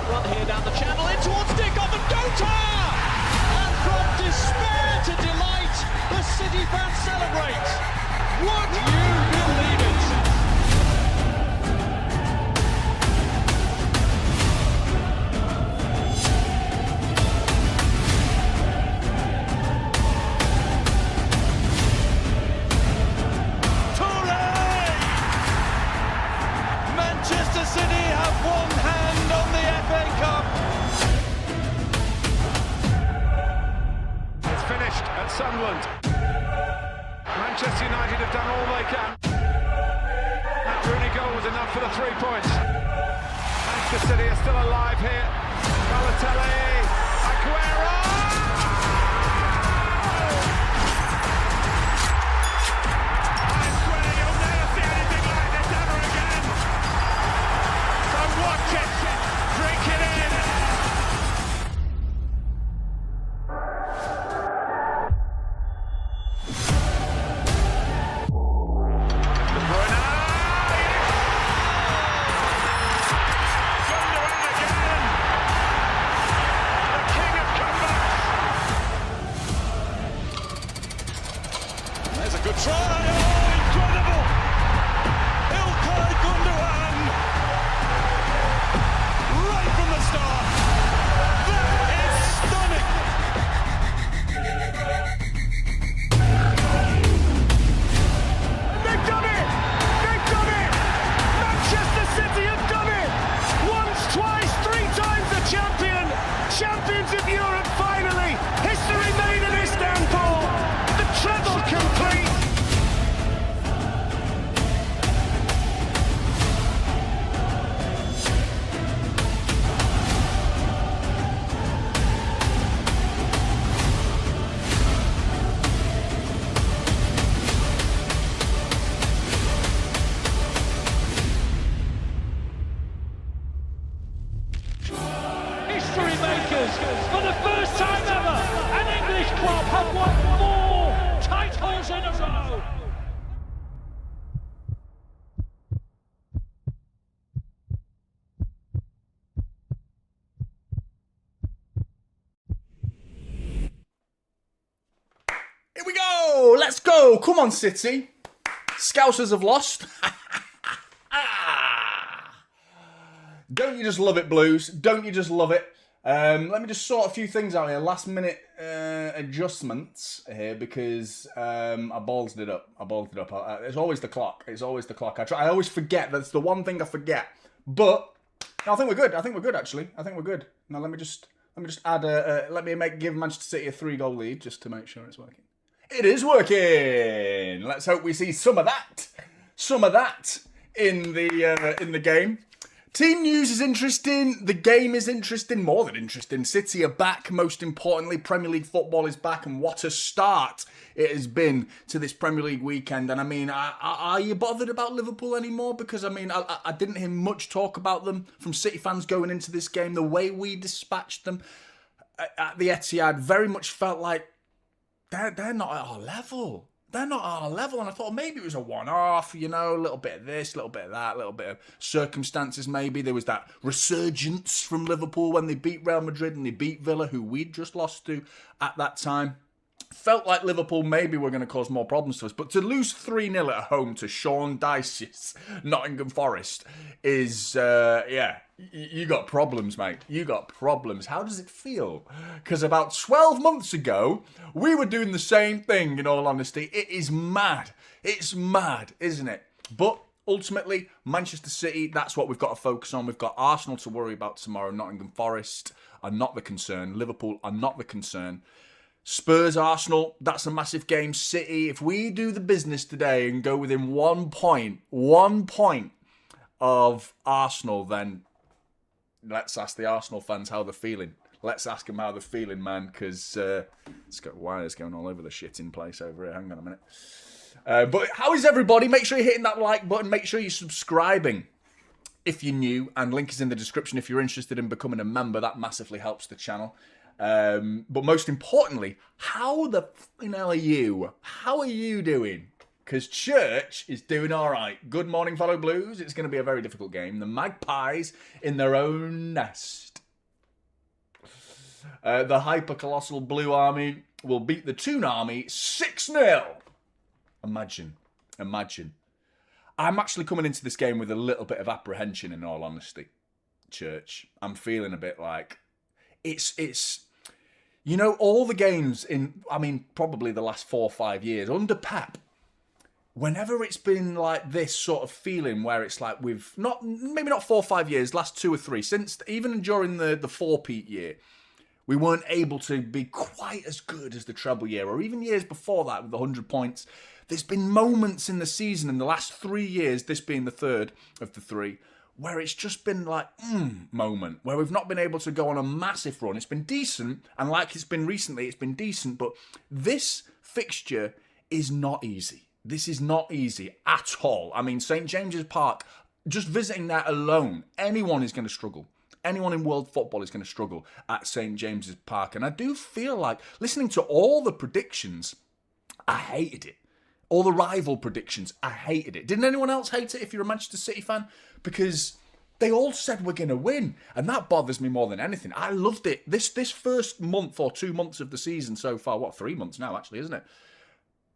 run here down the channel, in towards Dickov and Dota! And from despair to delight, the City fans celebrate. Would you believe it? Manchester City have one hand on the FA Cup. It's finished at Sunderland. Manchester United have done all they can. That Rooney goal was enough for the 3 points. Manchester City are still alive here. Balotelli, Aguero! I swear you'll never see anything like this ever again. So watch it, drink it in. De Bruyne. Gundogan again. The king of comebacks. There's a good try. Oh, incredible. Ilkay Gundogan. Right from the start. That is stunning. They've done it! They've done it! Manchester City have done it! Once, twice, 3 times the champion! Champions of Europe finally! History made in Istanbul! The treble complete! History makers, for the first time ever, an English club have won 4 titles in a row. Here we go! Let's go! Come on, City. Scousers have lost. Don't you just love it, Blues? Don't you just love it? Let me just sort a few things out here. Last minute adjustments here because I ballsed it up. It's always the clock. It's always the clock. I always forget. That's the one thing I forget. But no, I think we're good. I think we're good actually. I think we're good. Now let me just add give Manchester City a 3-goal lead just to make sure it's working. It is working. Let's hope we see some of that. Some of that in the game. Team news is interesting. The game is interesting. More than interesting. City are back. Most importantly, Premier League football is back. And what a start it has been to this Premier League weekend. And I mean, are you bothered about Liverpool anymore? Because I mean, I didn't hear much talk about them from City fans going into this game. The way we dispatched them at the Etihad very much felt like they're not at our level. They're not at our level, and I thought maybe it was a one-off, you know, a little bit of this, a little bit of that, a little bit of circumstances maybe. There was that resurgence from Liverpool when they beat Real Madrid and they beat Villa, who we'd just lost to at that time. Felt like Liverpool maybe were going to cause more problems to us, but to lose 3-0 at home to Sean Dyche's Nottingham Forest is, you got problems, mate. You got problems. How does it feel? Because about 12 months ago, we were doing the same thing, in all honesty. It is mad. It's mad, isn't it? But ultimately, Manchester City, that's what we've got to focus on. We've got Arsenal to worry about tomorrow. Nottingham Forest are not the concern. Liverpool are not the concern. Spurs, Arsenal, that's a massive game. City, if we do the business today and go within 1 point of Arsenal, then let's ask the Arsenal fans how they're feeling. Let's ask them how they're feeling, man, because it's got wires going all over the shit in place over here. Hang on a minute. But how is everybody? Make sure you're hitting that like button. Make sure you're subscribing if you're new. And link is in the description if you're interested in becoming a member. That massively helps the channel. But most importantly, how the fucking hell are you? How are you doing? because Church is doing all right. Good morning, fellow Blues. It's going to be a very difficult game. The Magpies in their own nest. The hyper-colossal Blue Army will beat the Toon Army 6-0. Imagine. I'm actually coming into this game with a little bit of apprehension, in all honesty. Church. I'm feeling a bit like... It's you know, all the games in, I mean, probably the last 4 or 5 years, under Pep, whenever it's been like this sort of feeling where it's like maybe not 4 or 5 years, last 2 or 3, since even during the 4-peat year, we weren't able to be quite as good as the treble year, or even years before that with the 100 points. There's been moments in the season in the last 3 years, this being the third of the 3, where it's just been like, moment, where we've not been able to go on a massive run. It's been decent, and like it's been recently, it's been decent, but this fixture is not easy. This is not easy at all. I mean, St. James's Park, just visiting that alone, anyone is going to struggle. Anyone in world football is going to struggle at St. James's Park. And I do feel like, listening to all the predictions, I hated it. All the rival predictions, I hated it. Didn't anyone else hate it if you're a Manchester City fan? Because they all said we're going to win. And that bothers me more than anything. I loved it. This first month or 2 months of the season so far, 3 months now actually, isn't it?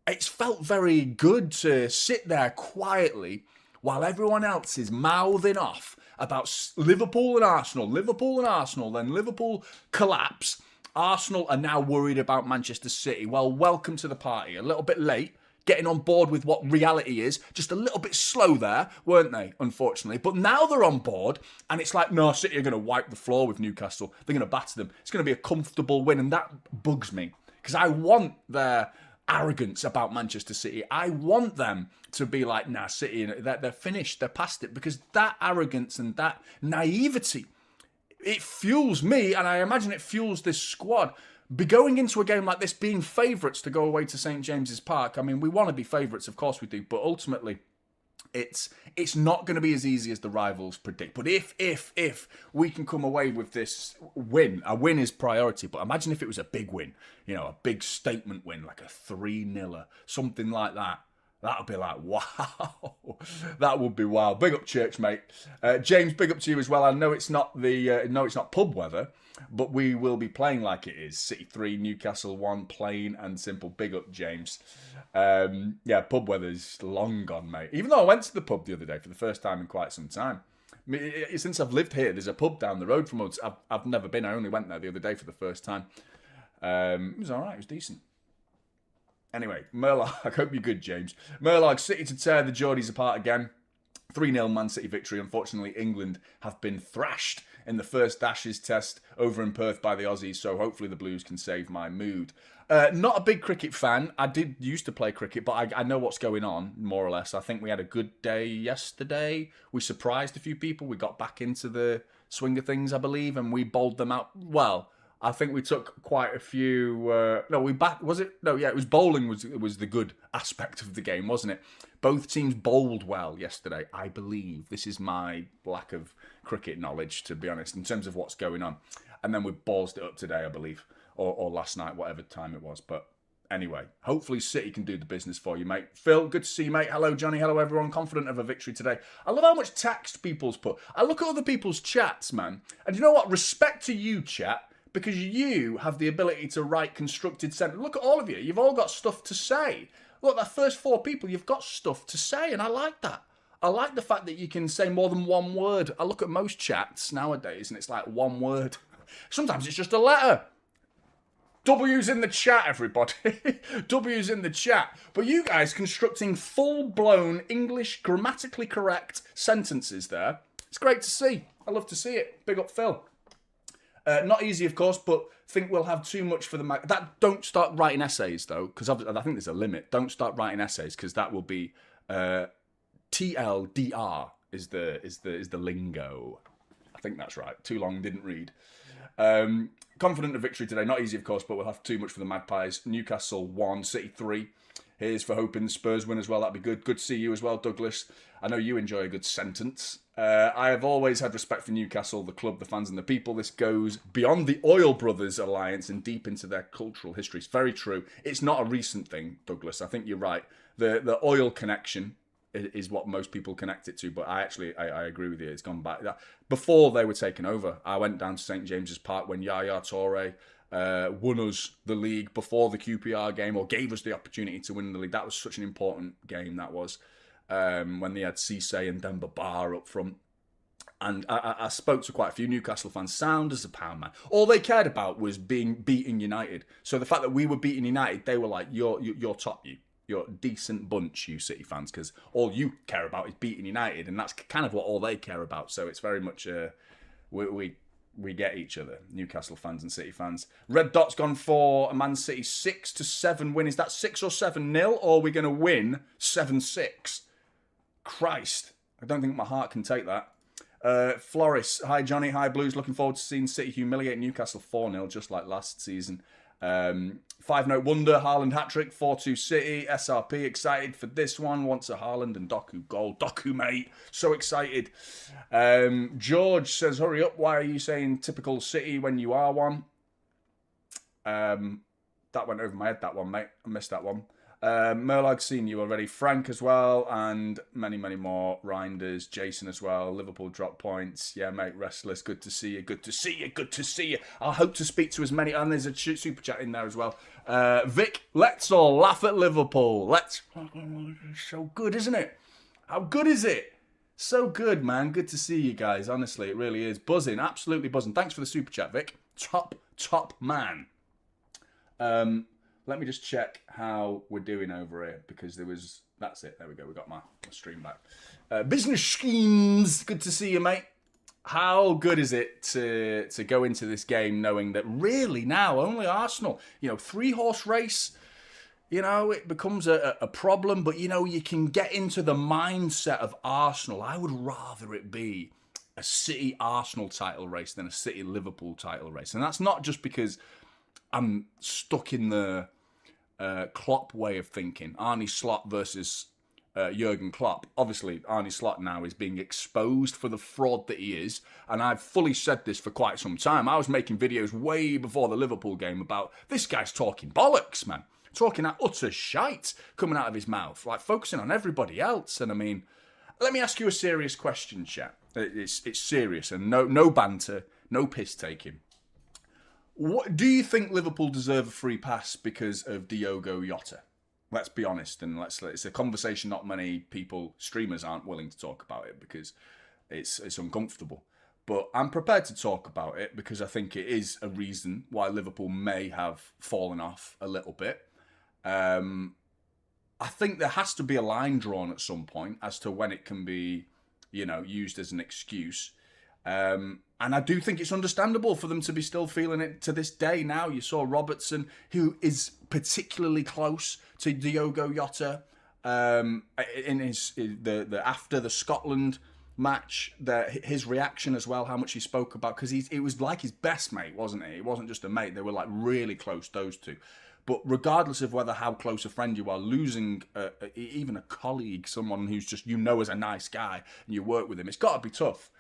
It's felt very good to sit there quietly while everyone else is mouthing off about Liverpool and Arsenal, then Liverpool collapse. Arsenal are now worried about Manchester City. Well, welcome to the party. A little bit late, getting on board with what reality is. Just a little bit slow there, weren't they, unfortunately? But now they're on board, and it's like, no, City are going to wipe the floor with Newcastle. They're going to batter them. It's going to be a comfortable win, and that bugs me. Because I want their arrogance about Manchester City. I want them to be like, nah, City, they're finished, they're past it. Because that arrogance and that naivety, it fuels me, and I imagine it fuels this squad. Be going into a game like this, being favourites to go away to St. James's Park. I mean, we want to be favourites, of course we do, but ultimately, it's not going to be as easy as the rivals predict. But if we can come away with this win, a win is priority. But imagine if it was a big win, you know, a big statement win, like a 3-0, something like that. That would be like, wow. That would be wild. Big up Church, mate. James, big up to you as well. I know it's not it's not pub weather, but we will be playing like it is. City 3, Newcastle 1, plain and simple. Big up, James. Yeah, pub weather's long gone, mate. Even though I went to the pub the other day for the first time in quite some time. I mean, since I've lived here, there's a pub down the road from us. I've never been. I only went there the other day for the first time. It was all right. It was decent. Anyway, Murloc, I hope you're good, James. Murloc, City to tear the Geordies apart again. 3-0 Man City victory. Unfortunately, England have been thrashed in the first Ashes test over in Perth by the Aussies, so hopefully the Blues can save my mood. Not a big cricket fan. I did used to play cricket, but I know what's going on, more or less. I think we had a good day yesterday. We surprised a few people. We got back into the swing of things, I believe, and we bowled them out well. I think we took quite a few... it was bowling was the good aspect of the game, wasn't it? Both teams bowled well yesterday, I believe. This is my lack of cricket knowledge, to be honest, in terms of what's going on. And then we ballsed it up today, I believe, or last night, whatever time it was. But anyway, hopefully City can do the business for you, mate. Phil, good to see you, mate. Hello, Jonny. Hello, everyone. Confident of a victory today. I love how much text people's put. I look at other people's chats, man. And you know what? Respect to you, chat. Because you have the ability to write constructed sentences. Look at all of you. You've all got stuff to say. Look, that first 4 people, you've got stuff to say, and I like that. I like the fact that you can say more than one word. I look at most chats nowadays, and it's like one word. Sometimes it's just a letter. W's in the chat, everybody. W's in the chat. But you guys constructing full-blown English, grammatically correct sentences there. It's great to see. I love to see it. Big up, Phil. Not easy, of course, but think we'll have too much for the don't start writing essays though, because I think there's a limit. Don't start writing essays because that will be TLDR is the lingo. I think that's right. Too long, didn't read. Confident of victory today. Not easy, of course, but we'll have too much for the Magpies. Newcastle 1, City 3. Here's for hoping the Spurs win as well. That'd be good. Good to see you as well, Douglas. I know you enjoy a good sentence. I have always had respect for Newcastle, the club, the fans and the people. This goes beyond the Oil Brothers alliance and deep into their cultural history. It's very true. It's not a recent thing, Douglas. I think you're right the oil connection is what most people connect it to, but I agree with you. It's gone back. Before they were taken over, I went down to St James's Park when Yaya Toure won us the league before the QPR game, or gave us the opportunity to win the league. That was such an important game, that was, when they had Cisse and Demba Ba up front. And I spoke to quite a few Newcastle fans, sound as a pound, man. All they cared about was beating United. So the fact that we were beating United, they were like, you're top, you're a decent bunch, you City fans, because all you care about is beating United, and that's kind of what all they care about. So it's very much we get each other, Newcastle fans and City fans. Red Dot's gone for a Man City 6-7 win. Is that 6 or 7-0, or are we going to win 7-6? Christ, I don't think my heart can take that. Floris, hi Johnny, hi Blues. Looking forward to seeing City humiliate Newcastle 4-0, just like last season. 5-note wonder, Haaland hat-trick, 4-2 City. SRP, excited for this one. Wants a Haaland and Doku goal. Doku, mate. So excited. George says, hurry up. Why are you saying typical City when you are one? That went over my head, that one, mate. I missed that one. Merlag, seen you already. Frank as well, and many, many more. Reinders, Jason as well. Liverpool drop points. Yeah, mate, restless. Good to see you. Good to see you. Good to see you. I hope to speak to as many. And there's a super chat in there as well. Vic, let's all laugh at Liverpool. Let's. So good, isn't it? How good is it? So good, man. Good to see you guys. Honestly, it really is. Buzzing. Absolutely buzzing. Thanks for the super chat, Vic. Top man. Let me just check how we're doing over here, because that's it. There we go. We got my stream back. Business schemes. Good to see you, mate. How good is it to go into this game knowing that really now only Arsenal, 3-horse race, it becomes a problem, but you can get into the mindset of Arsenal. I would rather it be a City Arsenal title race than a City Liverpool title race. And that's not just because I'm stuck in the Klopp way of thinking. Arne Slot versus Jurgen Klopp. Obviously, Arne Slot now is being exposed for the fraud that he is, and I've fully said this for quite some time. I was making videos way before the Liverpool game about this guy's talking bollocks, man. Talking that utter shite coming out of his mouth, like focusing on everybody else. And I mean, let me ask you a serious question, chat. It's serious and no banter, no piss taking. What do you think Liverpool deserve a free pass because of Diogo Jota? Let's be honest, and it's a conversation not many streamers aren't willing to talk about it because it's uncomfortable. But I'm prepared to talk about it because I think it is a reason why Liverpool may have fallen off a little bit. I think there has to be a line drawn at some point as to when it can be, used as an excuse. And I do think it's understandable for them to be still feeling it to this day now. You saw Robertson, who is particularly close to Diogo Jota, in the after the Scotland match, his reaction as well, how much he spoke about, because it was like his best mate, wasn't it? It wasn't just a mate. They were like really close, those two. But regardless of how close a friend you are, losing even a colleague, someone who's just, as a nice guy, and you work with him, it's got to be tough.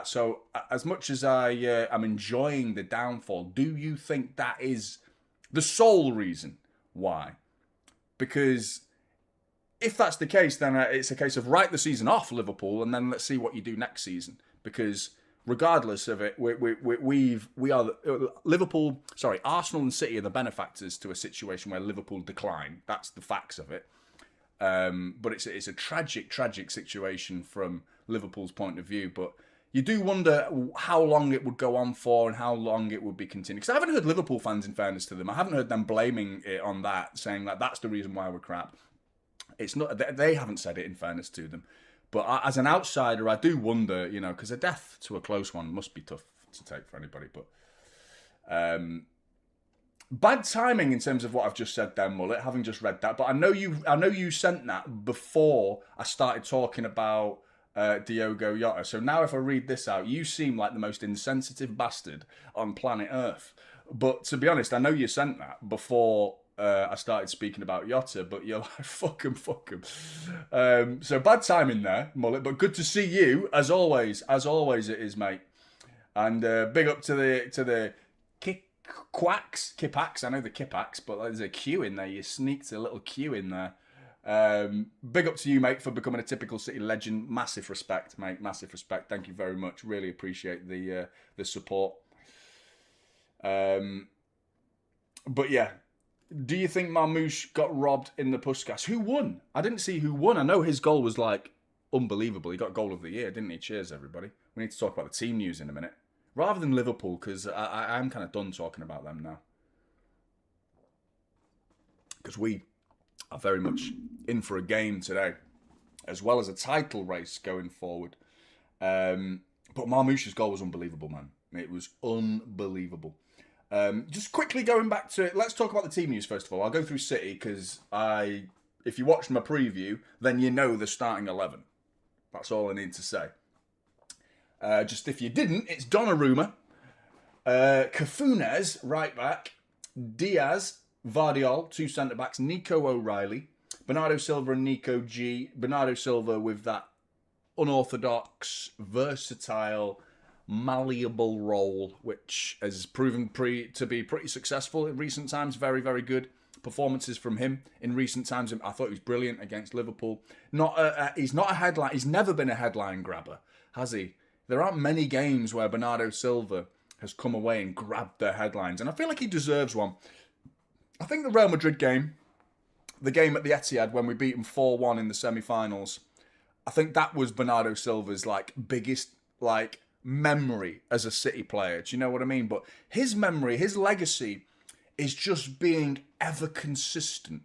So as much as I am enjoying the downfall, do you think that is the sole reason why? Because if that's the case, then it's a case of write the season off, Liverpool, and then let's see what you do next season. Because regardless of it, Arsenal and City are the benefactors to a situation where Liverpool decline. That's the facts of it. But it's a tragic situation from Liverpool's point of view. But you do wonder how long it would go on for and how long it would be continued. Because I haven't heard Liverpool fans, in fairness to them, I haven't heard them blaming it on that, saying that that's the reason why we're crap. It's not. They haven't said it, in fairness to them. But as an outsider, I do wonder, because a death to a close one must be tough to take for anybody. But bad timing in terms of what I've just said there, Mullet, having just read that. But I know you sent that before I started talking about Diogo Jota. So now if I read this out, you seem like the most insensitive bastard on planet Earth. But to be honest, I know you sent that before I started speaking about Jota, but you're like, fuck him. So bad timing there, Mullet, but good to see you, as always it is, mate. And big up to the Kipax, I know the Kipax, but there's a Q in there, you sneaked a little Q in there. Big up to you, mate, for becoming a typical City legend. Massive respect, mate. Massive respect. Thank you very much. Really appreciate the support. But yeah, do you think Marmoush got robbed in the Puskas? Who won? I didn't see who won. I know his goal was like unbelievable. He got goal of the year, didn't he? Cheers, everybody. We need to talk about the team news in a minute, rather than Liverpool, because I'm kind of done talking about them now. Because we are very much in for a game today, as well as a title race going forward. But Marmoush's goal was unbelievable, man. It was unbelievable. Just quickly going back to it, let's talk about the team news first of all. I'll go through City because if you watched my preview, then you know the starting 11. That's all I need to say. Just if you didn't, it's Donnarumma, Cafunes, right back, Diaz, Vardiol, 2 centre-backs, Nico O'Reilly, Bernardo Silva and Nico G. Bernardo Silva with that unorthodox, versatile, malleable role, which has proven to be pretty successful in recent times. Very, very good performances from him in recent times. I thought he was brilliant against Liverpool. He's not a headline. He's never been a headline grabber, has he? There aren't many games where Bernardo Silva has come away and grabbed their headlines, and I feel like he deserves one. I think the Real Madrid game, the game at the Etihad when we beat them 4-1 in the semi-finals, I think that was Bernardo Silva's biggest memory as a City player. Do you know what I mean? But his memory, his legacy is just being ever consistent.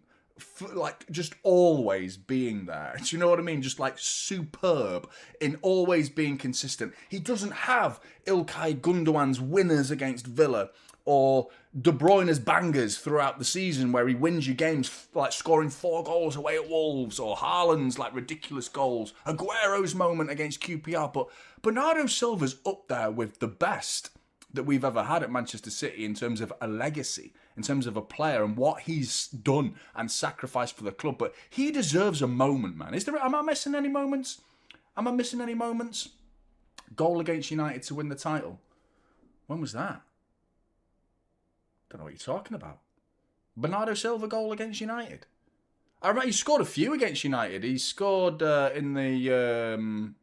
Just always being there. Do you know what I mean? Just superb in always being consistent. He doesn't have İlkay Gundogan's winners against Villa or De Bruyne's bangers throughout the season where he wins you games scoring 4 goals away at Wolves, or Haaland's ridiculous goals, Aguero's moment against QPR. But Bernardo Silva's up there with the best that we've ever had at Manchester City in terms of a legacy, in terms of a player and what he's done and sacrificed for the club. But he deserves a moment, man. Am I missing any moments? Goal against United to win the title. When was that? Don't know what you're talking about. Bernardo Silva goal against United. I remember he scored a few against United. He scored in the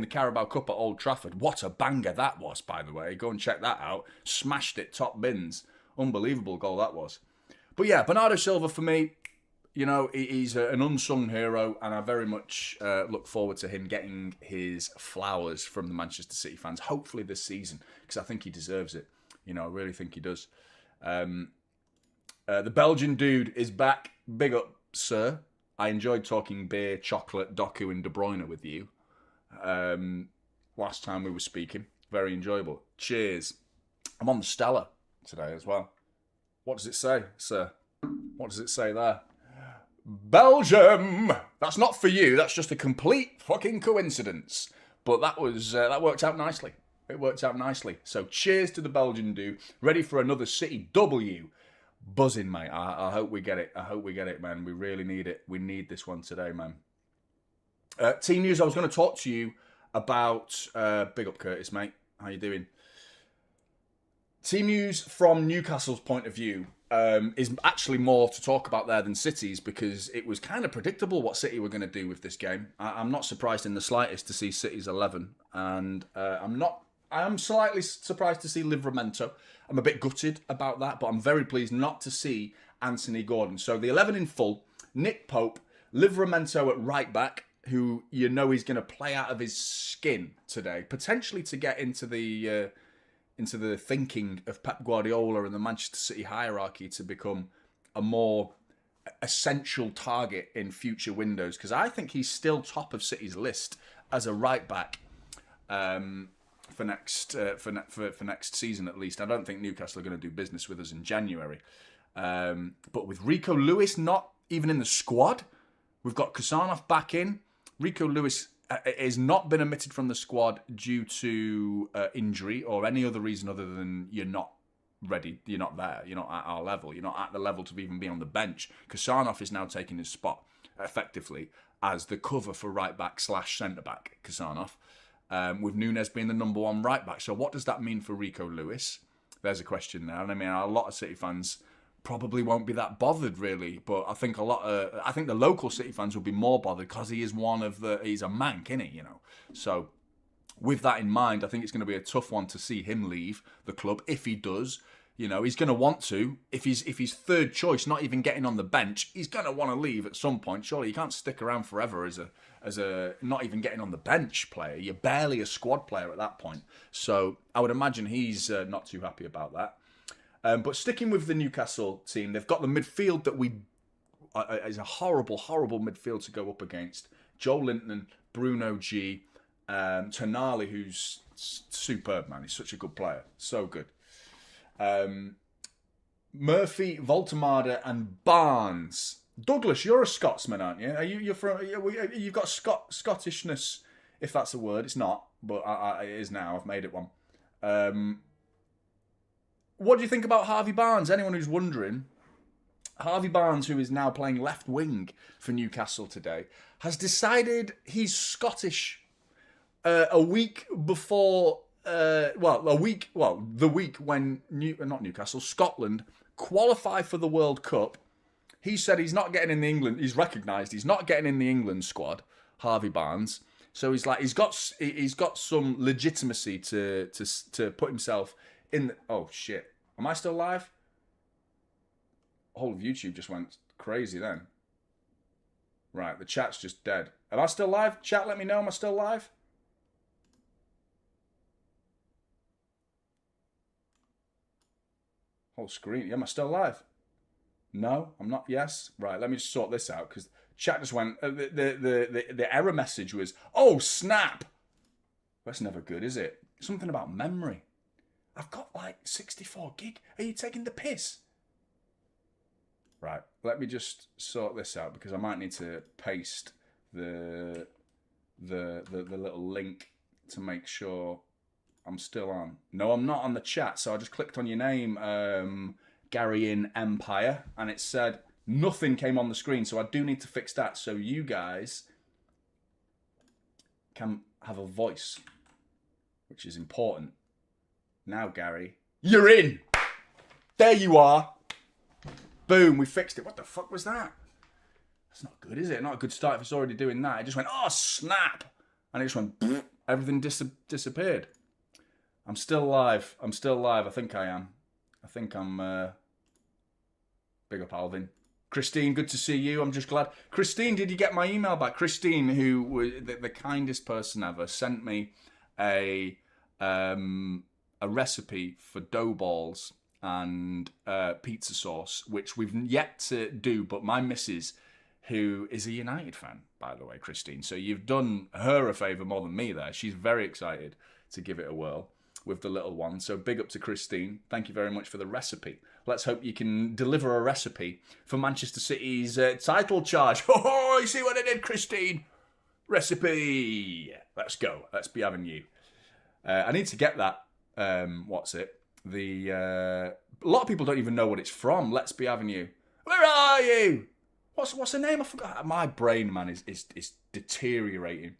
Carabao Cup at Old Trafford. What a banger that was, by the way. Go and check that out. Smashed it, top bins. Unbelievable goal that was. But yeah, Bernardo Silva for me, he's an unsung hero, and I very much look forward to him getting his flowers from the Manchester City fans, hopefully this season, because I think he deserves it. I really think he does. The Belgian dude is back. Big up, sir. I enjoyed talking beer, chocolate, Doku and De Bruyne with you last time we were speaking. Very enjoyable. Cheers. I'm on the Stella today as well. What does it say, sir? What does it say there? Belgium! That's not for you. That's just a complete fucking coincidence. But that worked out nicely. It worked out nicely. So cheers to the Belgian dude. Ready for another City W. Buzzing, mate. I hope we get it. I hope we get it, man. We really need it. We need this one today, man. Team news, I was going to talk to you about... big up, Curtis, mate. How you doing? Team news from Newcastle's point of view is actually more to talk about there than City's, because it was kind of predictable what City were going to do with this game. I'm not surprised in the slightest to see City's 11, and I'm slightly surprised to see Livramento. I'm a bit gutted about that, but I'm very pleased not to see Anthony Gordon. So the 11 in full: Nick Pope, Livramento at right back, who he's going to play out of his skin today, potentially to get into the thinking of Pep Guardiola and the Manchester City hierarchy to become a more essential target in future windows, because I think he's still top of City's list as a right back. For next season at least. I don't think Newcastle are going to do business with us in January. But with Rico Lewis not even in the squad, we've got Kusanov back in. Rico Lewis has not been omitted from the squad due to injury or any other reason other than you're not ready, you're not there, you're not at our level, you're not at the level to even be on the bench. Kusanov is now taking his spot effectively as the cover for right back / centre back, Kusanov. With Nunes being the number 1 right back. So what does that mean for Rico Lewis? There's a question there. And I mean, a lot of City fans probably won't be that bothered really. But I think I think the local City fans will be more bothered because he is he's a mank, isn't he? You know, so. With that in mind, I think it's going to be a tough one to see him leave the club. If he does, you know, he's going to want to. If he's third choice, not even getting on the bench, he's going to want to leave at some point. Surely you can't stick around forever as a not even getting on the bench player. You're barely a squad player at that point. So I would imagine he's not too happy about that. But sticking with the Newcastle team, they've got the midfield that is a horrible, horrible midfield to go up against. Joe Linton, Bruno G. Tonali, who's superb, man. He's such a good player. So good. Murphy, Voltemada, and Barnes. Douglas, you're a Scotsman, aren't you? You're from? You've got Scottishness, if that's a word. It's not, but it is now. I've made it one. What do you think about Harvey Barnes? Anyone who's wondering, Harvey Barnes, who is now playing left wing for Newcastle today, has decided he's Scottish. A week before, the week when Scotland qualify for the World Cup, he said he's not getting in the England. He's recognised he's not getting in the England squad. Harvey Barnes. So he's got some legitimacy to put himself in. Oh shit! Am I still live? Whole of YouTube just went crazy then. Right, the chat's just dead. Am I still live? Chat, let me know. Am I still live? Whole screen. Yeah, am I still live? No, I'm not. Yes. Right. Let me just sort this out because chat just went. The error message was, "Oh snap!" That's never good, is it? Something about memory. I've got like 64 gig. Are you taking the piss? Right. Let me just sort this out because I might need to paste the little link to make sure I'm still on. No, I'm not on the chat. So I just clicked on your name, Gary in Empire, and it said nothing came on the screen. So I do need to fix that so you guys can have a voice, which is important. Now, Gary, you're in. There you are. Boom, we fixed it. What the fuck was that? That's not good, is it? Not a good start if it's already doing that. It just went, oh, snap. And it just went, pfft, everything disappeared. I'm still live. I'm still live. I think I am. I think I'm... Big up, Alvin. Christine, good to see you. I'm just glad. Christine, did you get my email back? Christine, who was the kindest person ever, sent me a recipe for dough balls and pizza sauce, which we've yet to do, but my missus, who is a United fan, by the way, Christine, so you've done her a favour more than me there. She's very excited to give it a whirl with the little one. So big up to Christine. Thank you very much for the recipe. Let's hope you can deliver a recipe for Manchester City's title charge. Oh, you see what I did, Christine? Recipe. Let's go. Let's be having you. I need to get that. What's it? A lot of people don't even know what it's from. Let's Be Having You. Where are you? What's her name? I forgot. My brain, man, is deteriorating.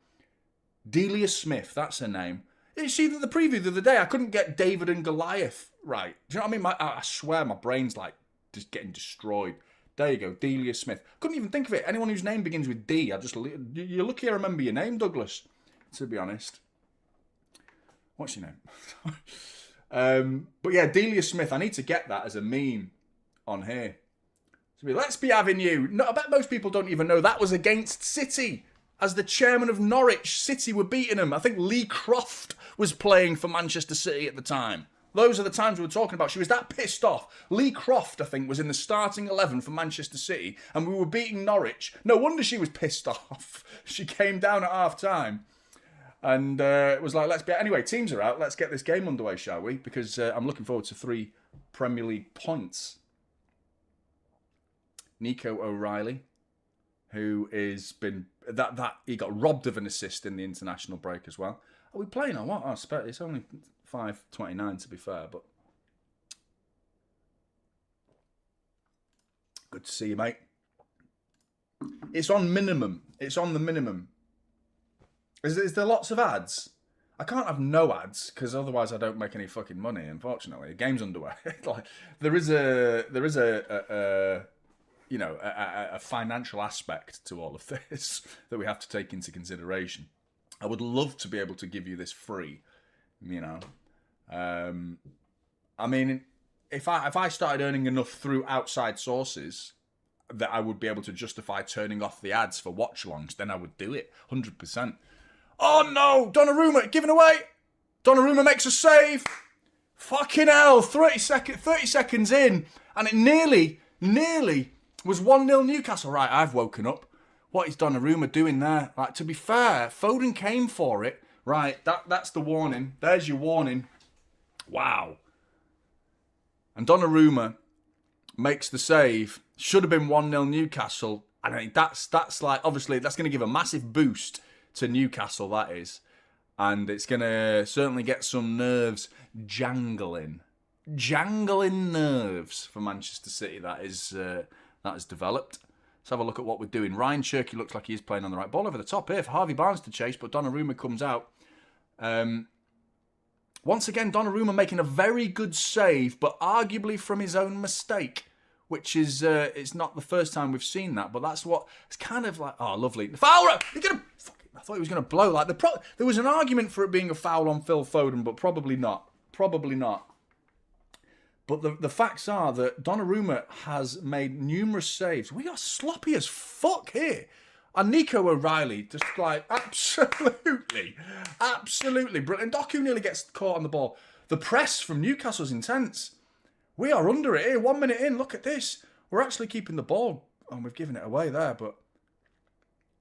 Delia Smith. That's her name. You see the preview the other day, I couldn't get David and Goliath right. Do you know what I mean? I swear my brain's like just getting destroyed. There you go, Delia Smith. Couldn't even think of it. Anyone whose name begins with D, you're lucky I remember your name, Douglas, to be honest. What's your name? But yeah, Delia Smith. I need to get that as a meme on here. Let's Be Having You. No, I bet most people don't even know that was against City. As the chairman of Norwich, City were beating him. I think Lee Croft was playing for Manchester City at the time. Those are the times we were talking about. She was that pissed off. Lee Croft, I think, was in the starting 11 for Manchester City, and we were beating Norwich. No wonder she was pissed off. She came down at half-time. And it was like, let's be... Anyway, teams are out. Let's get this game underway, shall we? Because I'm looking forward to 3 Premier League points. Nico O'Reilly, who has been... That he got robbed of an assist in the international break as well. Are we playing or what? Oh, it's only 5:29 to be fair, but... Good to see you, mate. It's on minimum. It's on the minimum. Is there lots of ads? I can't have no ads because otherwise I don't make any fucking money. Unfortunately, the game's underway. Like there is a you know a financial aspect to all of this that we have to take into consideration. I would love to be able to give you this free, you know. I mean, if I started earning enough through outside sources that I would be able to justify turning off the ads for watch-alongs, then I would do it 100%. Oh no, Donnarumma giving away. Donnarumma makes a save. Fucking hell, 30 seconds in, and it nearly was 1-0 Newcastle. Right, I've woken up. What is Donnarumma doing there? Like, to be fair, Foden came for it. Right, that's the warning. There's your warning. Wow. And Donnarumma makes the save. Should have been 1-0 Newcastle. And I think that's like, obviously, that's going to give a massive boost to Newcastle, that is. And it's going to certainly get some nerves jangling. Jangling nerves for Manchester City, that is developed. Let's have a look at what we're doing. Ryan Cherky looks like he's playing on the right. Ball over the top here for Harvey Barnes to chase, but Donnarumma comes out. Once again, Donnarumma making a very good save, but arguably from his own mistake, which is it's not the first time we've seen that, but that's what it's kind of like. Oh, lovely. The foul! You're gonna. I thought he was going to blow. Like there was an argument for it being a foul on Phil Foden, but probably not. Probably not. But the facts are that Donnarumma has made numerous saves. We are sloppy as fuck here. And Nico O'Reilly, just like, absolutely brilliant. Doku nearly gets caught on the ball. The press from Newcastle's intense. We are under it here. 1 minute in, look at this. We're actually keeping the ball. And we've given it away there, but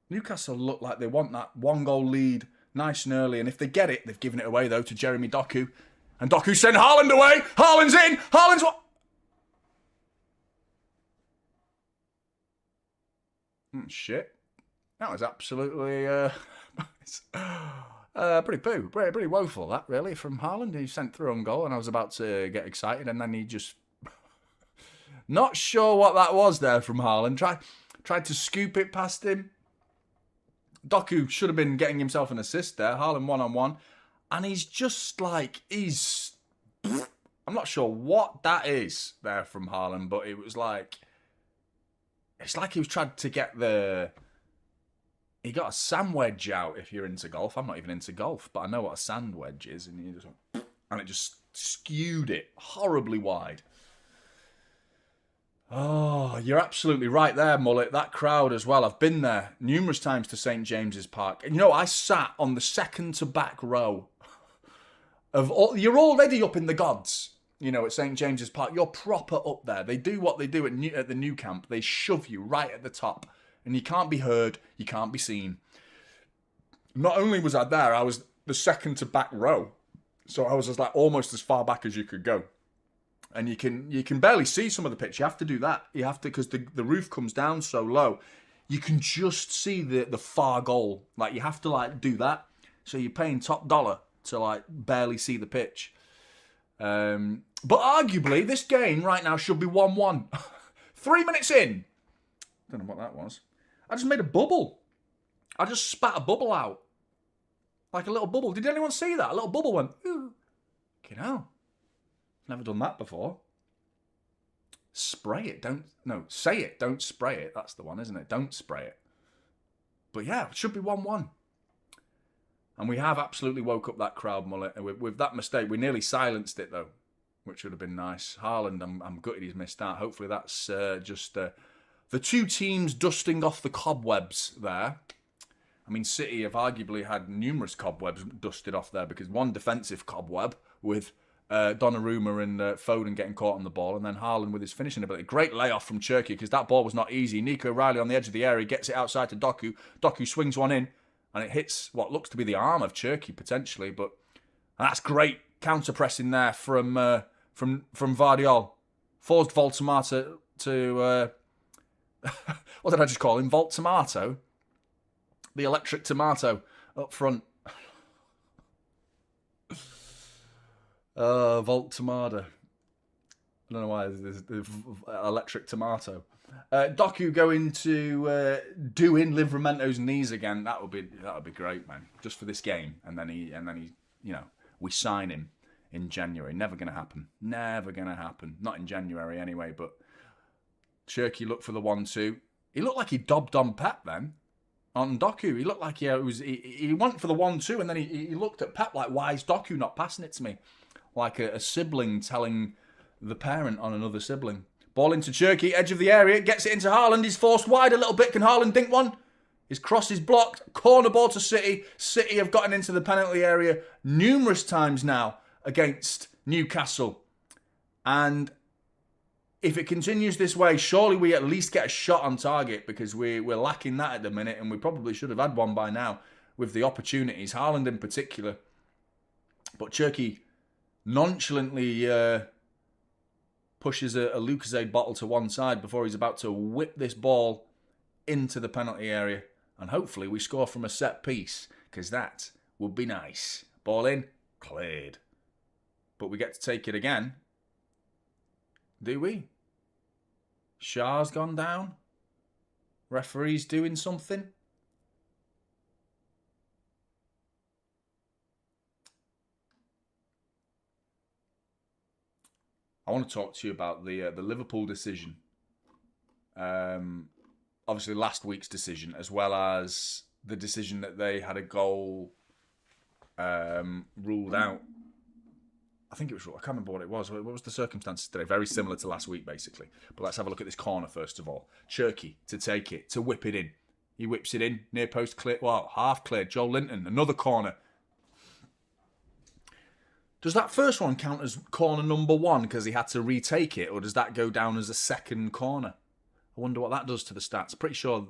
Newcastle look like they want that 1-goal lead nice and early. And if they get it, they've given it away, though, to Jeremy Doku. And Doku sent Haaland away. Haaland's in. Haaland's what? Shit. That was absolutely pretty woeful, that, really, from Haaland. He sent through on goal, and I was about to get excited, and then he just... Not sure what that was there from Haaland. Tried to scoop it past him. Doku should have been getting himself an assist there. Haaland one-on-one. And he's just like, I'm not sure what that is there from Haaland, but it was like... It's like he was trying to get the... He got a sand wedge out if you're into golf. I'm not even into golf, but I know what a sand wedge is. And he just went, and it just skewed it horribly wide. Oh, you're absolutely right there, Mullet. That crowd as well. I've been there numerous times to St. James's Park. And you know, I sat on the second to back row of all. You're already up in the gods, you know, at St. James's Park. You're proper up there. They do what they do at the New Camp. They shove you right at the top. And you can't be heard, you can't be seen. Not only was I there, I was the second to back row. So I was just like almost as far back as you could go. And you can barely see some of the pitch. You have to do that. You have to, because the roof comes down so low. You can just see the far goal. Like, you have to, like, do that. So you're paying top dollar to, like, barely see the pitch. But arguably, this game right now should be 1-1. 3 minutes in. Don't know what that was. I just made a bubble. I just spat a bubble out. Like a little bubble. Did anyone see that? A little bubble went, ooh. You know. Never done that before. Spray it. Say it. Don't spray it. That's the one, isn't it? Don't spray it. But yeah, it should be 1-1. And we have absolutely woke up that crowd, Mullet. And with that mistake, we nearly silenced it, though. Which would have been nice. Haaland, I'm gutted he's missed out. Hopefully that's just... the two teams dusting off the cobwebs there. I mean, City have arguably had numerous cobwebs dusted off there because one defensive cobweb with Donnarumma and Foden getting caught on the ball, and then Haaland with his finishing ability. Great layoff from Cherky because that ball was not easy. Nico O'Reilly on the edge of the area gets it outside to Doku. Doku swings one in, and it hits what looks to be the arm of Cherky potentially, but that's great counter pressing there from Vardiol. Forced Voltamato to... what did I just call him? Volt Tomato? The electric tomato up front. Volt Tomato. I don't know why there's electric tomato. Doku going to do in Livramento's knees again. That would be great, man. Just for this game, and then he we sign him in January. Never going to happen. Never going to happen. Not in January anyway, but Cherky looked for the 1-2. He looked like he dobbed on Pep then. On Doku. He looked like he went for the 1-2 and then he looked at Pep like, why is Doku not passing it to me? Like a sibling telling the parent on another sibling. Ball into Cherky, edge of the area, gets it into Haaland. He's forced wide a little bit. Can Haaland dink one? His cross is blocked. Corner ball to City. City have gotten into the penalty area numerous times now against Newcastle. And if it continues this way, surely we at least get a shot on target, because we're lacking that at the minute, and we probably should have had one by now with the opportunities, Haaland in particular. But Cherky nonchalantly pushes a Lucozade bottle to one side before he's about to whip this ball into the penalty area. And hopefully we score from a set piece, because that would be nice. Ball in, cleared. But we get to take it again. Do we? Shah's gone down. Referee's doing something. I want to talk to you about the Liverpool decision. Obviously last week's decision, as well as the decision that they had a goal ruled out. I think it was, I can't remember what it was. What was the circumstances today? Very similar to last week, basically. But let's have a look at this corner first of all. Cherky to take it, to whip it in. He whips it in, near post clear, well, half cleared. Joel Linton, another corner. Does that first one count as corner number 1 because he had to retake it, or does that go down as a second corner? I wonder what that does to the stats. Pretty sure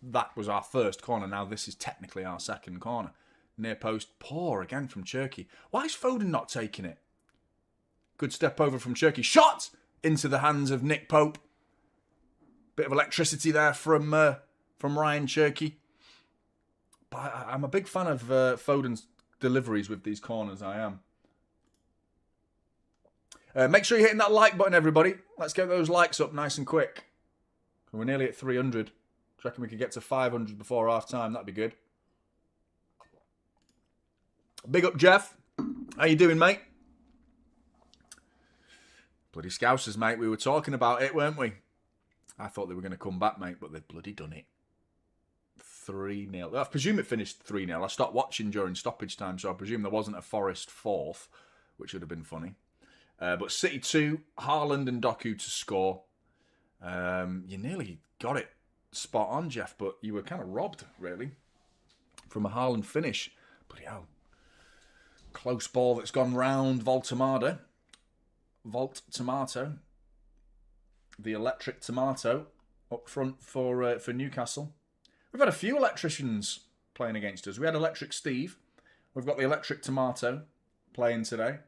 that was our first corner. Now this is technically our second corner. Near post, poor again from Cherky. Why is Foden not taking it? Good step over from Cherky. Shot into the hands of Nick Pope. Bit of electricity there from Ryan Cherky. But I'm a big fan of Foden's deliveries with these corners. I am. Make sure you're hitting that like button, everybody. Let's get those likes up nice and quick. We're nearly at 300. Do you reckon we could get to 500 before half time? That'd be good. Big up, Jeff. How you doing, mate? Bloody Scousers, mate. We were talking about it, weren't we? I thought they were going to come back, mate, but they've bloody done it. 3-0. I presume it finished 3-0. I stopped watching during stoppage time, so I presume there wasn't a Forest 4th, which would have been funny. But City 2, Haaland and Doku to score. You nearly got it spot on, Jeff, but you were kind of robbed, really, from a Haaland finish. Bloody hell. Close ball that's gone round Voltomato. The electric tomato up front for Newcastle. We've had a few electricians playing against us. We had Electric Steve. We've got the electric tomato playing today.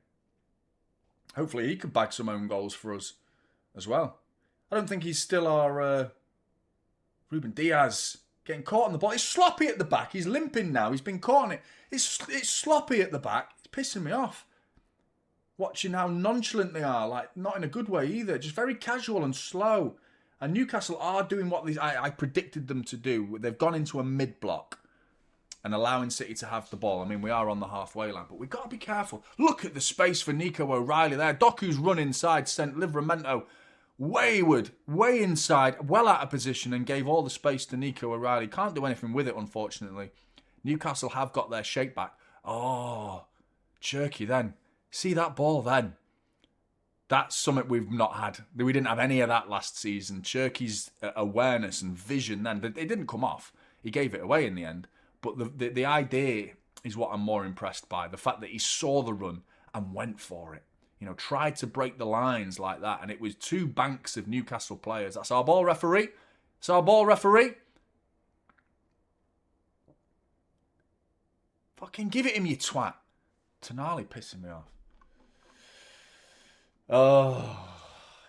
Hopefully he could bag some own goals for us as well. I don't think he's still our Ruben Diaz. Getting caught on the ball. He's sloppy at the back. He's limping now. He's been caught on it. It's sloppy at the back. It's pissing me off. Watching how nonchalant they are. Like, not in a good way either. Just very casual and slow. And Newcastle are doing what I predicted them to do. They've gone into a mid-block and allowing City to have the ball. I mean, we are on the halfway line, but we've got to be careful. Look at the space for Nico O'Reilly there. Doku's run inside, sent Livramento wayward, way inside, well out of position, and gave all the space to Nico O'Reilly. Can't do anything with it, unfortunately. Newcastle have got their shape back. Oh, Cherky then. See that ball then? That's something we've not had. We didn't have any of that last season. Cherky's awareness and vision then, it didn't come off. He gave it away in the end. But the idea is what I'm more impressed by. The fact that he saw the run and went for it. You know, tried to break the lines like that. And it was two banks of Newcastle players. That's our ball, referee. It's our ball, referee. Fucking give it him, you twat. Tonali pissing me off. Oh,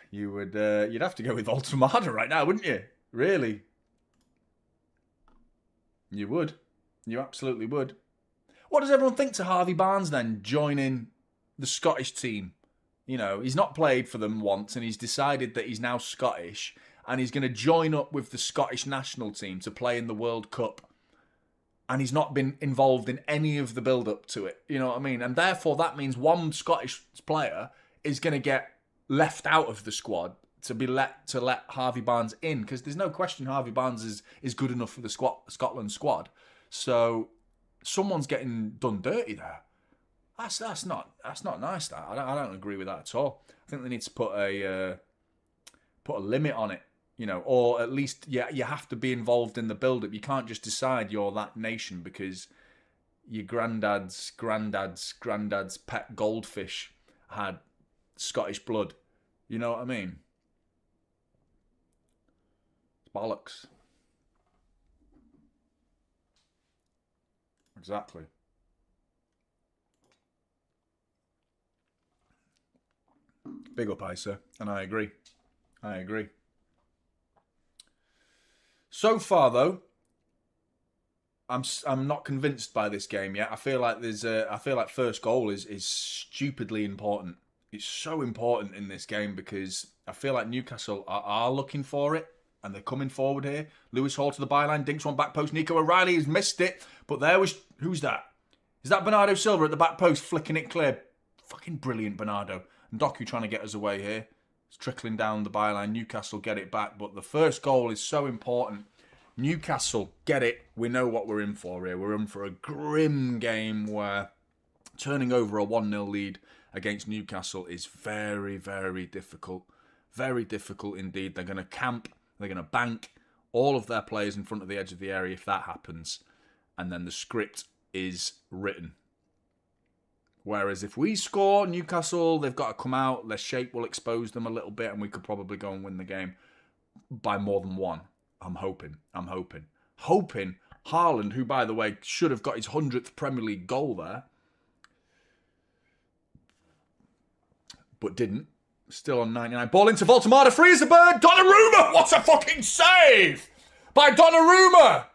you'd have to go with Voltomada right now, wouldn't you? Really? You would. You absolutely would. What does everyone think to Harvey Barnes then joining the Scottish team? You know, he's not played for them once and he's decided that he's now Scottish and he's going to join up with the Scottish national team to play in the World Cup. and he's not been involved in any of the build-up to it. You know what I mean? And therefore, that means one Scottish player is going to get left out of the squad to let Harvey Barnes in, because there's no question Harvey Barnes is good enough for the Scotland squad. So someone's getting done dirty there. That's not nice. That I don't agree with that at all. I think they need to put a limit on it, you know, or at least you have to be involved in the build-up. You can't just decide you're that nation because your granddad's pet goldfish had Scottish blood. You know what I mean? It's bollocks. Exactly. Big up, Isa, and I agree. So far, though, I'm not convinced by this game yet. I feel like first goal is stupidly important. It's so important in this game because I feel like Newcastle are looking for it and they're coming forward here. Lewis Hall to the byline, dinks one back post. Nico O'Reilly has missed it, but who's that? Is that Bernardo Silva at the back post flicking it clear? Fucking brilliant, Bernardo. And Doku trying to get us away here. It's trickling down the byline. Newcastle get it back, but the first goal is so important. Newcastle get it. We know what we're in for here. We're in for a grim game where turning over a 1-0 lead against Newcastle is very, very difficult. Very difficult indeed. They're going to camp. They're going to bank all of their players in front of the edge of the area if that happens. And then the script is written. Whereas if we score, Newcastle, they've got to come out. Their shape will expose them a little bit and we could probably go and win the game by more than one. I'm hoping. Hoping Haaland, who, by the way, should have got his 100th Premier League goal there, but didn't. Still on 99. Ball into Voltamada. Free as a bird. Donnarumma! What a fucking save! By Donnarumma!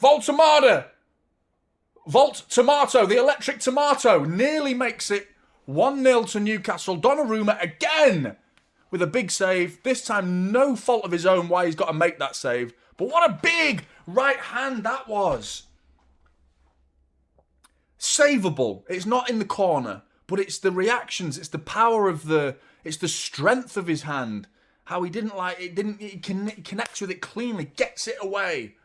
Voltamada. Volt Tomato, the electric tomato, nearly makes it 1-0 to Newcastle. Donnarumma again with a big save. This time no fault of his own why he's got to make that save. But what a big right hand that was. Savable. It's not in the corner, but it's the reactions. It's the power of it's the strength of his hand. How he he connects with it cleanly, gets it away.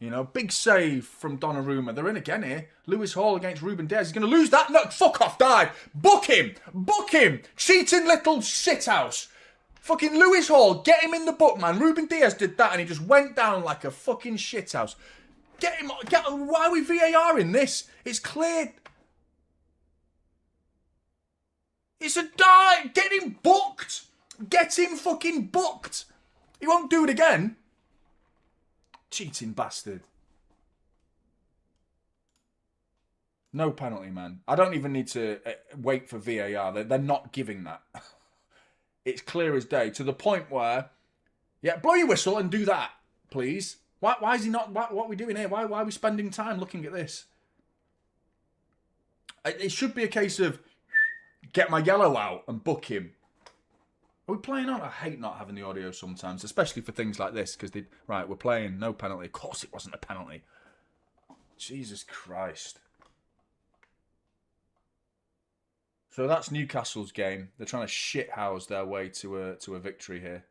You know, big save from Donnarumma. They're in again here. Lewis Hall against Ruben Diaz. He's going to lose that. No, fuck off, dive. Book him. Cheating little shithouse. Fucking Lewis Hall, get him in the book, man. Ruben Diaz did that and he just went down like a fucking shithouse. Get him. Why are we VAR in this? It's clear. It's a dive. Get him booked. Get him fucking booked. He won't do it again. Cheating bastard. No penalty, man. I don't even need to wait for VAR. They're not giving that. It's clear as day. To the point where, yeah, blow your whistle and do that, please. Why is he not? What are we doing here? Why are we spending time looking at this? It should be a case of get my yellow out and book him. Are we playing on? I hate not having the audio sometimes, especially for things like this, because right, we're playing, no penalty. Of course it wasn't a penalty. Jesus Christ. So that's Newcastle's game. They're trying to shithouse their way to a victory here.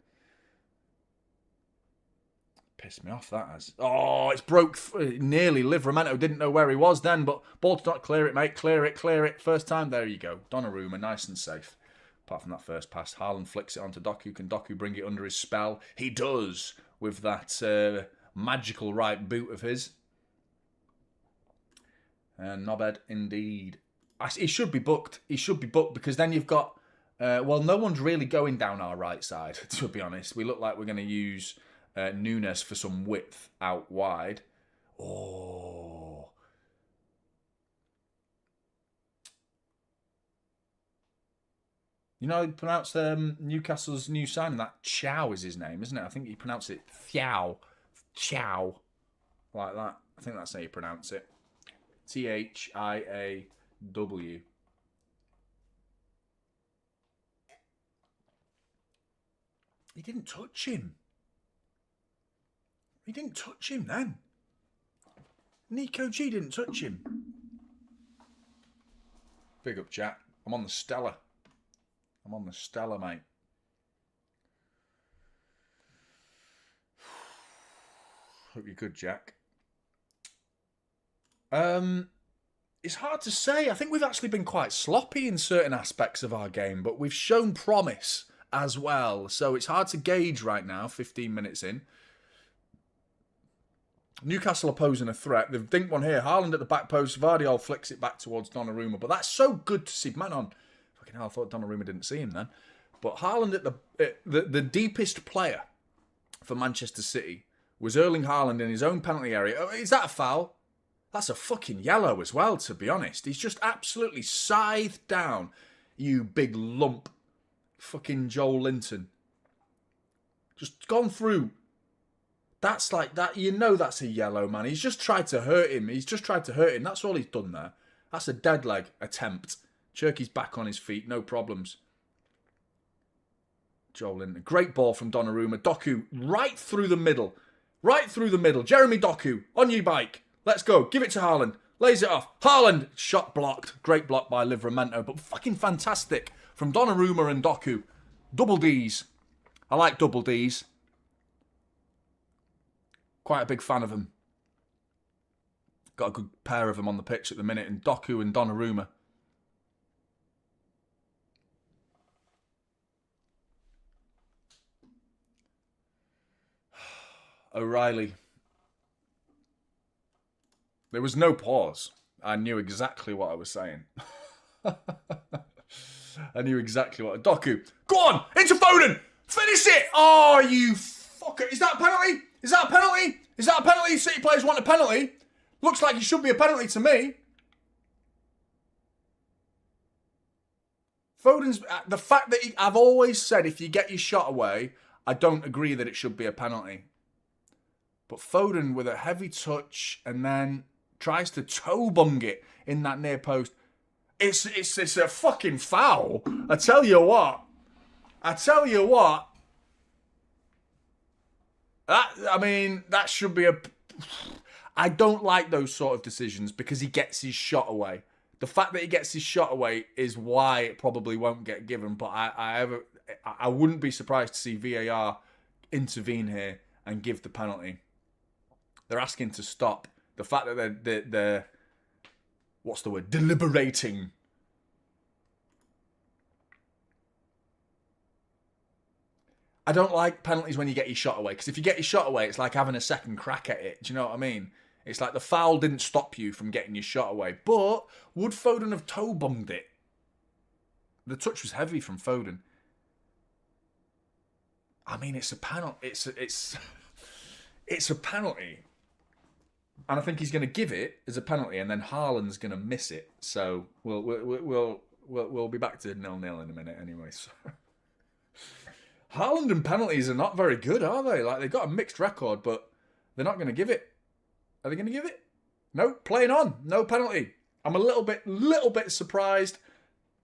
Pissed me off, that has. Oh, it's broke nearly. Livramento didn't know where he was then, but ball to not clear it, mate. Clear it. First time, there you go. Donnarumma, nice and safe. Apart from that first pass, Haaland flicks it onto Doku. Can Doku bring it under his spell? He does, with that magical right boot of his. Knobhead, indeed. He should be booked. He should be booked because then you've got... well, no one's really going down our right side, to be honest. We look like we're going to use Nunes for some width out wide. Oh... You know how you pronounce Newcastle's new signing? That Chow is his name, isn't it? I think you pronounce it Thiaw. Chow. Like that. I think that's how you pronounce it. Thiaw. He didn't touch him. He didn't touch him then. Nico G didn't touch him. Big up, Jack. I'm on the Stella. I'm on the Stella, mate. Hope you're good, Jack. It's hard to say. I think we've actually been quite sloppy in certain aspects of our game, but we've shown promise as well. So it's hard to gauge right now, 15 minutes in. Newcastle are posing a threat. They've dinked one here. Haaland at the back post. Vardiol flicks it back towards Donnarumma. But that's so good to see. Man on. Fucking hell, I thought Donnarumma didn't see him then. But Haaland at the deepest player for Manchester City was Erling Haaland in his own penalty area. Oh, is that a foul? That's a fucking yellow as well, to be honest. He's just absolutely scythed down. You big lump. Fucking Joel Linton. Just gone through. That's like that. You know that's a yellow, man. He's just tried to hurt him. That's all he's done there. That's a dead leg attempt. Cherky's back on his feet. No problems. Joel Linton. Great ball from Donnarumma. Doku right through the middle. Right through the middle. Jeremy Doku on your bike. Let's go. Give it to Haaland. Lays it off. Haaland. Shot blocked. Great block by Livramento. But fucking fantastic from Donnarumma and Doku. Double Ds. I like double Ds. Quite a big fan of them. Got a good pair of them on the pitch at the minute. And Doku and Donnarumma. O'Reilly. There was no pause. I knew exactly what I was saying. I knew exactly what... Doku. Go on! Into Foden! Finish it! Oh, you fucker. Is that a penalty? Is that a penalty? Is that a penalty? City players want a penalty. Looks like it should be a penalty to me. Foden's... The fact that I've always said if you get your shot away, I don't agree that it should be a penalty. But Foden with a heavy touch and then tries to toe bung it in that near post. It's a fucking foul. I tell you what. That should be a... I don't like those sort of decisions because he gets his shot away. The fact that he gets his shot away is why it probably won't get given. But I wouldn't be surprised to see VAR intervene here and give the penalty. They're asking to stop. The fact that they're what's the word? Deliberating. I don't like penalties when you get your shot away. Because if you get your shot away, it's like having a second crack at it. Do you know what I mean? It's like the foul didn't stop you from getting your shot away. But would Foden have toe bunged it? The touch was heavy from Foden. I mean, it's a penalty. It's a penalty. And I think he's going to give it as a penalty, and then Haaland's going to miss it. So we'll be back to 0-0 in a minute anyway. So. Haaland and penalties are not very good, are they? Like, they've got a mixed record, but they're not going to give it. Are they going to give it? No, playing on. No penalty. I'm a little bit surprised.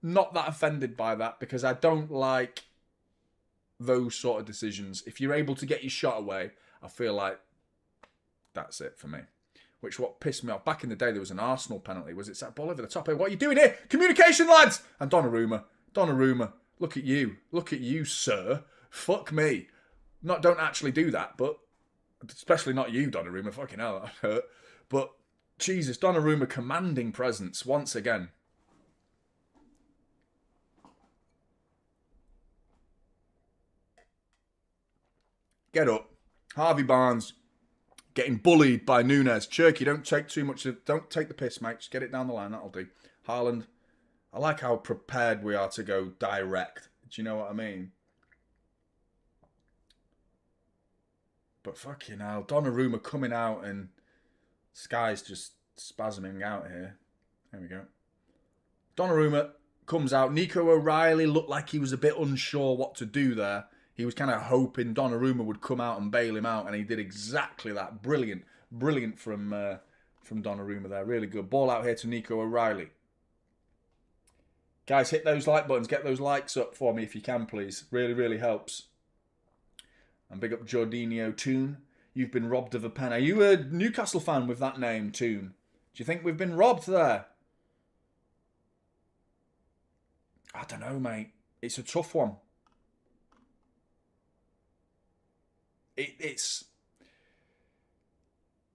Not that offended by that, because I don't like those sort of decisions. If you're able to get your shot away, I feel like that's it for me. Which what pissed me off. Back in the day, there was an Arsenal penalty. Was it that ball over the top here? What are you doing here? Communication, lads! And Donnarumma. Look at you, sir. Fuck me. Don't actually do that, but especially not you, Donnarumma. Fucking hell, that hurt. But Jesus, Donnarumma commanding presence once again. Get up. Harvey Barnes getting bullied by Nunes. Cherky, don't take the piss, mate. Just get it down the line. That'll do. Haaland. I like how prepared we are to go direct. Do you know what I mean? But fucking hell. Donnarumma coming out and Sky's just spasming out here. There we go. Donnarumma comes out. Nico O'Reilly looked like he was a bit unsure what to do there. He was kind of hoping Donnarumma would come out and bail him out, and he did exactly that. Brilliant from Donnarumma there. Really good. Ball out here to Nico O'Reilly. Guys, hit those like buttons. Get those likes up for me if you can, please. Really, really helps. And big up Jorginho Toon. you've been robbed of a pen. Are you a Newcastle fan with that name, Toon? Do you think we've been robbed there? I don't know, mate. It's a tough one. It's...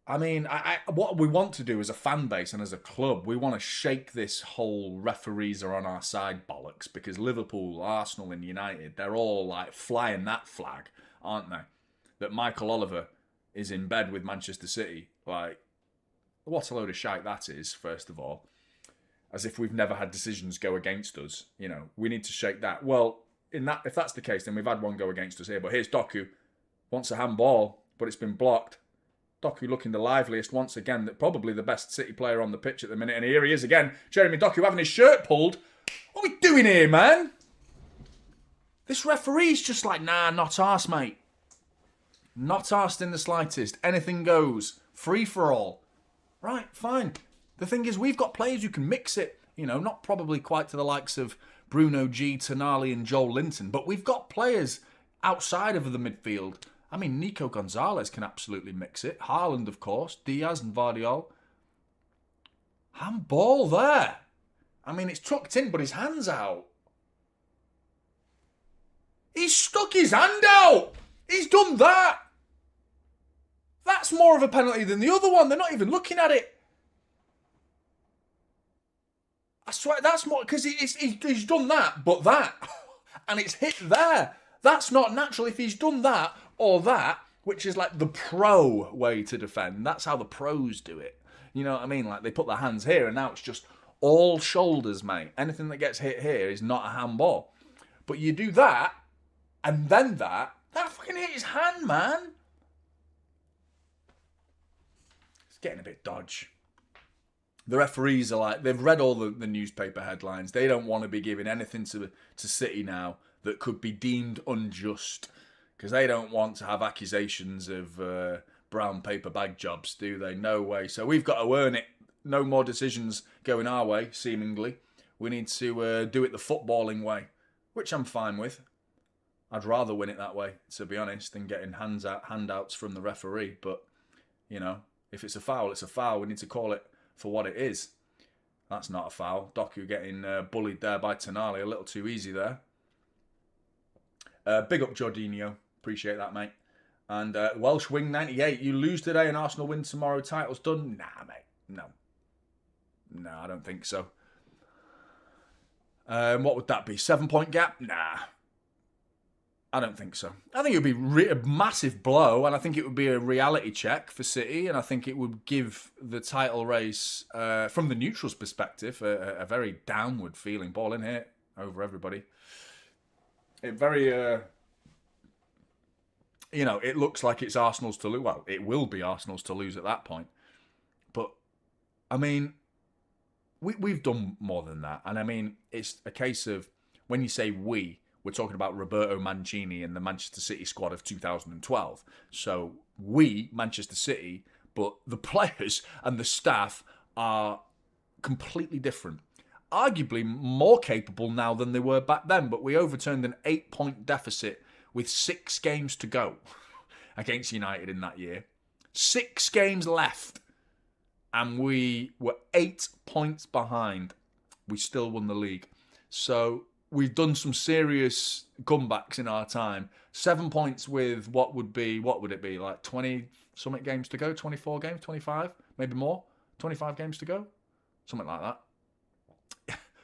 I mean, what we want to do as a fan base and as a club, we want to shake this whole referees are on our side bollocks, because Liverpool, Arsenal and United, they're all like flying that flag, aren't they? That Michael Oliver is in bed with Manchester City. Like, what a load of shite that is, first of all. As if we've never had decisions go against us. You know, we need to shake that. Well, if that's the case, then we've had one go against us here. But here's Doku. Wants a handball, but it's been blocked. Doku looking the liveliest once again. Probably the best City player on the pitch at the minute. And here he is again. Jeremy Doku having his shirt pulled. What are we doing here, man? This referee's just like, nah, not arse, mate. Not arsed in the slightest. Anything goes. Free for all. Right, fine. The thing is, we've got players who can mix it. You know, not probably quite to the likes of Bruno G, Tonali and Joel Linton. But we've got players outside of the midfield. I mean, Nico Gonzalez can absolutely mix it. Haaland, of course. Diaz and Vardiol. Handball there. I mean, it's tucked in, but his hand's out. He's stuck his hand out. He's done that. That's more of a penalty than the other one. They're not even looking at it. I swear, that's more... Because he's done that, but that. And it's hit there. That's not natural. If he's done that or that, which is like the pro way to defend, that's how the pros do it. You know what I mean? Like, they put their hands here, and now it's just all shoulders, mate. Anything that gets hit here is not a handball. But you do that, and then that fucking hit his hand, man. It's getting a bit dodge. The referees are like, they've read all the newspaper headlines. They don't want to be giving anything to City now that could be deemed unjust, because they don't want to have accusations of brown paper bag jobs, do they? No way. So we've got to earn it. No more decisions going our way, seemingly. We need to do it the footballing way, which I'm fine with. I'd rather win it that way, to be honest, than getting handouts from the referee. But, you know, if it's a foul, it's a foul. We need to call it for what it is. That's not a foul. Doku getting bullied there by Tonali. A little too easy there. Big up Jorginho. Appreciate that, mate. And Welsh Wing 98. You lose today and Arsenal win tomorrow. Title's done? Nah, mate. No, I don't think so. What would that be? 7-point gap? Nah. I don't think so. I think it would be a massive blow, and I think it would be a reality check for City, and I think it would give the title race, from the neutrals' perspective, a very downward feeling. Ball in here over everybody. It very, it looks like it's Arsenal's to lose. Well, it will be Arsenal's to lose at that point. But, I mean, we've done more than that. And, I mean, it's a case of, when you say we, we're talking about Roberto Mancini and the Manchester City squad of 2012. So we, Manchester City, but the players and the staff are completely different. Arguably more capable now than they were back then, but we overturned an 8-point deficit with 6 games to go against United in that year. 6 games left, and we were 8 points behind. We still won the league. So we've done some serious comebacks in our time. 7 points with what would it be, like 20-something games to go? 24 games? 25? Maybe more? 25 games to go? Something like that.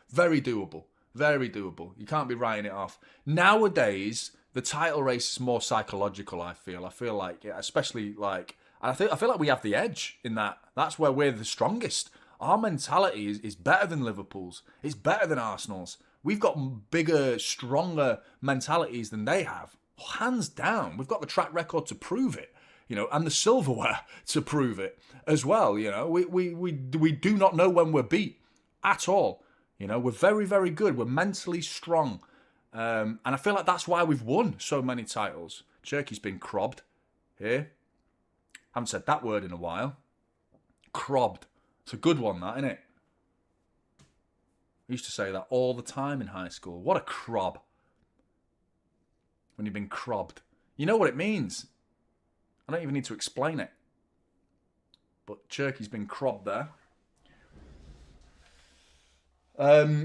Very doable. Very doable. You can't be writing it off. Nowadays, the title race is more psychological, I feel. I feel like, especially like... I feel like we have the edge in that. That's where we're the strongest. Our mentality is better than Liverpool's. It's better than Arsenal's. We've got bigger, stronger mentalities than they have. Hands down. We've got the track record to prove it, and the silverware to prove it as well. We do not know when we're beat at all. We're very, very good. We're mentally strong. And I feel like that's why we've won so many titles. Cherky's been crobbed here. Haven't said that word in a while. Crobbed. It's a good one, that, isn't it? I used to say that all the time in high school. What a crob. When you've been crobbed. You know what it means. I don't even need to explain it. But Cherky's been crobbed there.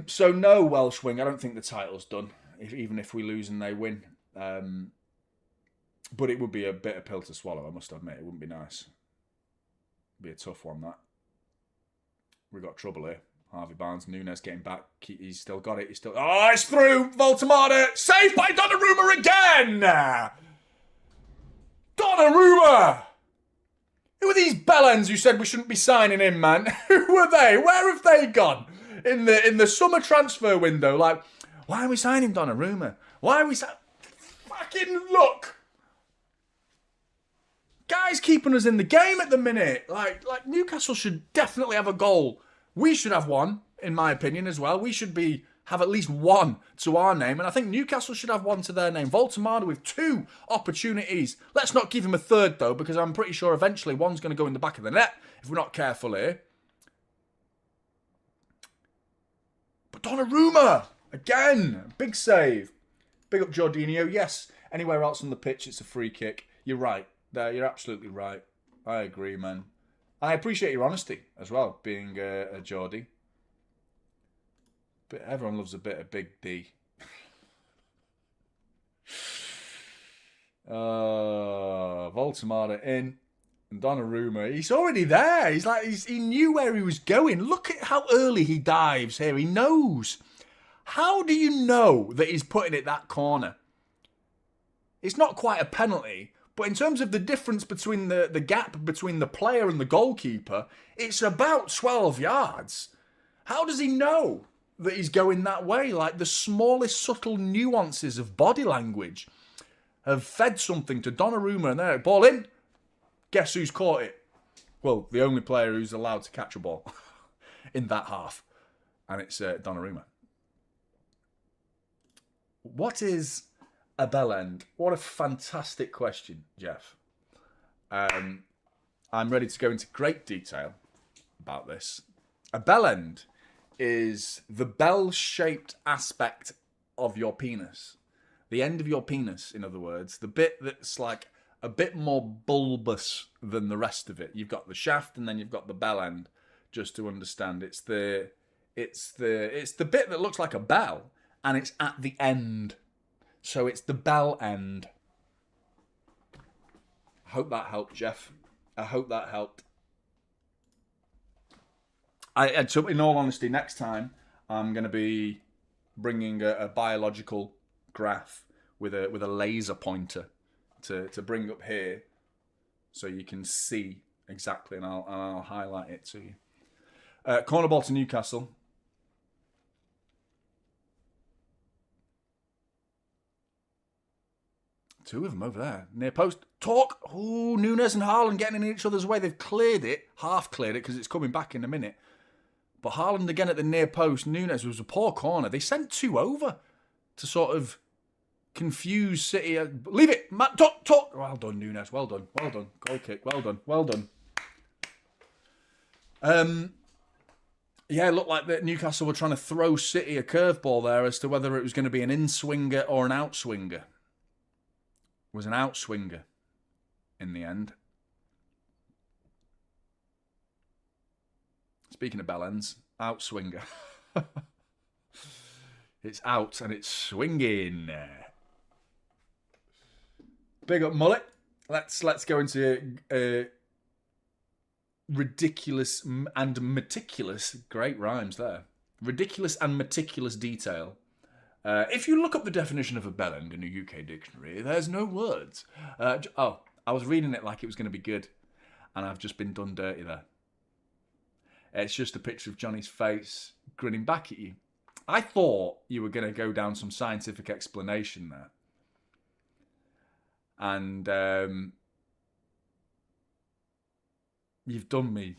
So no, Welsh Wing. I don't think the title's done, even if we lose and they win. But it would be a bitter pill to swallow, I must admit. It wouldn't be nice. It'd be a tough one, that. We've got trouble here. Harvey Barnes, Nunes getting back. He's still got it. Oh, it's through! Voltemada! Saved by Donnarumma again! Donnarumma! Who are these bellends who said we shouldn't be signing him, man? Who are they? Where have they gone? In the summer transfer window, like, why are we signing Donnarumma? Why are we fucking look! Guys keeping us in the game at the minute. Like Newcastle should definitely have a goal. We should have one, in my opinion, as well. We should have at least one to our name, and I think Newcastle should have one to their name. Voltemada with 2 opportunities. Let's not give him a third, though, because I'm pretty sure eventually one's going to go in the back of the net if we're not careful here. But Donnarumma, again, big save. Big up Jorginho. Yes, anywhere else on the pitch, it's a free kick. You're right. There, you're absolutely right. I agree, man. I appreciate your honesty as well, being a Geordie. But everyone loves a bit of Big D. Voltemada in. And Donnarumma, he's already there. He knew where he was going. Look at how early he dives here. He knows. How do you know that he's putting it that corner? It's not quite a penalty, but in terms of the difference between the gap between the player and the goalkeeper, it's about 12 yards. How does he know that he's going that way? Like, the smallest subtle nuances of body language have fed something to Donnarumma, and there, ball in. Guess who's caught it? Well, the only player who's allowed to catch a ball in that half. And it's Donnarumma. What is a bell end? What a fantastic question, Jeff. I'm ready to go into great detail about this. A bell end is the bell-shaped aspect of your penis. The end of your penis, in other words. The bit that's like a bit more bulbous than the rest of it. You've got the shaft and then you've got the bell end. Just to understand, it's the bit that looks like a bell and it's at the end. So it's the bell end. I hope that helped, Jeff. I hope that helped. So in all honesty, next time I'm going to be bringing a biological graph with a laser pointer to bring up here, so you can see exactly, and I'll highlight it to you. Corner ball to Newcastle. Two of them over there. Near post. Talk. Oh, Nunes and Haaland getting in each other's way. They've cleared it. Half cleared it because it's coming back in a minute. But Haaland again at the near post. Nunes was a poor corner. They sent 2 over to sort of confuse City. Leave it. Matt, talk. Well done, Nunes. Well done. Well done. Goal kick. Well done. Well done. Yeah, it looked like that Newcastle were trying to throw City a curveball there as to whether it was going to be an in-swinger or an out-swinger. It was an out-swinger in the end. Speaking of bellends, out-swinger. It's out and it's swinging. Big up Mullet. Let's go into ridiculous and meticulous. Great rhymes there. Ridiculous and meticulous detail. If you look up the definition of a bellend in a UK dictionary, there's no words. I was reading it like it was going to be good, and I've just been done dirty there. It's just a picture of Johnny's face grinning back at you. I thought you were going to go down some scientific explanation there. And you've done me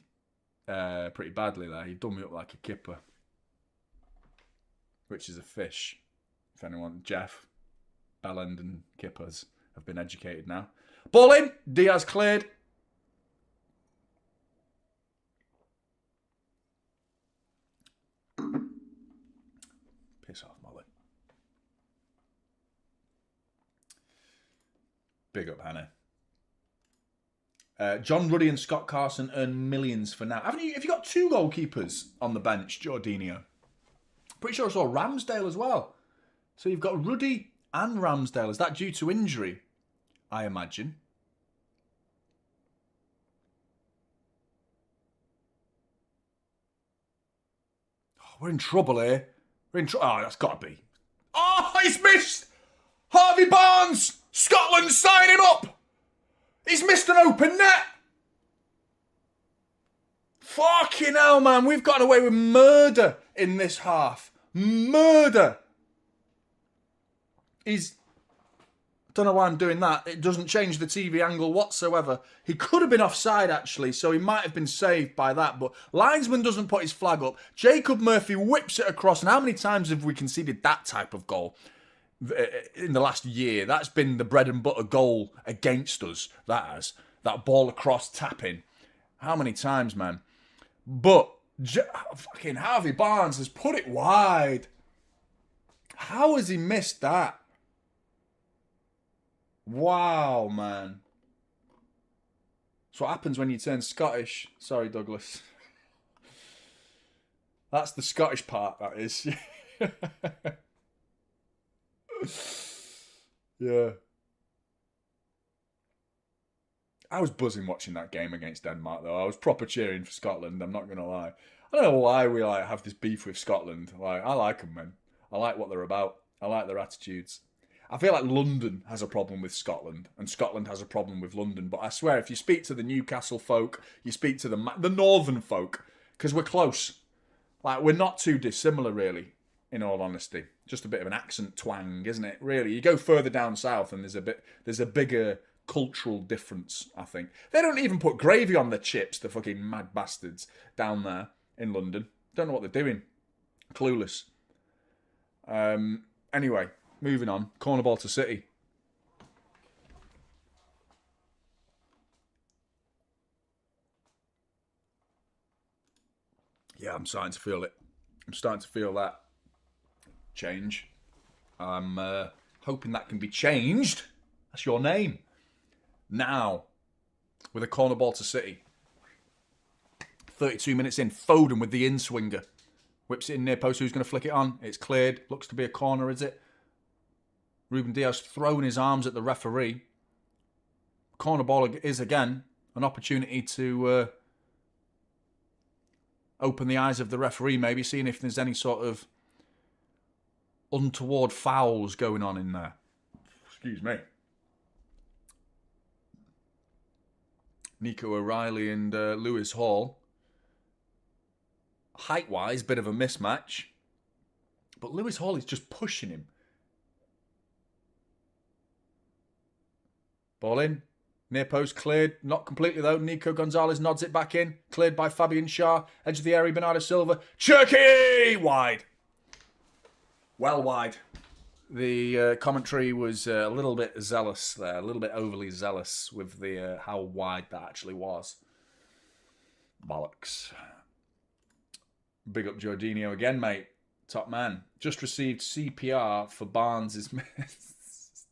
pretty badly there. You've done me up like a kipper, which is a fish. If anyone, Jeff, Bellend and kippers have been educated now. Ball in. Diaz cleared. Piss off, Molly. Big up, Hannah. John Ruddy and Scott Carson earn millions for now. Have you got 2 goalkeepers on the bench, Jorginho? Pretty sure I saw Ramsdale as well. So you've got Ruddy and Ramsdale. Is that due to injury? I imagine. Oh, we're in trouble here. We're in trouble. Oh, that's got to be. Oh, he's missed! Harvey Barnes! Scotland, sign him up! He's missed an open net! Fucking hell, man. We've gotten away with murder in this half. Murder! Don't know why I'm doing that. It doesn't change the TV angle whatsoever. He could have been offside, actually, so he might have been saved by that, but linesman doesn't put his flag up. Jacob Murphy whips it across, and how many times have we conceded that type of goal in the last year? That's been the bread and butter goal against us, that has. That ball across tapping. How many times, man? But fucking Harvey Barnes has put it wide. How has he missed that? Wow, man. That's what happens when you turn Scottish. Sorry, Douglas. That's the Scottish part, that is. Yeah. I was buzzing watching that game against Denmark, though. I was proper cheering for Scotland, I'm not going to lie. I don't know why we have this beef with Scotland. I like them, man. I like what they're about. I like their attitudes. I feel like London has a problem with Scotland, and Scotland has a problem with London. But I swear, if you speak to the Newcastle folk, you speak to the northern folk, because we're close. We're not too dissimilar, really, in all honesty. Just a bit of an accent twang, isn't it? Really, you go further down south, and there's a bigger cultural difference, I think. They don't even put gravy on the chips, the fucking mad bastards down there in London. Don't know what they're doing. Clueless. Anyway. Moving on. Corner ball to City. Yeah, I'm starting to feel it. I'm starting to feel that change. I'm hoping that can be changed. That's your name. Now, with a corner ball to City. 32 minutes in. Foden with the in-swinger. Whips it in near post. Who's going to flick it on? It's cleared. Looks to be a corner, is it? Ruben Dias throwing his arms at the referee. Corner ball is, again, an opportunity to open the eyes of the referee, maybe, seeing if there's any sort of untoward fouls going on in there. Excuse me. Nico O'Reilly and Lewis Hall. Height-wise, bit of a mismatch. But Lewis Hall is just pushing him. Ball in. Near post cleared. Not completely though. Nico Gonzalez nods it back in. Cleared by Fabian Schär. Edge of the area, Bernardo Silva. Cherky! Wide. Well wide. The commentary was a little bit zealous there. A little bit overly zealous with the how wide that actually was. Bollocks. Big up Jorginho again, mate. Top man. Just received CPR for Barnes'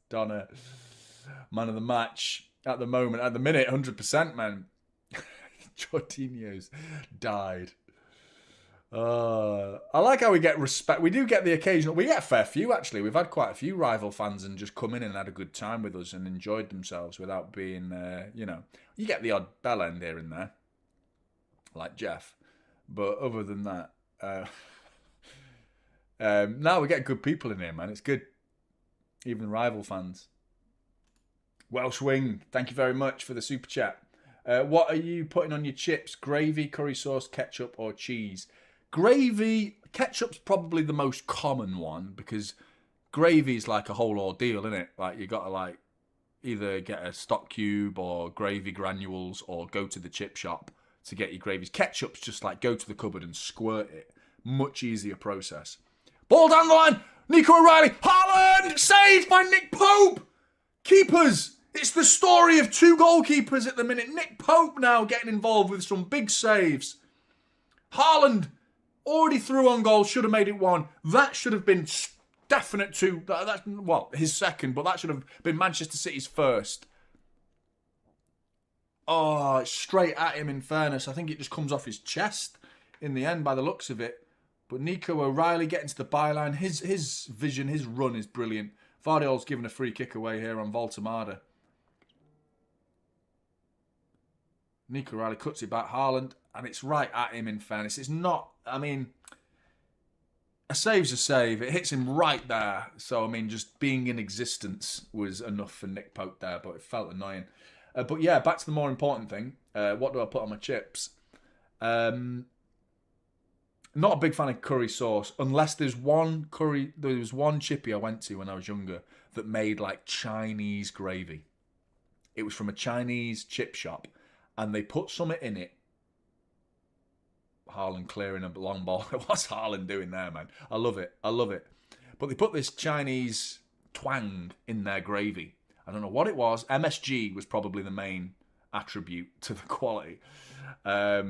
Donna. Man of the match at the moment. At the minute, 100%, man. Jorginho's died. I like how we get respect. We do get the occasional... We get a fair few, actually. We've had quite a few rival fans and just come in and had a good time with us and enjoyed themselves without being, You get the odd bell end here and there. Like Jeff. But other than that... now we get good people in here, man. It's good. Even rival fans. Welsh Wing, thank you very much for the super chat. What are you putting on your chips? Gravy, curry sauce, ketchup, or cheese? Gravy, ketchup's probably the most common one because gravy's like a whole ordeal, isn't it? Like you got to either get a stock cube or gravy granules or go to the chip shop to get your gravies. Ketchup's just go to the cupboard and squirt it. Much easier process. Ball down the line. Nico O'Reilly. Haaland! Saved by Nick Pope! Keepers! It's the story of 2 goalkeepers at the minute. Nick Pope now getting involved with some big saves. Haaland already through on goal, should have made it 1. That should have been definite 2. His second, but that should have been Manchester City's first. Oh, it's straight at him, in fairness. I think it just comes off his chest in the end by the looks of it. But Nico O'Reilly getting to the byline. His vision, his run is brilliant. Vardiol's given a free kick away here on Voltemada. Nico O'Reilly cuts it back. Haaland, and it's right at him, in fairness. It's not, I mean, a save's a save. It hits him right there. So, I mean, just being in existence was enough for Nick Pope there, but it felt annoying. But yeah, back to the more important thing. What do I put on my chips? Not a big fan of curry sauce, unless there's one curry. There was one chippy I went to when I was younger that made like Chinese gravy. It was from a Chinese chip shop, and they put something in it. Haaland clearing a long ball. What's Haaland doing there, man? I love it. I love it. But they put this Chinese twang in their gravy. I don't know what it was. MSG was probably the main attribute to the quality. But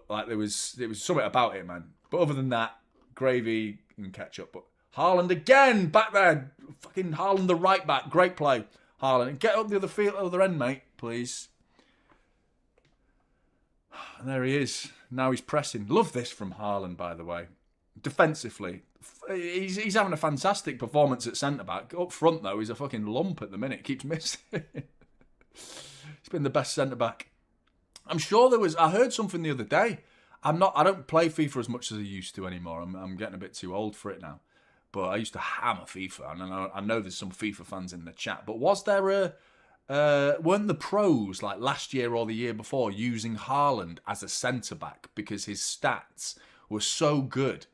like there was something about it, man. But other than that, gravy and ketchup. But Haaland again, back there. Fucking Haaland, the right back. Great play. Haaland. Get up the other end, mate, please. And there he is. Now he's pressing. Love this from Haaland, by the way. Defensively. He's having a fantastic performance at centre-back. Up front, though, he's a fucking lump at the minute. Keeps missing. He's been the best centre-back. I'm sure there was... I heard something the other day. I don't play FIFA as much as I used to anymore. I'm getting a bit too old for it now. But I used to hammer FIFA. And I know there's some FIFA fans in the chat. But was there weren't the pros, like last year or the year before, using Haaland as a centre-back because his stats were so good?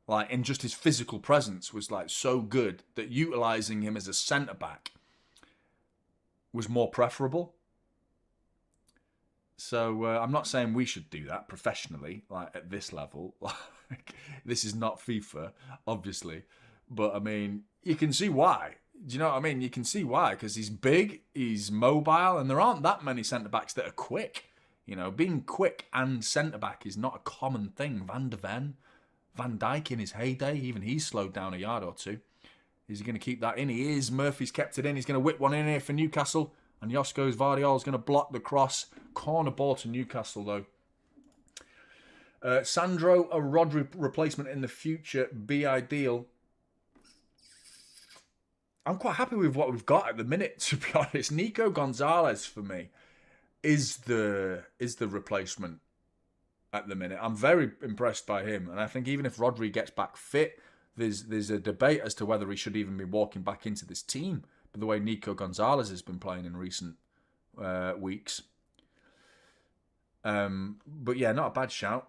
Like, and just his physical presence was like so good that utilising him as a centre-back was more preferable. So I'm not saying we should do that professionally, like at this level. Like, this is not FIFA, obviously. But I mean, you can see why. Do you know what I mean? You can see why, because he's big, he's mobile, and there aren't that many centre-backs that are quick. You know, being quick and centre-back is not a common thing. Van Dijk in his heyday, even he's slowed down a yard or two. Is he going to keep that in? He is. Murphy's kept it in. He's going to whip one in here for Newcastle. And Josko's Vardiol is going to block the cross. Corner ball to Newcastle, though. Sandro, a Rodri replacement in the future, be ideal. I'm quite happy with what we've got at the minute, to be honest. Nico Gonzalez, for me, is the replacement at the minute. I'm very impressed by him. And I think even if Rodri gets back fit, there's a debate as to whether he should even be walking back into this team. But the way Nico Gonzalez has been playing in recent weeks. But yeah, not a bad shout.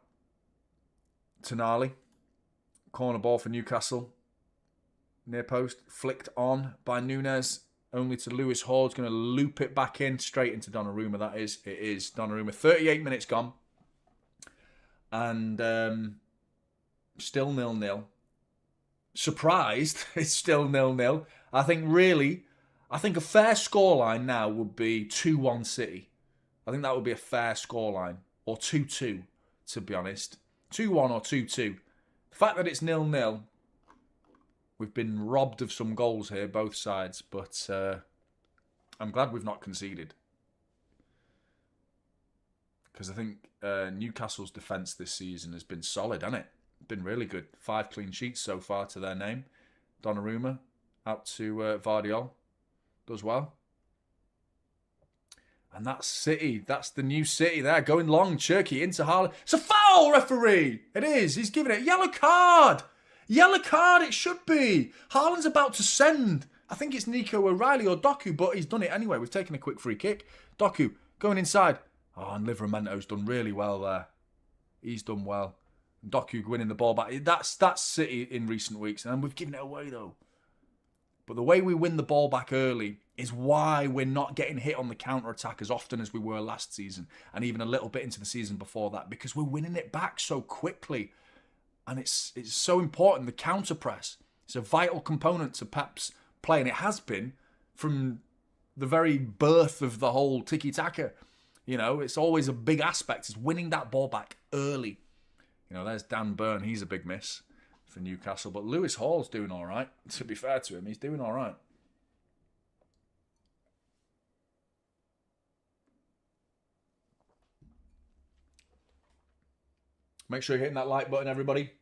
Tonali. Corner ball for Newcastle. Near post. Flicked on by Nunes. Only to Lewis Hall. He's going to loop it back in. Straight into Donnarumma, that is. It is Donnarumma. 38 minutes gone. And still 0-0. Surprised it's still 0-0. I think a fair scoreline now would be 2-1 City. I think that would be a fair scoreline. Or 2-2, to be honest. 2-1 or 2-2. The fact that it's 0-0, we've been robbed of some goals here, both sides. But I'm glad we've not conceded. Because I think Newcastle's defence this season has been solid, hasn't it? Been really good. 5 clean sheets so far to their name. Donnarumma out to Vardiol. Does well. And that's City. That's the new City there. Going long. Cherky into Haaland. It's a foul, referee. It is. He's giving it a yellow card. Yellow card it should be. Haaland's about to send. I think it's Nico O'Reilly or Doku, but he's done it anyway. We've taken a quick free kick. Doku going inside. Oh, and Livramento's done really well there. He's done well. Doku winning the ball back. That's City in recent weeks. And we've given it away, though. But the way we win the ball back early is why we're not getting hit on the counter-attack as often as we were last season. And even a little bit into the season before that. Because we're winning it back so quickly. And it's so important. The counter-press is a vital component to Pep's play. And it has been from the very birth of the whole tiki-taka. You know, it's always a big aspect. It's winning that ball back early. You know, there's Dan Burn. He's a big miss for Newcastle. But Lewis Hall's doing all right. To be fair to him, he's doing all right. Make sure you're hitting that like button, everybody.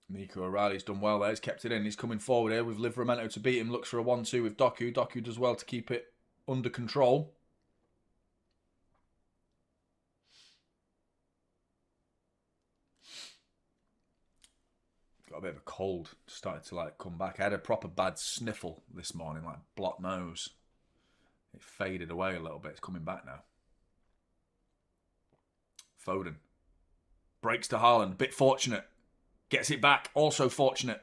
Nico O'Reilly's done well there. He's kept it in. He's coming forward here with Livramento to beat him. Looks for a 1-2 with Doku. Doku does well to keep it under control. Got a bit of a cold. Started to like come back. I had a proper bad sniffle this morning, like blocked nose. It faded away a little bit. It's coming back now. Foden. Breaks to Haaland. Bit fortunate. Gets it back. Also fortunate.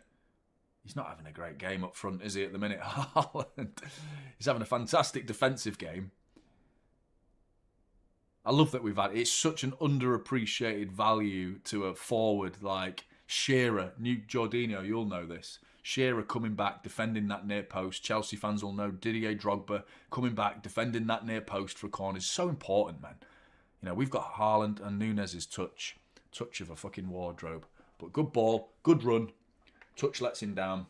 He's not having a great game up front, is he, at the minute? Haaland. He's having a fantastic defensive game. I love that we've had... It's such an underappreciated value to a forward like Shearer. New Jorginho, you'll know this. Shearer coming back, defending that near post. Chelsea fans will know Didier Drogba coming back, defending that near post for a corner is so important, man. You know, we've got Haaland and Nunez's touch of a fucking wardrobe. But good ball, good run. Touch lets him down.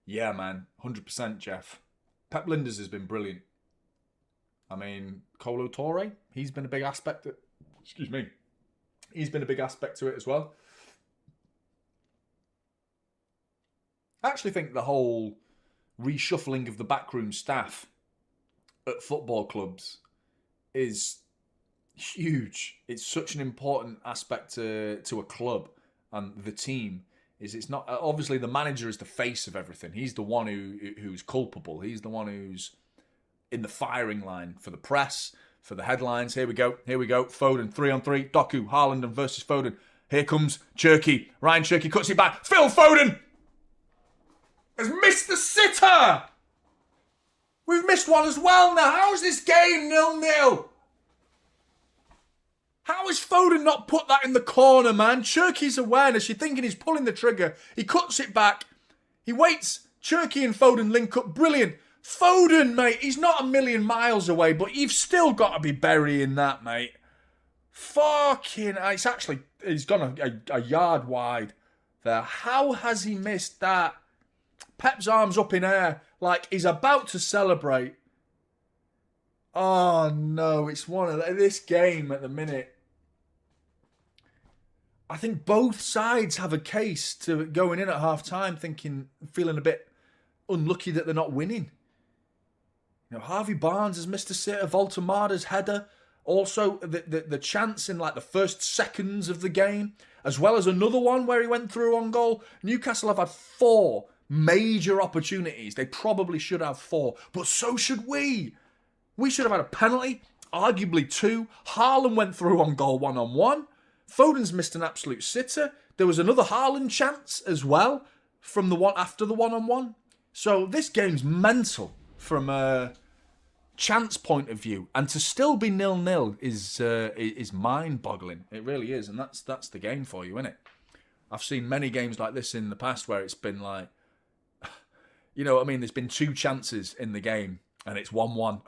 Yeah, man, 100%, Jeff. Pep Linders has been brilliant. I mean, Kolo Touré, he's been a big aspect. Excuse me. He's been a big aspect to it as well. I actually think the whole reshuffling of the backroom staff at football clubs is huge. It's such an important aspect to a club and the team. It's not obviously the manager is the face of everything. He's the one who's culpable. He's the one who's in the firing line for the press, for the headlines. Here we go. Foden 3-on-3. Doku, Haaland and versus Foden. Here comes Cherki. Ryan Cherki cuts it back. Phil Foden has missed the sitter. We've missed one as well now. How is this game 0-0? How has Foden not put that in the corner, man? Cherki's awareness. You're thinking he's pulling the trigger. He cuts it back. He waits. Cherki and Foden link up. Brilliant. Foden, mate. He's not a million miles away, but you've still got to be burying that, mate. Fucking... He's gone a yard wide there. How has he missed that? Pep's arms up in air like he's about to celebrate. Oh, no. It's one of... This game at the minute... I think both sides have a case to going in at half-time feeling a bit unlucky that they're not winning. You know, Harvey Barnes has missed a sitter. Voltemada's header. Also, the chance in like the first seconds of the game, as well as another one where he went through on goal. Newcastle have had 4 major opportunities. They probably should have 4, but so should we. We should have had a penalty, arguably 2. Haaland went through on goal 1-on-1. Foden's missed an absolute sitter. There was another Haaland chance as well from the one after the 1-on-1. So this game's mental from a chance point of view, and to still be 0-0 is mind-boggling. It really is, and that's the game for you, isn't it? I've seen many games like this in the past where it's been like, you know what I mean? There's been 2 chances in the game, and it's 1-1.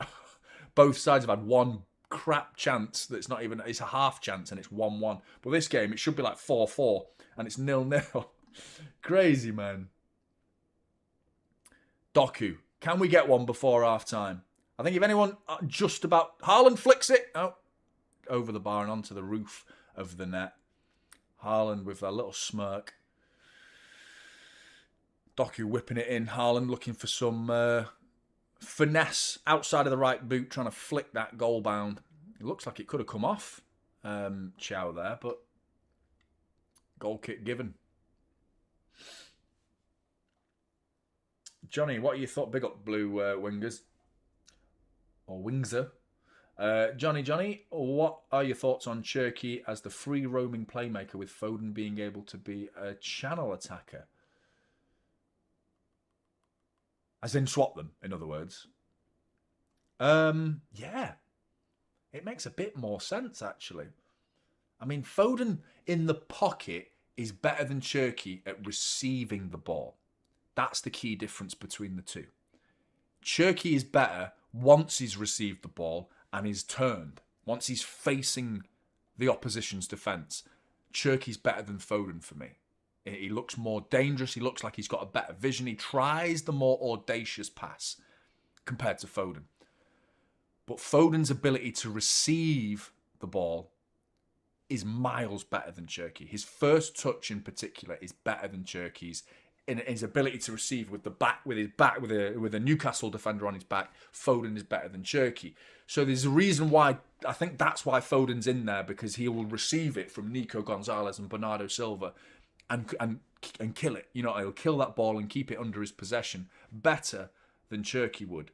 Both sides have had one crap chance that's not even... It's a half chance, and it's 1-1. But this game, it should be like 4-4, and it's 0-0. Crazy, man. Doku. Can we get one before half-time? I think if anyone just about... Haaland flicks it. Oh, over the bar and onto the roof of the net. Haaland with a little smirk. Doku whipping it in. Haaland looking for some finesse outside of the right boot, trying to flick that goal bound. It looks like it could have come off Chow there, but goal kick given. Jonny, what are your thoughts? Big up blue wingers. Or wingser. Jonny, what are your thoughts on Cherki as the free roaming playmaker with Foden being able to be a channel attacker? As in swap them, in other words. Yeah. It makes a bit more sense, actually. I mean, Foden in the pocket is better than Cherki at receiving the ball. That's the key difference between the two. Cherki is better once he's received the ball and is turned. Once he's facing the opposition's defence. Cherki's better than Foden for me. He looks more dangerous. He looks like he's got a better vision. He tries the more audacious pass. compared to Foden. But Foden's ability to receive the ball is miles better than Cherki. His first touch in particular is better than Cherki's. In his ability to receive with a Newcastle defender on his back, Foden is better than Cherki. So there's a reason why, I think that's why Foden's in there, because he will receive it from Nico Gonzalez and Bernardo Silva and kill it. You know, he'll kill that ball and keep it under his possession better than Cherki would.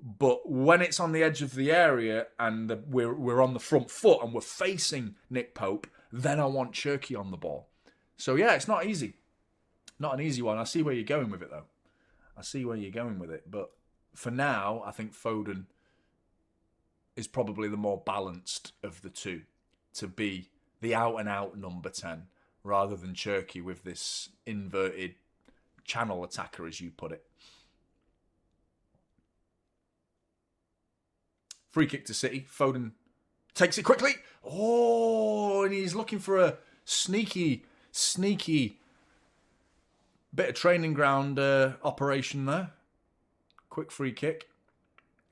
But when it's on the edge of the area and we're on the front foot and we're facing Nick Pope, then I want Cherki on the ball. So yeah, it's not easy. Not an easy one. I see where you're going with it, though. I see where you're going with it. But for now, I think Foden is probably the more balanced of the two to be the out-and-out number 10 rather than Cherki with this inverted channel attacker, as you put it. Free kick to City. Foden takes it quickly. Oh, and he's looking for a sneaky bit of training ground operation there. Quick free kick.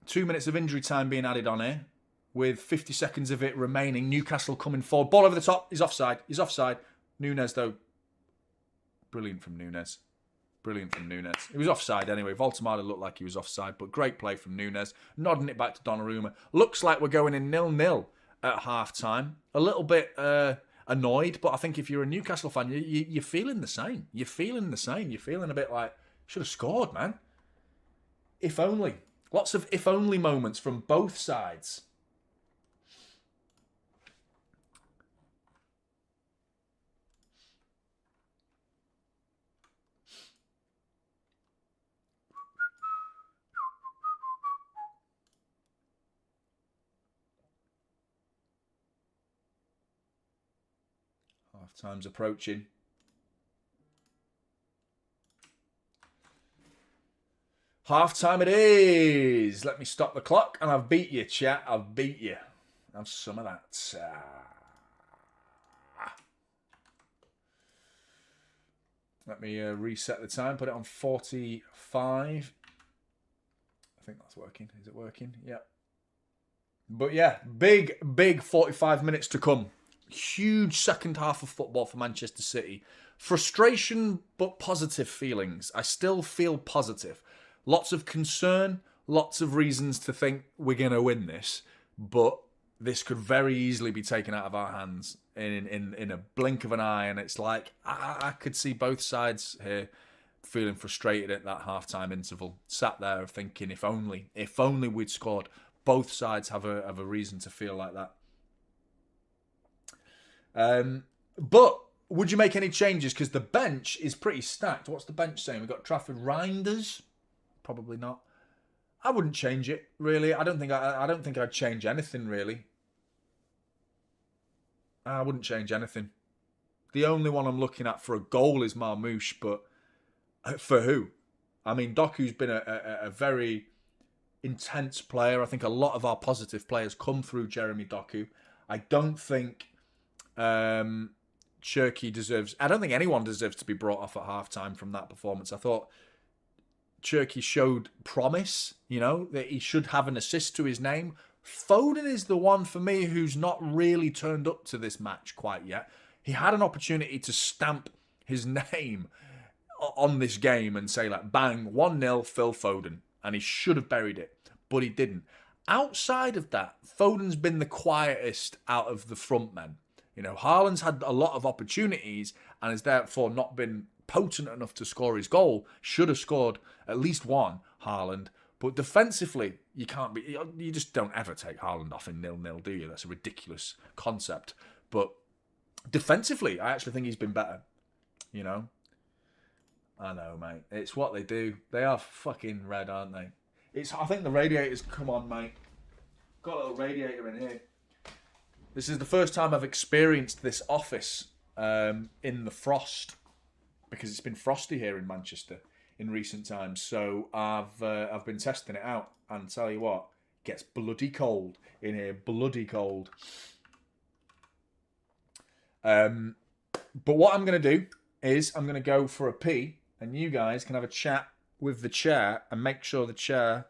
2 minutes of injury time being added on here, with 50 seconds of it remaining. Newcastle coming forward. Ball over the top. He's offside. He's offside. Nunes, though. Brilliant from Nunes. Brilliant from Nunes. He was offside anyway. Voltemada looked like he was offside, but great play from Nunes. Nodding it back to Donnarumma. Looks like we're going in 0-0 at half-time. A little bit annoyed, but I think if you're a Newcastle fan, you're feeling the same. You're feeling the same. You're feeling a bit like, should have scored, man. If only. Lots of if only moments from both sides. Half time's approaching. Half time it is. Let me stop the clock, and I've beat you, chat. I've beat you. Have some of that. Let me reset the time. Put it on 45. I think that's working. Is it working? Yeah. But yeah, big 45 minutes to come. Huge second half of football for Manchester City. Frustration, but positive feelings. I still feel positive. Lots of concern, lots of reasons to think we're going to win this, but this could very easily be taken out of our hands in a blink of an eye, and it's like, I could see both sides here feeling frustrated at that half-time interval. Sat there thinking, if only we'd scored. Both sides have a reason to feel like that. But would you make any changes? Because the bench is pretty stacked. What's the bench saying? We've got Trafford Reinders. Probably not. I wouldn't change it, really. I don't think I'd change anything, really. I wouldn't change anything. The only one I'm looking at for a goal is Marmoush, but for who? I mean, Doku's been a very intense player. I think a lot of our positive players come through Jeremy Doku. I don't think Cherki deserves... I don't think anyone deserves to be brought off at half-time from that performance. I thought Cherki showed promise, you know, that he should have an assist to his name. Foden is the one for me who's not really turned up to this match quite yet. He had an opportunity to stamp his name on this game and say, like, bang, 1-0, Phil Foden. And he should have buried it, but he didn't. Outside of that, Foden's been the quietest out of the front men. You know, Haaland's had a lot of opportunities and has therefore not been potent enough to score his goal. Should have scored at least one, Haaland. But defensively, you just don't ever take Haaland off in 0-0, do you? That's a ridiculous concept. But defensively, I actually think he's been better. You know? I know, mate. It's what they do. They are fucking red, aren't they? I think the radiators come on, mate. Got a little radiator in here. This is the first time I've experienced this office in the frost, because it's been frosty here in Manchester in recent times. So I've been testing it out, and tell you what, it gets bloody cold in here, bloody cold. But what I'm going to do is I'm going to go for a pee, and you guys can have a chat with the chair and make sure the chair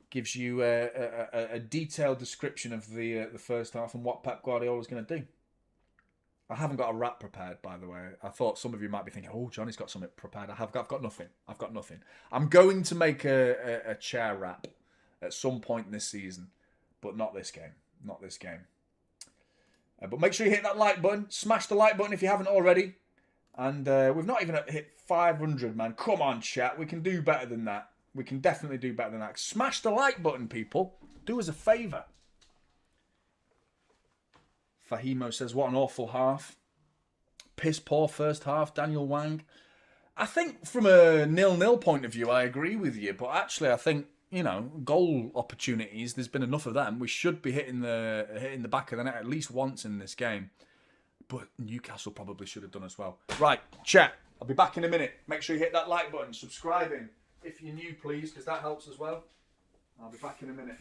gives you a detailed description of the first half and what Pep Guardiola was going to do. I haven't got a rap prepared, by the way. I thought some of you might be thinking, "Oh, Johnny's got something prepared." I've got nothing. I've got nothing. I'm going to make a chair rap at some point in this season, but not this game. Not this game. But make sure you hit that like button. Smash the like button if you haven't already. And we've not even hit 500, man. Come on, chat. We can do better than that. We can definitely do better than that. Smash the like button, people. Do us a favour. Fahimo says, what an awful half. Piss poor first half. Daniel Wang. I think from a 0-0 point of view, I agree with you. But actually, I think, you know, goal opportunities, there's been enough of them. We should be hitting the back of the net at least once in this game. But Newcastle probably should have done as well. Right, chat. I'll be back in a minute. Make sure you hit that like button. Subscribing if you're new, please, because that helps as well. I'll be back in a minute.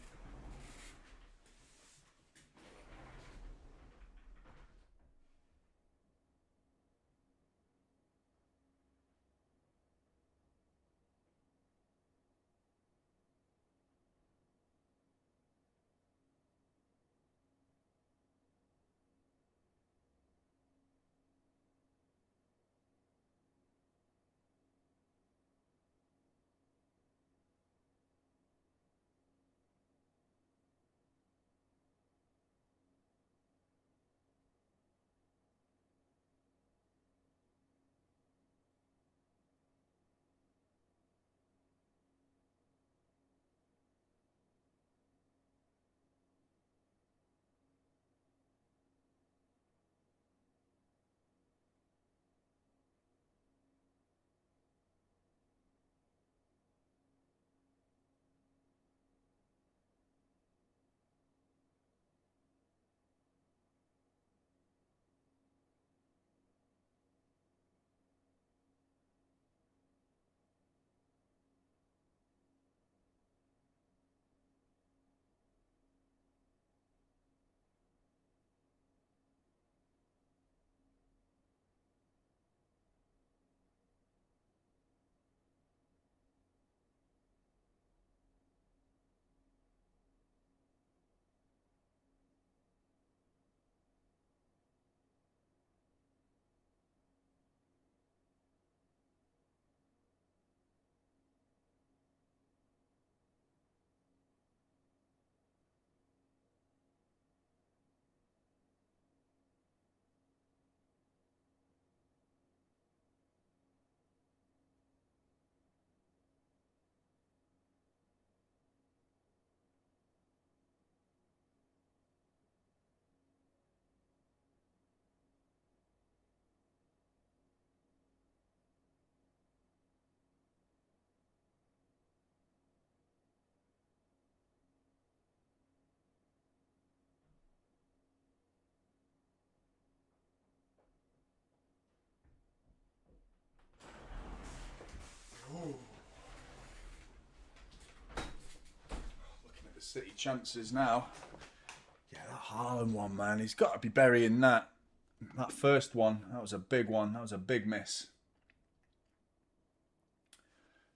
City chances now. Yeah, that Haaland one, man. He's got to be burying that. That first one, that was a big one. That was a big miss.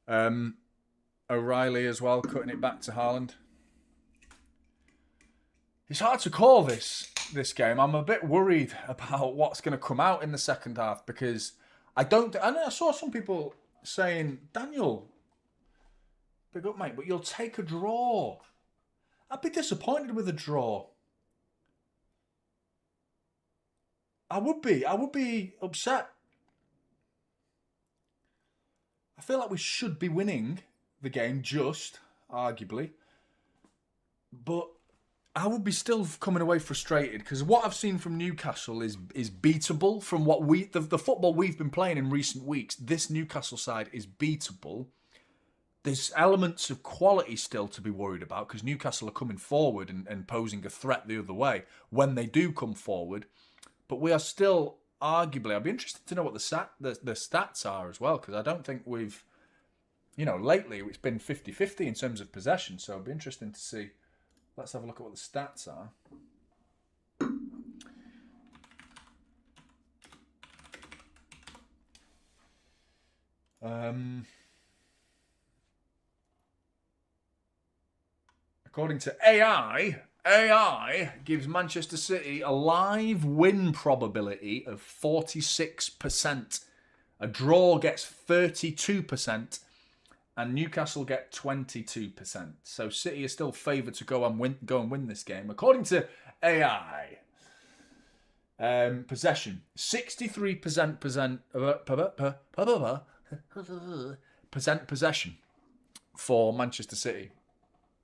O'Reilly as well, cutting it back to Haaland. It's hard to call this game. I'm a bit worried about what's going to come out in the second half because I saw some people saying, Daniel, big up, mate, but you'll take a draw. I'd be disappointed with a draw. I would be upset. I feel like we should be winning the game, just arguably. But I would be still coming away frustrated because what I've seen from Newcastle is beatable. From what the football we've been playing in recent weeks, this Newcastle side is beatable. There's elements of quality still to be worried about because Newcastle are coming forward and posing a threat the other way when they do come forward. But we are still, arguably, I'd be interested to know what the stats are as well because I don't think we've, lately it's been 50-50 in terms of possession. So it'd be interesting to see. Let's have a look at what the stats are. According to AI gives Manchester City a live win probability of 46%. A draw gets 32%. And Newcastle get 22%. So City is still favoured to go and win this game. According to AI, possession 63% possession for Manchester City,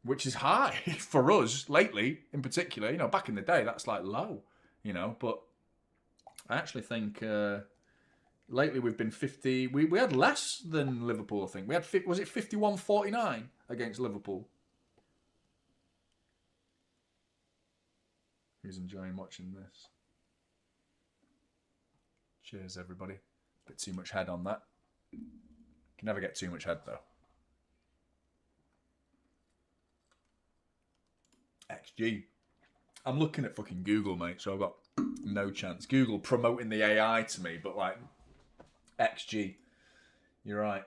which is high for us lately. In particular, you know, back in the day that's like low, you know. But I actually think. Lately, we've been 50. We had less than Liverpool, I think. We had, was it 51-49 against Liverpool? Who's enjoying watching this? Cheers, everybody. Bit too much head on that. Can never get too much head, though. XG. I'm looking at fucking Google, mate, so I've got no chance. Google promoting the AI to me, but like... XG. You're right.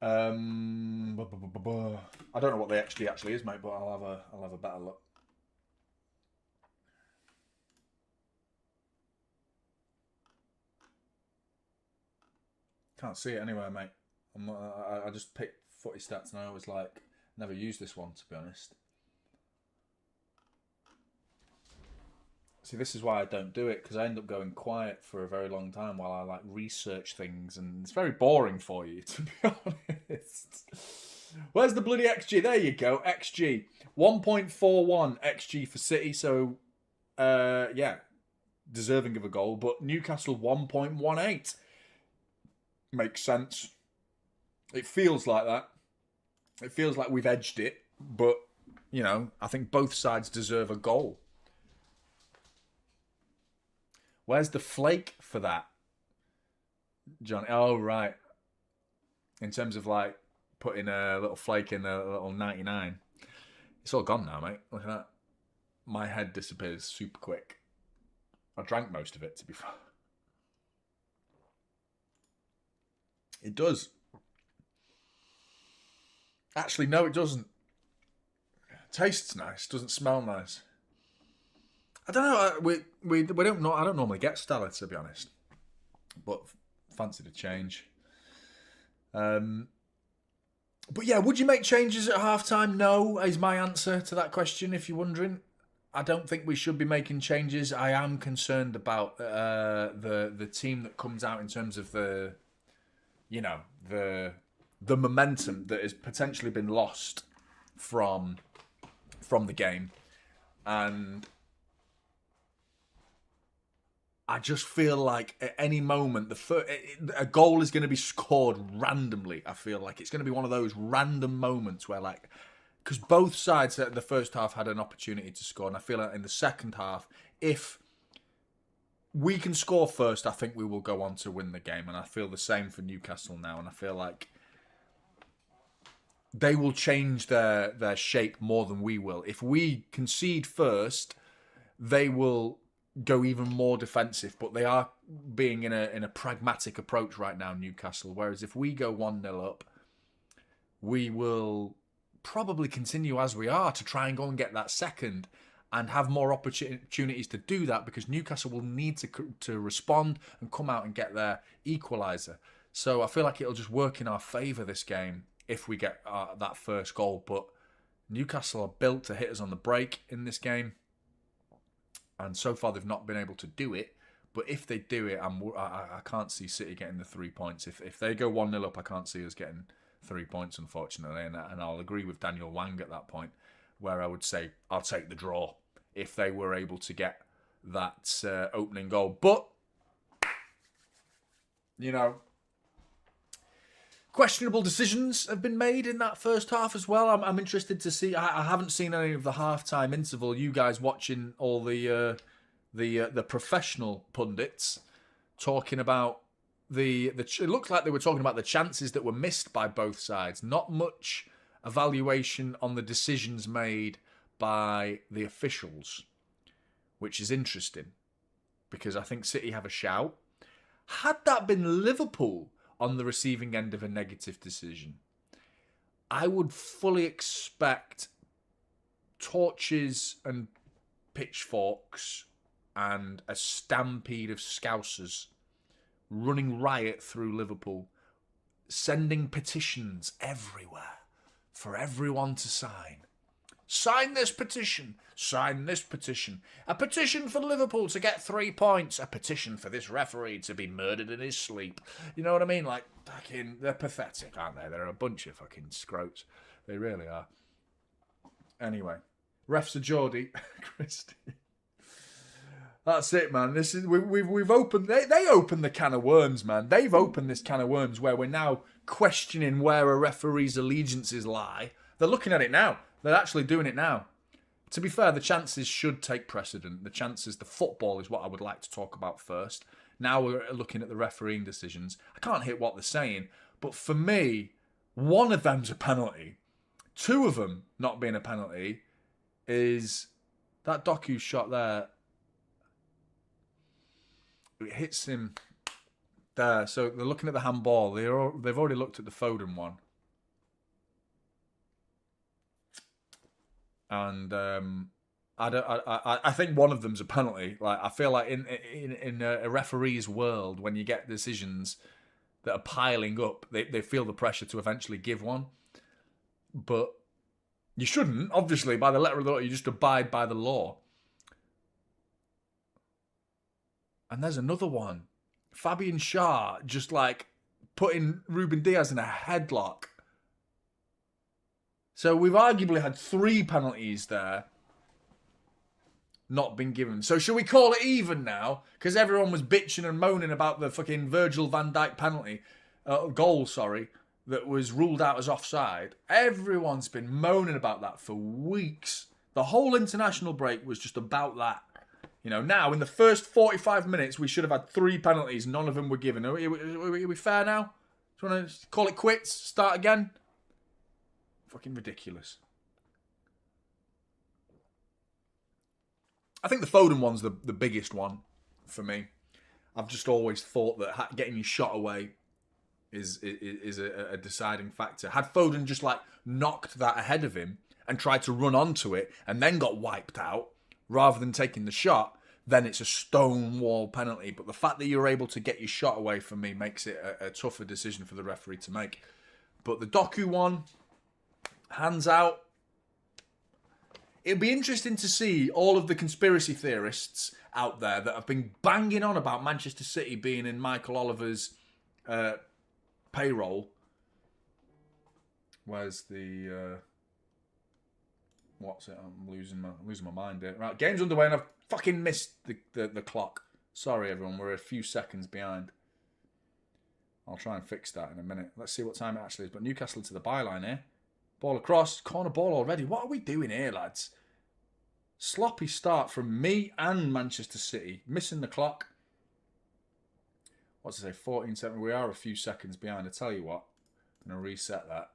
I don't know what the XG actually is, mate, but I'll have a better look. Can't see it anywhere, mate. I just picked footy stats and I always like never use this one, to be honest. See, this is why I don't do it, because I end up going quiet for a very long time while I like research things, and it's very boring for you, to be honest. Where's the bloody XG? There you go, XG 1.41 XG for City. So, yeah, deserving of a goal. But Newcastle 1.18 makes sense. It feels like that. It feels like we've edged it, but you know, I think both sides deserve a goal. Where's the flake for that, Jonny? Oh, right. In terms of, like, putting a little flake in a little 99. It's all gone now, mate. Look at that. My head disappears super quick. I drank most of it, to be fair. It does. Actually, no, it doesn't. It tastes nice. Doesn't smell nice. I don't know. We don't know. I don't normally get Stella, to be honest, but fancy the change. But yeah, would you make changes at halftime? No, is my answer to that question. If you're wondering, I don't think we should be making changes. I am concerned about the team that comes out in terms of the momentum that has potentially been lost from the game, and I just feel like at any moment a goal is going to be scored randomly. I feel like it's going to be one of those random moments where, like, because both sides at the first half had an opportunity to score, and I feel like in the second half, if we can score first, I think we will go on to win the game, and I feel the same for Newcastle now, and I feel like they will change their shape more than we will. If we concede first, they will go even more defensive, but they are being in a pragmatic approach right now, Newcastle. Whereas if we go 1-0 up, we will probably continue as we are to try and go and get that second and have more opportunities to do that, because Newcastle will need to respond and come out and get their equaliser. So I feel like it'll just work in our favour this game if we get that first goal. But Newcastle are built to hit us on the break in this game. And so far, they've not been able to do it. But if they do it, I can't see City getting the 3 points. If they go 1-0 up, I can't see us getting 3 points, unfortunately. And I'll agree with Daniel Wang at that point, where I would say I'll take the draw if they were able to get that opening goal. But, you know, questionable decisions have been made in that first half as well. I'm interested to see. I haven't seen any of the halftime interval. You guys watching all the professional pundits talking about it looks like they were talking about the chances that were missed by both sides. Not much evaluation on the decisions made by the officials, which is interesting because I think City have a shout. Had that been Liverpool on the receiving end of a negative decision, I would fully expect torches and pitchforks and a stampede of Scousers running riot through Liverpool, sending petitions everywhere for everyone to sign. Sign this petition. Sign this petition. A petition for Liverpool to get 3 points. A petition for this referee to be murdered in his sleep. You know what I mean? Like, fucking, they're pathetic, aren't they? They're a bunch of fucking scroats. They really are. Anyway, refs are Geordie. Christie. That's it, man. This is we've opened. They opened the can of worms, man. They've opened this can of worms where we're now questioning where a referee's allegiances lie. They're looking at it now. They're actually doing it now. To be fair, the chances should take precedent. The football is what I would like to talk about first. Now we're looking at the refereeing decisions. I can't hit what they're saying, but for me, one of them's a penalty. Two of them not being a penalty is that Doku shot there. It hits him there. So they're looking at the handball. They've already looked at the Foden one. And I think one of them's a penalty. Like, I feel like in a referee's world, when you get decisions that are piling up, they feel the pressure to eventually give one. But you shouldn't, obviously, by the letter of the law. You just abide by the law. And there's another one. Fabian Schär just like putting Ruben Diaz in a headlock. So we've arguably had 3 penalties there not been given. So should we call it even now? Because everyone was bitching and moaning about the fucking Virgil van Dijk penalty, goal, that was ruled out as offside. Everyone's been moaning about that for weeks. The whole international break was just about that. You know, now in the first 45 minutes, we should have had 3 penalties. None of them were given. Are we fair now? Do you want to call it quits? Start again? Fucking ridiculous. I think the Foden one's the biggest one for me. I've just always thought that getting your shot away is a deciding factor. Had Foden just like knocked that ahead of him and tried to run onto it and then got wiped out rather than taking the shot, then it's a stonewall penalty. But the fact that you're able to get your shot away, for me, makes it a tougher decision for the referee to make. But the Doku one, hands out. It'll be interesting to see all of the conspiracy theorists out there that have been banging on about Manchester City being in Michael Oliver's payroll. Where's the... what's it? I'm losing my mind here. Right, game's underway and I've fucking missed the clock. Sorry, everyone. We're a few seconds behind. I'll try and fix that in a minute. Let's see what time it actually is. But Newcastle to the byline here. Ball across. Corner ball already. What are we doing here, lads? Sloppy start from me and Manchester City. Missing the clock. What's it say? 14-7. We are a few seconds behind. I tell you what. I'm going to reset that.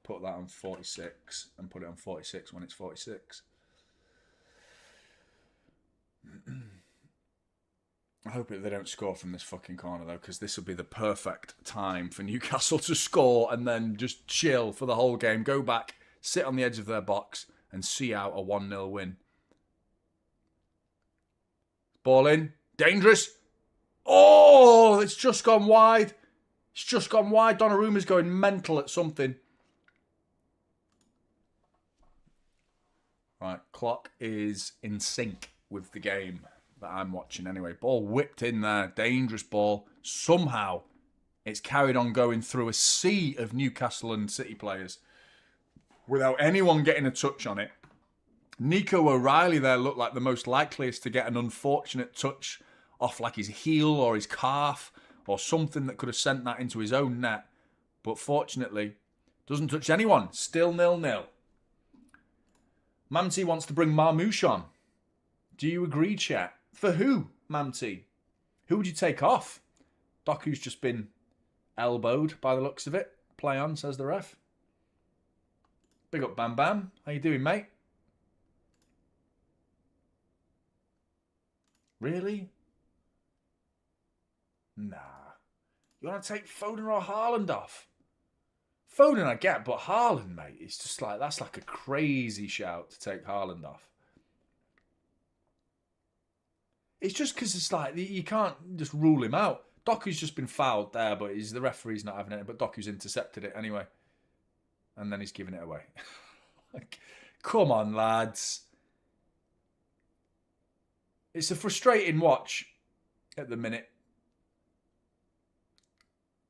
Put that on 46 and put it on 46 when it's 46. I hope they don't score from this fucking corner, though, because this will be the perfect time for Newcastle to score and then just chill for the whole game. Go back, sit on the edge of their box and see out a 1-0 win. Ball in. Dangerous. Oh, it's just gone wide. It's just gone wide. Donnarumma's going mental at something. Right, clock is in sync with the game that I'm watching anyway. Ball whipped in there. Dangerous ball. Somehow, it's carried on going through a sea of Newcastle and City players without anyone getting a touch on it. Nico O'Reilly there looked like the most likeliest to get an unfortunate touch off like his heel or his calf or something that could have sent that into his own net. But fortunately, doesn't touch anyone. Still 0-0. Mamty wants to bring Marmouche on. Do you agree, chat? For who, Mamty? Who would you take off? Doku's just been elbowed by the looks of it. Play on, says the ref. Big up, Bam Bam. How you doing, mate? Really? Nah. You want to take Foden or Haaland off? Foden I get, but Haaland, mate, it's just like, that's like a crazy shout to take Haaland off. It's just because it's like, you can't just rule him out. Doku's just been fouled there, but the referee's not having it. But Doku's intercepted it anyway. And then he's giving it away. Like, come on, lads. It's a frustrating watch at the minute.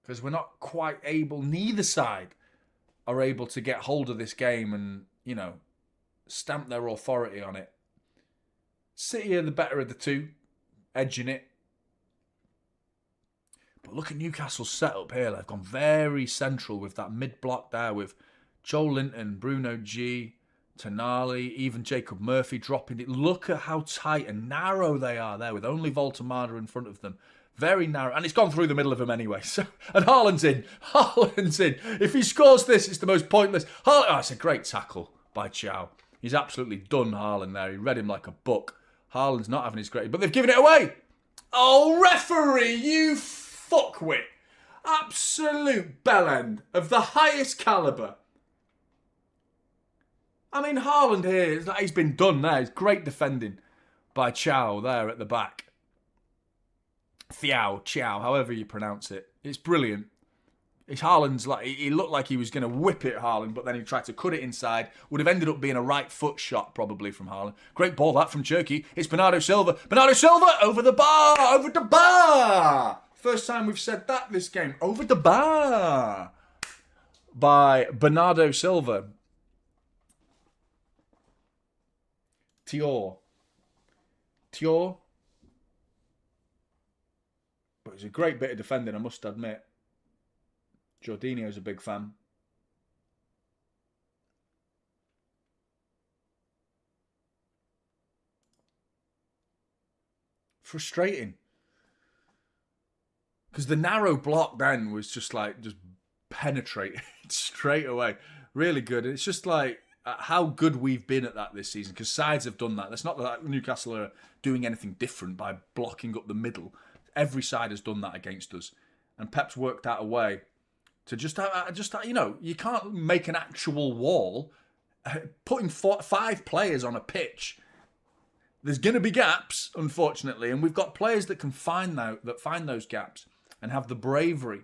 Because we're not quite able, neither side are able to get hold of this game and, you know, stamp their authority on it. City are the better of the two, edging it. But look at Newcastle's setup here. They've gone very central with that mid-block there with Joel Linton, Bruno G, Tonali, even Jacob Murphy dropping it. Look at how tight and narrow they are there with only Voltemada in front of them. Very narrow. And it's gone through the middle of him anyway. So, and Haaland's in. Haaland's in. If he scores this, it's the most pointless. It's a great tackle by Chow. He's absolutely done Haaland there. He read him like a book. Haaland's not having his great... But they've given it away. Oh, referee, you fuckwit. Absolute bellend of the highest calibre. I mean, Haaland here, he's been done there. It's great defending by Chow there at the back. Chow, however you pronounce it. It's brilliant. It's Haaland's like, he looked like he was going to whip it, Haaland, but then he tried to cut it inside. Would have ended up being a right foot shot probably from Haaland. Great ball that from Turkey. It's Bernardo Silva. Bernardo Silva over the bar. First time we've said that this game. Over the bar by Bernardo Silva. Tior. But it's a great bit of defending, I must admit. Jorginho's a big fan. Frustrating. Because the narrow block then was just penetrate straight away. Really good. It's just like how good we've been at that this season. Because sides have done that. It's not that Newcastle are doing anything different by blocking up the middle. Every side has done that against us. And Pep's worked out a way to just you know, you can't make an actual wall. Putting 5 players on a pitch, there's going to be gaps, unfortunately, and we've got players that can find those gaps and have the bravery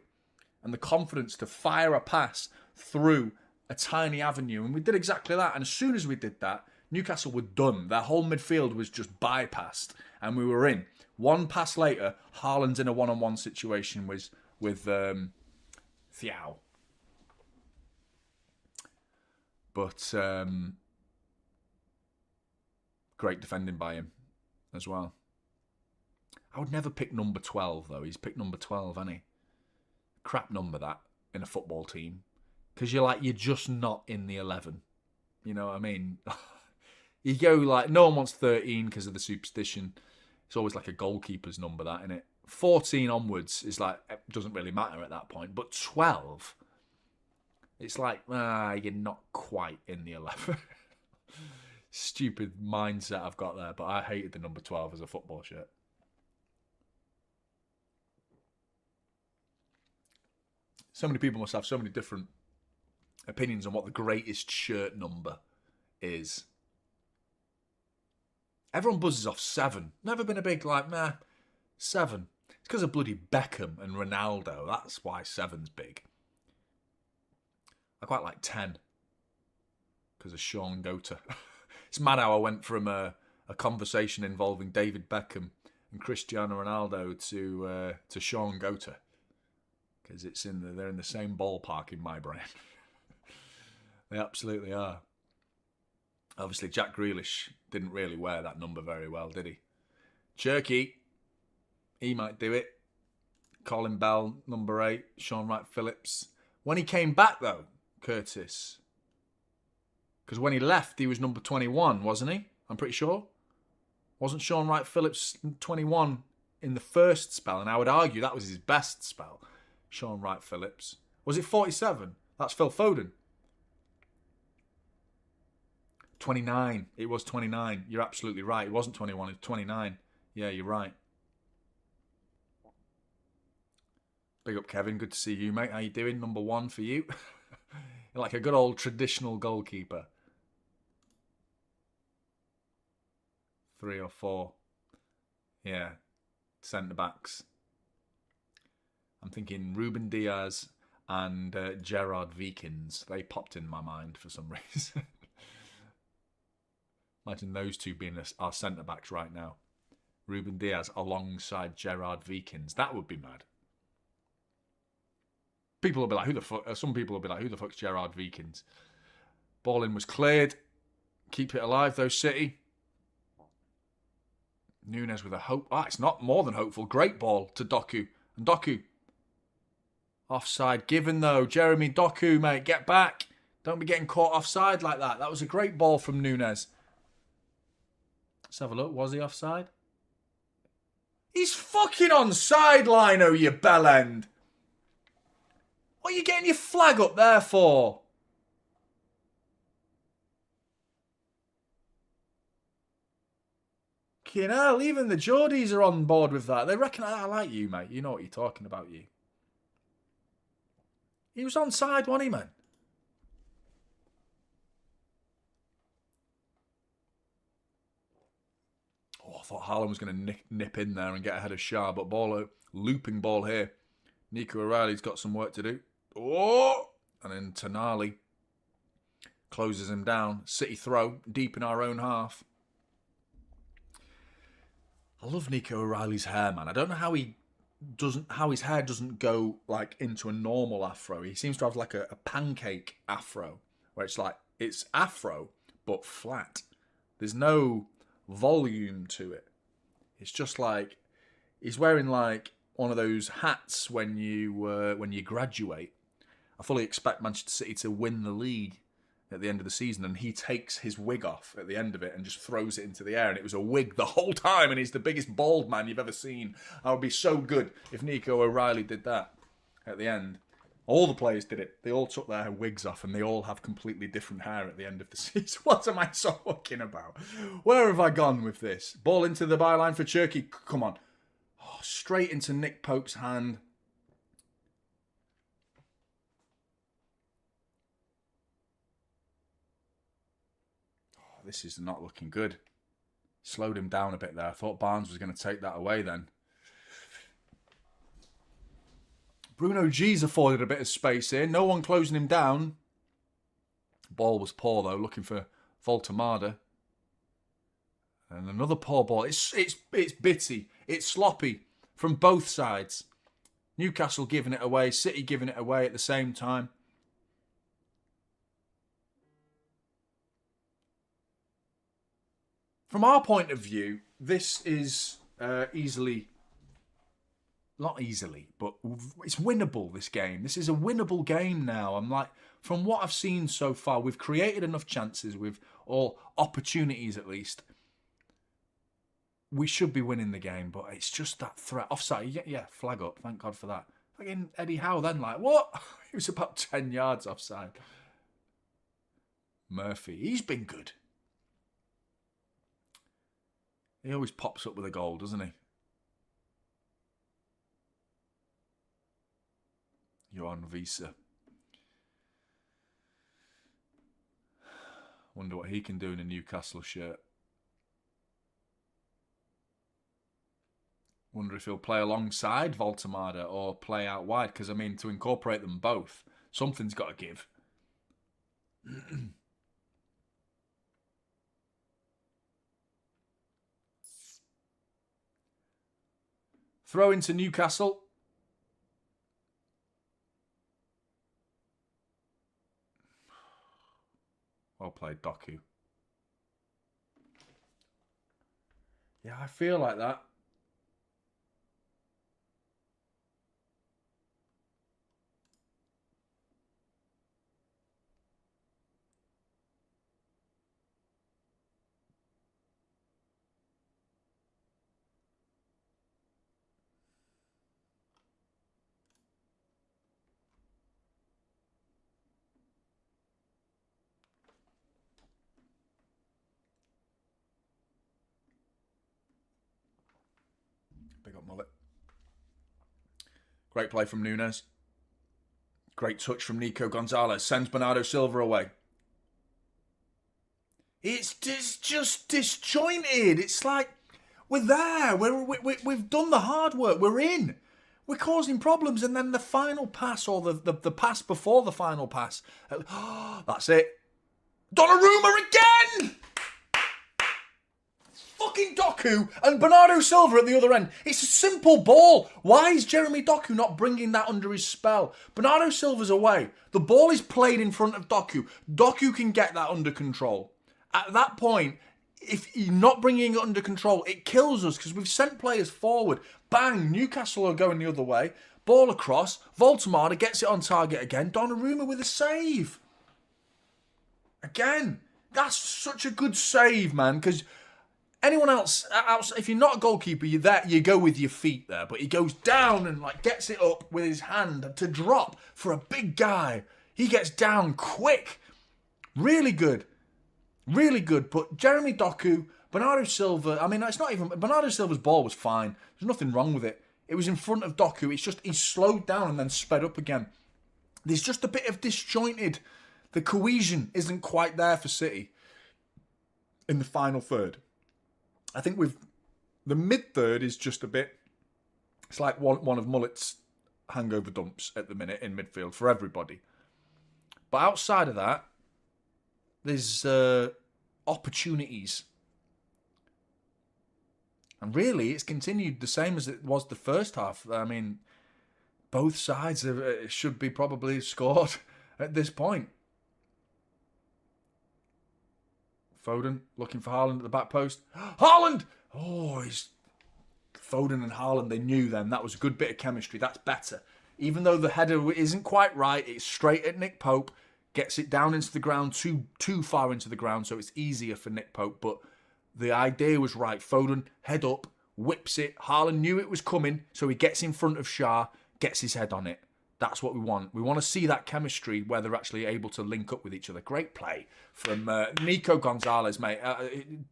and the confidence to fire a pass through a tiny avenue. And we did exactly that. And as soon as we did that, Newcastle were done. Their whole midfield was just bypassed, and we were in. One pass later, Haaland's in a one-on-one situation with Thiaw. But great defending by him as well. I would never pick number 12, though. He's picked number 12, hasn't he? Crap number, that, in a football team. Because you're just not in the 11. You know what I mean? You go no one wants 13 because of the superstition. It's always like a goalkeeper's number, that, isn't it? 14 onwards is it doesn't really matter at that point. But 12, it's you're not quite in the 11. Stupid mindset I've got there, but I hated the number 12 as a football shirt. So many people must have so many different opinions on what the greatest shirt number is. Everyone buzzes off 7. Never been a big 7. It's because of bloody Beckham and Ronaldo. That's why 7's big. I quite like 10 because of Sean Gota. It's mad how I went from a conversation involving David Beckham and Cristiano Ronaldo to Sean Gota, because they're in the same ballpark in my brain. They absolutely are. Obviously, Jack Grealish didn't really wear that number very well, did he? Cherky, he might do it. Colin Bell, number 8. Sean Wright-Phillips. When he came back, though, Curtis, because when he left, he was number 21, wasn't he? I'm pretty sure. Wasn't Sean Wright-Phillips 21 in the first spell? And I would argue that was his best spell, Sean Wright-Phillips. Was it 47? That's Phil Foden. 29. It was 29. You're absolutely right. It wasn't 21. It was 29. Yeah, you're right. Big up, Kevin. Good to see you, mate. How you doing? Number 1 for you. Like a good old traditional goalkeeper. 3 or 4. Yeah. Centre-backs. I'm thinking Ruben Diaz and Gerard Vikins. They popped in my mind for some reason. Imagine those two being our centre-backs right now. Ruben Diaz alongside Gerard Vikins. That would be mad. People will be like, who the fuck? Some people will be like, who the fuck's Gerard Vikins? Ball in was cleared. Keep it alive, though, City. Nunez with a hope. It's not more than hopeful. Great ball to Doku. And Doku. Offside given, though. Jeremy Doku, mate, get back. Don't be getting caught offside like that. That was a great ball from Nunez. Let's have a look. Was he offside? He's fucking onside, Lino, you bellend. What are you getting your flag up there for? Fucking hell, even the Geordies are on board with that. They reckon, I like you, mate. You know what you're talking about, you. He was onside, wasn't he, man? Oh, I thought Haaland was going to nip in there and get ahead of Shah, but looping ball here. Nico O'Reilly's got some work to do. Oh! And then Tonali closes him down. City throw, deep in our own half. I love Nico O'Reilly's hair, man. I don't know how his hair doesn't go like into a normal afro. He seems to have like a pancake afro, where it's afro but flat. There's no volume to it. It's just like he's wearing like one of those hats when you graduate. I fully expect Manchester City to win the league at the end of the season, and he takes his wig off at the end of it and just throws it into the air, and it was a wig the whole time, and he's the biggest bald man you've ever seen. I would be so good if Nico O'Reilly did that at the end. All the players did it. They all took their wigs off, and they all have completely different hair at the end of the season. What am I talking about? Where have I gone with this? Ball into the byline for Cherki. Come on. Oh, straight into Nick Pope's hand. This is not looking good. Slowed him down a bit there. I thought Barnes was going to take that away then. Bruno G's afforded a bit of space here. No one closing him down. Ball was poor though, looking for Voltemada. And another poor ball. It's bitty. It's sloppy from both sides. Newcastle giving it away. City giving it away at the same time. From our point of view, this is not easily, but it's winnable, this game. This is a winnable game now. I'm like, from what I've seen so far, we've created enough chances, or opportunities at least. We should be winning the game, but it's just that threat. Offside, yeah, flag up. Thank God for that. Fucking Eddie Howe then, like, what? He was about 10 yards offside. Murphy, he's been good. He always pops up with a goal, doesn't he? Johan Visa. Wonder what he can do in a Newcastle shirt. Wonder if he'll play alongside Voltemada or play out wide. Because, I mean, to incorporate them both, something's got to give. Throw into Newcastle. Well played, Doku. Yeah, I feel like that. Big up mullet. Great play from Nunez. Great touch from Nico Gonzalez. Sends Bernardo Silva away. It's just disjointed. It's like, we're there. We've done the hard work. We're in. We're causing problems. And then the final pass, or the pass before the final pass. That's it. Donnarumma again! Fucking Doku and Bernardo Silva at the other end. It's a simple ball. Why is Jeremy Doku not bringing that under his spell? Bernardo Silva's away. The ball is played in front of Doku. Doku can get that under control. At that point, if you're not bringing it under control, it kills us because we've sent players forward. Bang, Newcastle are going the other way. Ball across. Voltemada gets it on target again. Donnarumma with a save. Again, that's such a good save, man, because anyone else, if you're not a goalkeeper, you're there, you go with your feet there. But he goes down and like gets it up with his hand to drop for a big guy. He gets down quick. Really good. Really good. But Jeremy Doku, Bernardo Silva, I mean, it's not even... Bernardo Silva's ball was fine. There's nothing wrong with it. It was in front of Doku. It's just he's slowed down and then sped up again. There's just a bit of disjointed. The cohesion isn't quite there for City in the final third. I think the mid-third is just a bit... It's like one of Mullet's hangover dumps at the minute in midfield for everybody. But outside of that, there's opportunities. And really, it's continued the same as it was the first half. I mean, both sides should be probably scored at this point. Foden looking for Haaland at the back post. Haaland! Oh, Foden and Haaland, they knew then. That was a good bit of chemistry. That's better. Even though the header isn't quite right, it's straight at Nick Pope. Gets it down into the ground, too far into the ground, so it's easier for Nick Pope. But the idea was right. Foden, head up, whips it. Haaland knew it was coming, so he gets in front of Shah, gets his head on it. That's what we want. We want to see that chemistry where they're actually able to link up with each other. Great play from Nico Gonzalez, mate.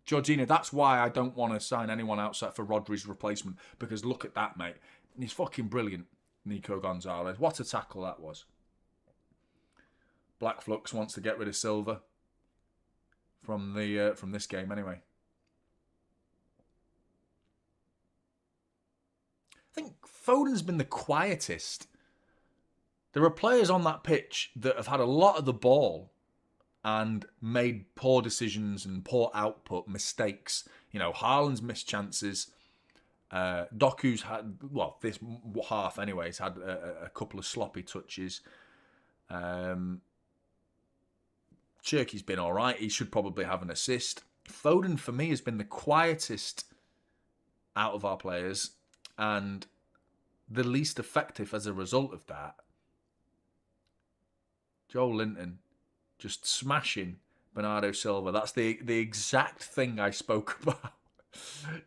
Georgina, that's why I don't want to sign anyone outside for Rodri's replacement, because look at that, mate. He's fucking brilliant, Nico Gonzalez. What a tackle that was. Black Flux wants to get rid of Silva from this game anyway. I think Foden's been the quietest. There are players on that pitch that have had a lot of the ball and made poor decisions and poor output, mistakes. You know, Haaland's missed chances. Doku's had, well, this half anyway, he's had a couple of sloppy touches. Cherky's been all right. He should probably have an assist. Foden, for me, has been the quietest out of our players and the least effective as a result of that. Joel Linton just smashing Bernardo Silva. That's the exact thing I spoke about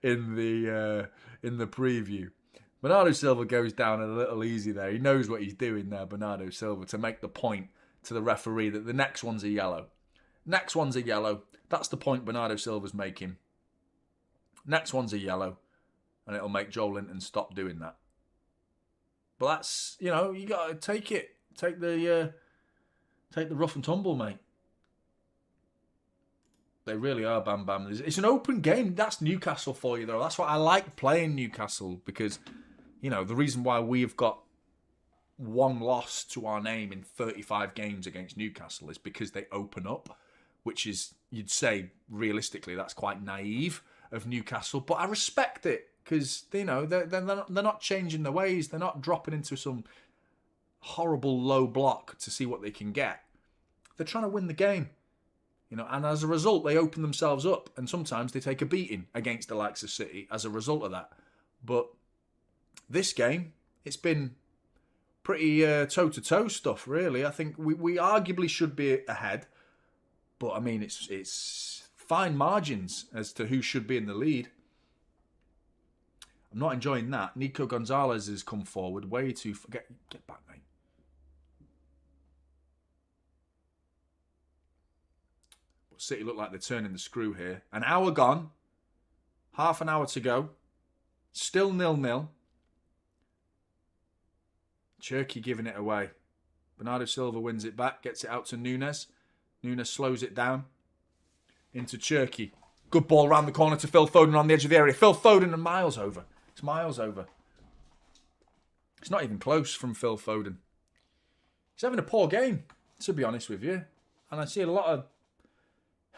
in the preview. Bernardo Silva goes down a little easy there. He knows what he's doing there, Bernardo Silva, to make the point to the referee that the next one's a yellow. Next one's a yellow. That's the point Bernardo Silva's making. Next one's a yellow. And it'll make Joel Linton stop doing that. But that's, you know, you got to take it. Take the rough and tumble, mate. They really are, Bam Bam. It's an open game. That's Newcastle for you, though. That's why I like playing Newcastle, because, you know, the reason why we've got one loss to our name in 35 games against Newcastle is because they open up, which is, you'd say, realistically, that's quite naive of Newcastle. But I respect it because, you know, they're not changing their ways. They're not dropping into some horrible low block to see what they can get. They're trying to win the game. You know, and as a result, they open themselves up, and sometimes they take a beating against the likes of City as a result of that. But this game, it's been pretty toe-to-toe stuff, really. I think we arguably should be ahead, but I mean, it's fine margins as to who should be in the lead. I'm not enjoying that. Nico Gonzalez has come forward way too... Get back, mate. City look like they're turning the screw here. An hour gone. Half an hour to go. Still 0-0. Cherky giving it away. Bernardo Silva wins it back, gets it out to Nunes. Nunes slows it down into Cherky. Good ball round the corner to Phil Foden on the edge of the area. Phil Foden and miles over. It's miles over. It's not even close from Phil Foden. He's having a poor game, to be honest with you. And I see a lot of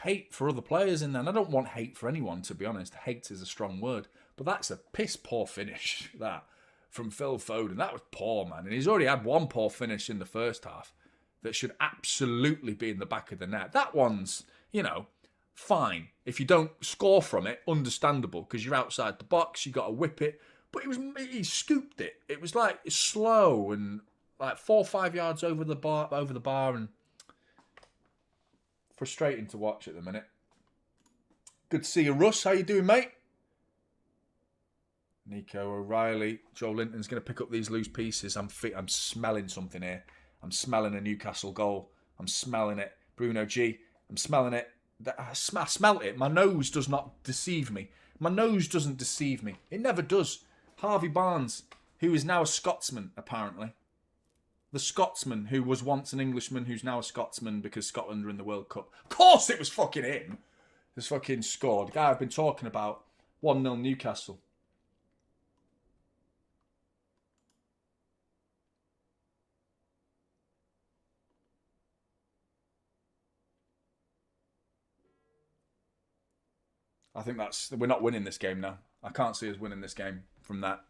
hate for other players in there. And I don't want hate for anyone, to be honest. Hate is a strong word. But that's a piss poor finish, that, from Phil Foden. That was poor, man. And he's already had one poor finish in the first half that should absolutely be in the back of the net. That one's, you know, fine. If you don't score from it, understandable, because you're outside the box, you got to whip it. But he scooped it. It was like slow and like 4 or 5 yards over the bar, and frustrating to watch at the minute. Good to see you, Russ. How you doing, mate? Nico O'Reilly. Joe Linton's going to pick up these loose pieces. I'm smelling something here. I'm smelling a Newcastle goal. I'm smelling it. Bruno G. I'm smelling it. I smelt it. My nose does not deceive me. My nose doesn't deceive me. It never does. Harvey Barnes, who is now a Scotsman, apparently. The Scotsman who was once an Englishman, who's now a Scotsman because Scotland are in the World Cup. Of course it was fucking him. Has fucking scored. The guy I've been talking about. 1-0 Newcastle. I think we're not winning this game now. I can't see us winning this game from that.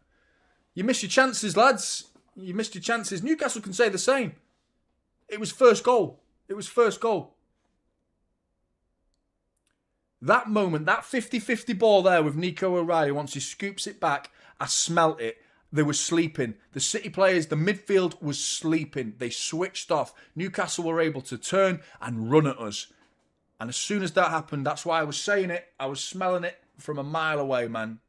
You missed your chances, lads. You missed your chances. Newcastle can say the same. It was first goal. It was first goal. That moment, that 50-50 ball there with Nico O'Reilly, once he scoops it back, I smelt it. They were sleeping. The City players, the midfield was sleeping. They switched off. Newcastle were able to turn and run at us. And as soon as that happened, that's why I was saying it. I was smelling it from a mile away, man.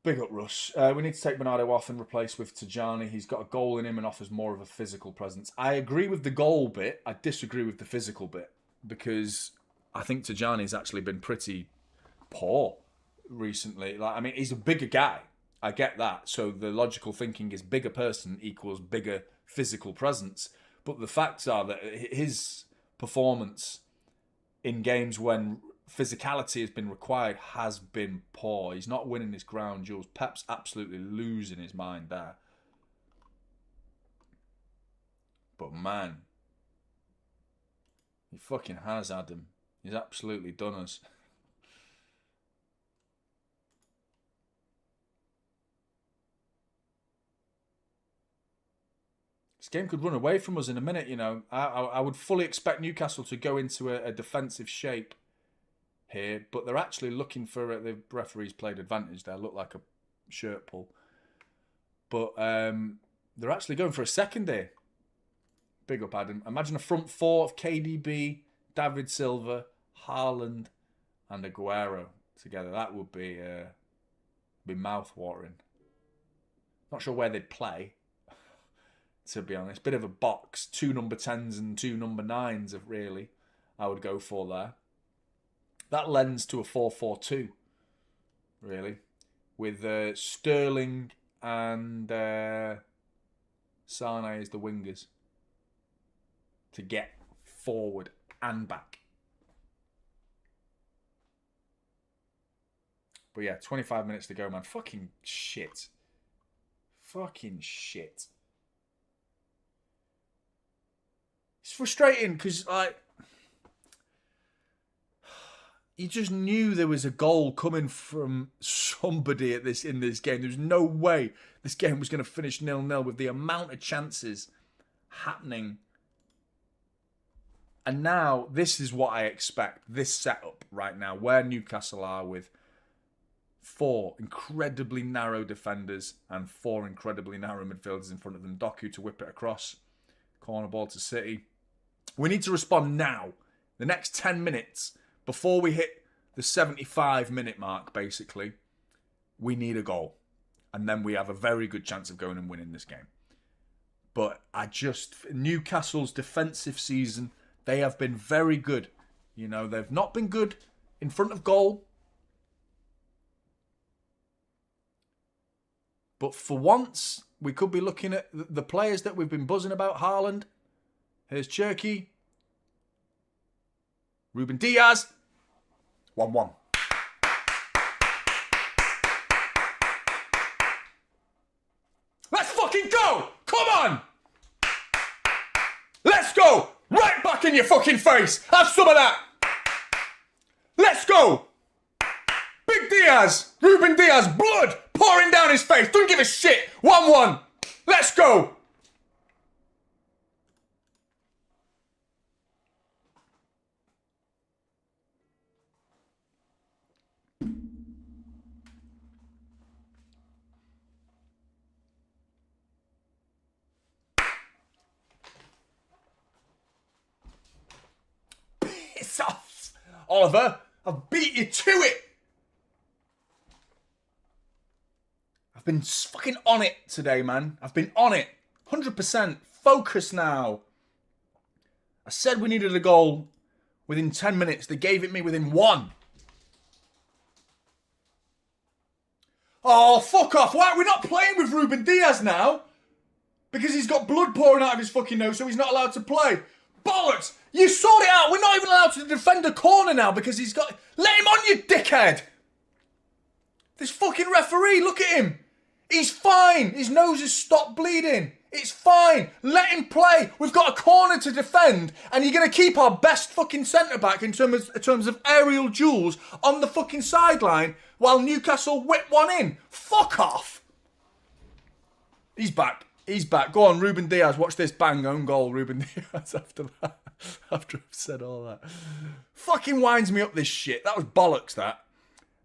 Big up, Russ. We need to take Bernardo off and replace with Jonny. He's got a goal in him and offers more of a physical presence. I agree with the goal bit. I disagree with the physical bit. Because I think Jonny's actually been pretty poor recently. Like, I mean, he's a bigger guy. I get that. So the logical thinking is bigger person equals bigger physical presence. But the facts are that his performance in games when physicality has been required has been poor. He's not winning his ground jewels. Pep's absolutely losing his mind there. But man, he fucking has, Adam. He's absolutely done us. This game could run away from us in a minute, you know. I would fully expect Newcastle to go into a defensive shape here, but they're actually looking for the referees played advantage there. Looked like a shirt pull, but they're actually going for a second here. Big up, Adam. Imagine a front four of KDB, David Silva, Haaland, and Aguero together. That would be mouth-watering. Not sure where they'd play, to be honest. Bit of a box. 2 number 10s and 2 number 9s, if really, I would go for there. That lends to a 4-4-2, really, with Sterling and Sane as the wingers to get forward and back. But yeah, 25 minutes to go, man. Fucking shit. Fucking shit. It's frustrating because, like, you just knew there was a goal coming from somebody in this game. There was no way this game was going to finish 0-0 with the amount of chances happening. And now, this is what I expect. This setup right now, where Newcastle are with 4 incredibly narrow defenders and 4 incredibly narrow midfielders in front of them. Doku to whip it across. Corner ball to City. We need to respond now. The next 10 minutes, before we hit the 75-minute mark, basically, we need a goal. And then we have a very good chance of going and winning this game. But Newcastle's defensive season, they have been very good. You know, they've not been good in front of goal. But for once, we could be looking at the players that we've been buzzing about. Haaland. Here's Cherky. Ruben Diaz. 1-1. Let's fucking go! Come on! Let's go! Right back in your fucking face! Have some of that! Let's go! Big Diaz! Ruben Diaz! Blood pouring down his face! Don't give a shit! 1-1! Let's go! Piss off! Oliver, I've beat you to it! I've been fucking on it today, man. I've been on it. 100%. Focus now. I said we needed a goal within 10 minutes. They gave it me within 1. Oh, fuck off. Why are we not playing with Ruben Diaz now? Because he's got blood pouring out of his fucking nose, so he's not allowed to play. Bollocks! You sort it out. We're not even allowed to defend a corner now because he's got... Let him on, you dickhead! This fucking referee, look at him. He's fine. His nose has stopped bleeding. It's fine. Let him play. We've got a corner to defend, and you're going to keep our best fucking centre-back in terms of aerial duels on the fucking sideline while Newcastle whip one in. Fuck off. He's back. He's back. Go on, Ruben Diaz. Watch this. Bang, own goal, Ruben Diaz after that. After I've said all that. Fucking winds me up, this shit. That was bollocks, that.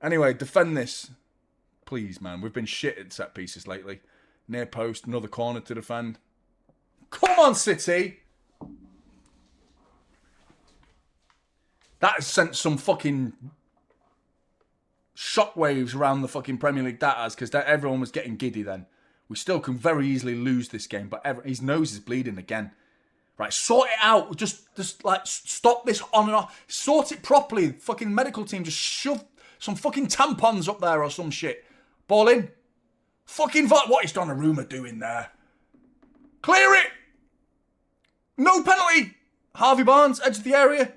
Anyway, defend this. Please, man. We've been shit at set pieces lately. Near post, another corner to defend. Come on, City! That has sent some fucking shockwaves around the fucking Premier League, that has, because everyone was getting giddy then. We still can very easily lose this game, but his nose is bleeding again. Right, sort it out. Just like, stop this on and off. Sort it properly. Fucking medical team, just shove some fucking tampons up there or some shit. Ball in. Fucking what is Donnarumma doing there? Clear it! No penalty! Harvey Barnes, edge of the area.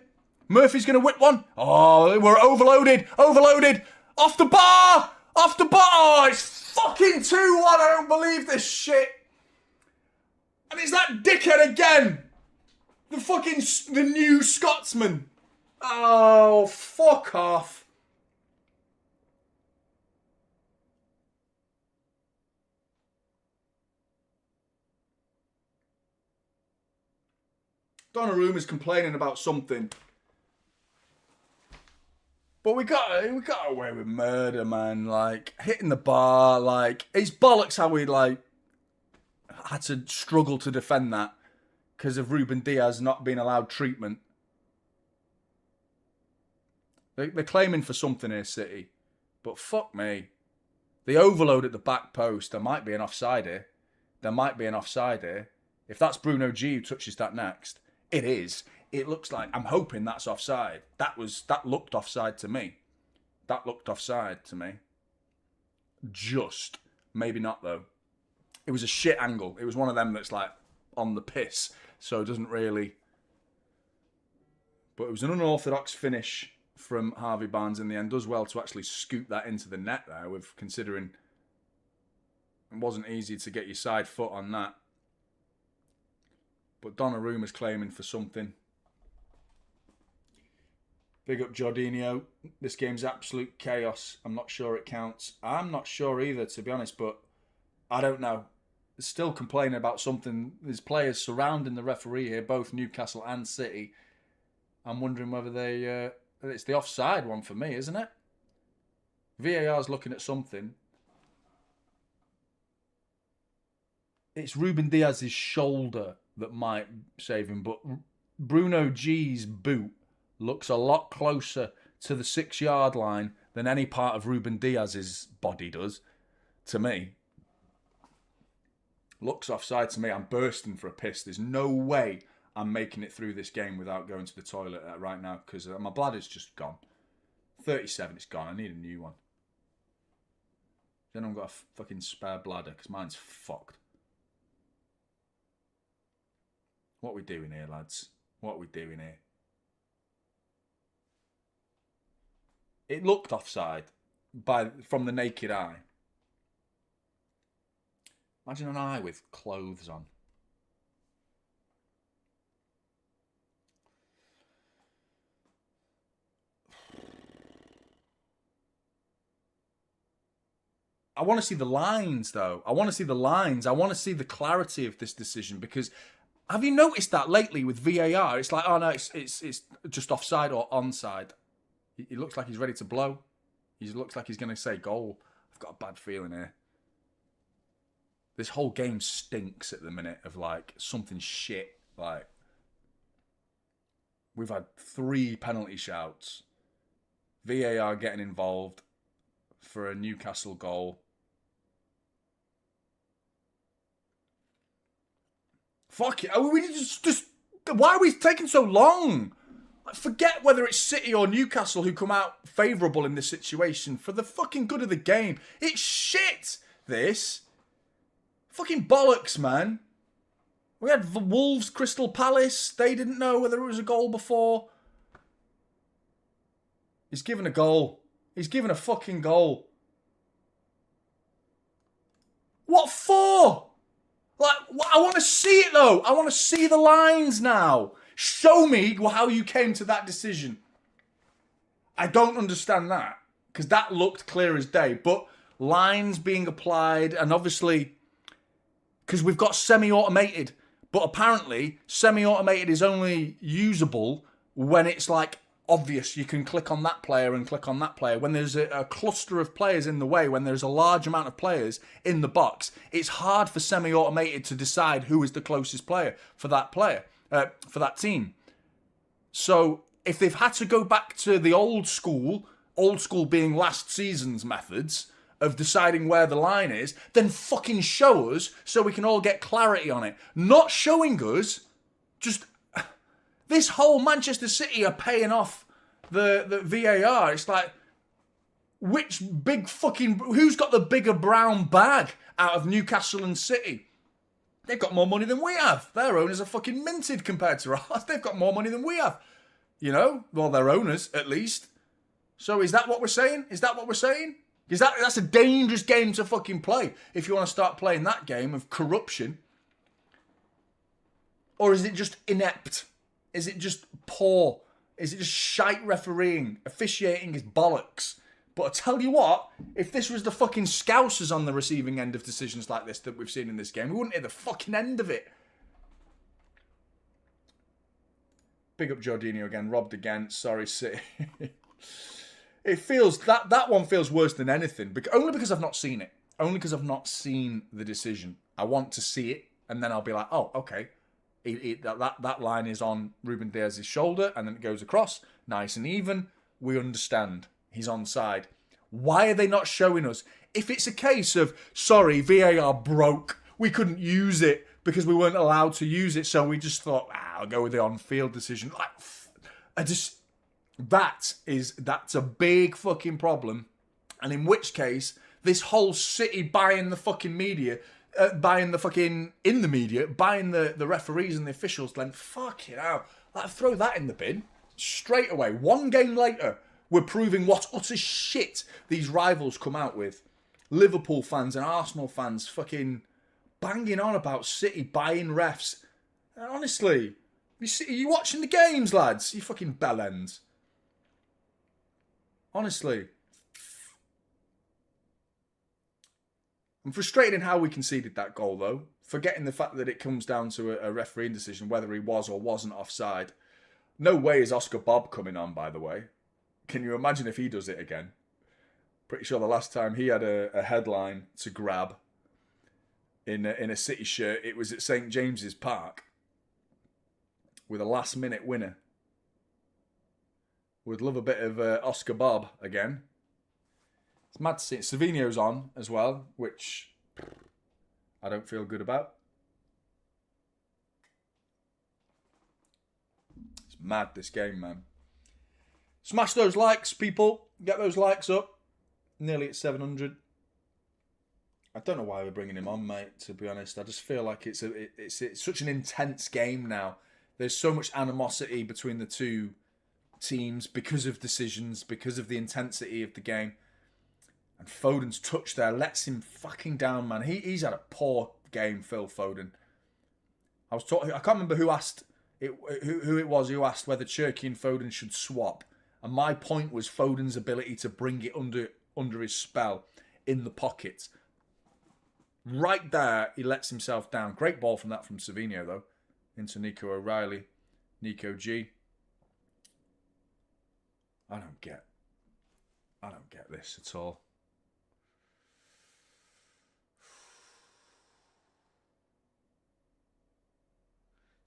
Murphy's going to whip one. Oh, we're overloaded. Overloaded. Off the bar! Off the bar! Oh, it's fucking 2-1. I don't believe this shit. And it's that dickhead again. The new Scotsman. Oh, fuck off. Donnarumma's complaining about something. But we got away with murder, man. Like, hitting the bar, like, it's bollocks how we, like, had to struggle to defend that because of Ruben Diaz not being allowed treatment. They're claiming for something here, City. But fuck me. They overload at the back post. There might be an offside here. There might be an offside here. If that's Bruno G who touches that next, it is. It looks like, I'm hoping that's offside. That looked offside to me. That looked offside to me. Just. Maybe not, though. It was a shit angle. It was one of them that's like on the piss. So it doesn't really... But it was an unorthodox finish from Harvey Barnes in the end. Does well to actually scoop that into the net there, with considering it wasn't easy to get your side foot on that. But Donnarumma's claiming for something. Big up Jorginho. This game's absolute chaos. I'm not sure it counts. I'm not sure either, to be honest, but I don't know. They're still complaining about something. There's players surrounding the referee here, both Newcastle and City. I'm wondering whether they... it's the offside one for me, isn't it? VAR's looking at something. It's Ruben Diaz's shoulder that might save him, but Bruno G's boot looks a lot closer to the 6-yard line than any part of Ruben Diaz's body does, to me. Looks offside to me. I'm bursting for a piss. There's no way I'm making it through this game without going to the toilet right now, because my bladder's just gone. 37, it's gone. I need a new one. Then I've got a fucking spare bladder, because mine's fucked. What are we doing here, lads? What are we doing here? It looked offside from the naked eye. Imagine an eye with clothes on. I want to see the lines, though. I want to see the lines. I want to see the clarity of this decision, because have you noticed that lately with VAR? It's like, oh no, it's just offside or onside. He looks like he's ready to blow. He looks like he's going to say goal. I've got a bad feeling here. This whole game stinks at the minute of like something shit. Like, we've had 3 penalty shouts. VAR getting involved for a Newcastle goal. Fuck it. Are we just why are we taking so long? Forget whether it's City or Newcastle who come out favourable in this situation. For the fucking good of the game. It's shit, this. Fucking bollocks, man. We had the Wolves, Crystal Palace. They didn't know whether it was a goal before. He's given a goal. He's given a fucking goal. What for? Like, I want to see it, though. I want to see the lines now. Show me how you came to that decision. I don't understand that, because that looked clear as day. But lines being applied, and obviously, because we've got semi-automated, but apparently semi-automated is only usable when it's like obvious. You can click on that player and click on that player. When there's a cluster of players in the way, when there's a large amount of players in the box, it's hard for semi-automated to decide who is the closest player for that team. So if they've had to go back to the old school being last season's methods of deciding where the line is, then fucking show us so we can all get clarity on it. Not showing us, just this whole Manchester City are paying off the VAR. It's like, who's got the bigger brown bag out of Newcastle and City? They've got more money than we have. Their owners are fucking minted compared to ours. They've got more money than we have. You know? Well, their owners, at least. So is that what we're saying? Is that what we're saying? Because that's a dangerous game to fucking play if you want to start playing that game of corruption. Or is it just inept? Is it just poor? Is it just shite refereeing? Officiating is bollocks. But I tell you what, if this was the fucking Scousers on the receiving end of decisions like this that we've seen in this game, we wouldn't hear the fucking end of it. Big up Jorginho again, robbed again. Sorry, City. It feels, that one feels worse than anything. Only because I've not seen it. Only because I've not seen the decision. I want to see it, and then I'll be like, oh, okay. That line is on Ruben Diaz's shoulder, and then it goes across, nice and even. We understand. He's onside. Why are they not showing us? If it's a case of, sorry, VAR broke, we couldn't use it because we weren't allowed to use it, so we just thought, I'll go with the on-field decision. That's a big fucking problem. And in which case, this whole City buying the fucking media, buying the referees and the officials, then fuck it out. Throw that in the bin straight away. One game later, we're proving what utter shit these rivals come out with. Liverpool fans and Arsenal fans fucking banging on about City buying refs. And honestly, are you watching the games, lads? You fucking bellends. Honestly. I'm frustrated in how we conceded that goal, though. Forgetting the fact that it comes down to a refereeing decision, whether he was or wasn't offside. No way is Oscar Bob coming on, by the way. Can you imagine if he does it again? Pretty sure the last time he had a headline to grab in a City shirt, it was at St James's Park with a last-minute winner. Would love a bit of Oscar Bob again. It's mad to see it. Savinho's on as well, which I don't feel good about. It's mad, this game, man. Smash those likes, people. Get those likes up. Nearly at 700. I don't know why we're bringing him on, mate, to be honest. I just feel like it's such an intense game now. There's so much animosity between the two teams because of decisions, because of the intensity of the game. And Foden's touch there lets him fucking down, man. He's had a poor game, Phil Foden. I can't remember who asked who it was who asked whether Cherki and Foden should swap. And my point was Foden's ability to bring it under his spell in the pocket. Right there, he lets himself down. Great ball from Savinho, though. Into Nico O'Reilly. Nico G. I don't get this at all.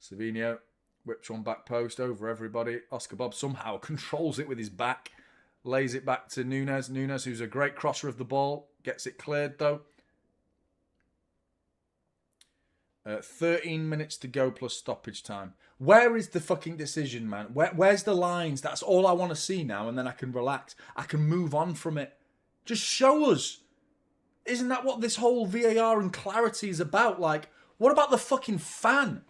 Savinho whips one back post over everybody. Oscar Bob somehow controls it with his back. Lays it back to Nunez. Nunez, who's a great crosser of the ball. Gets it cleared, though. 13 minutes to go plus stoppage time. Where is the fucking decision, man? Where's the lines? That's all I want to see now, and then I can relax. I can move on from it. Just show us. Isn't that what this whole VAR and clarity is about? Like, what about the fucking fan?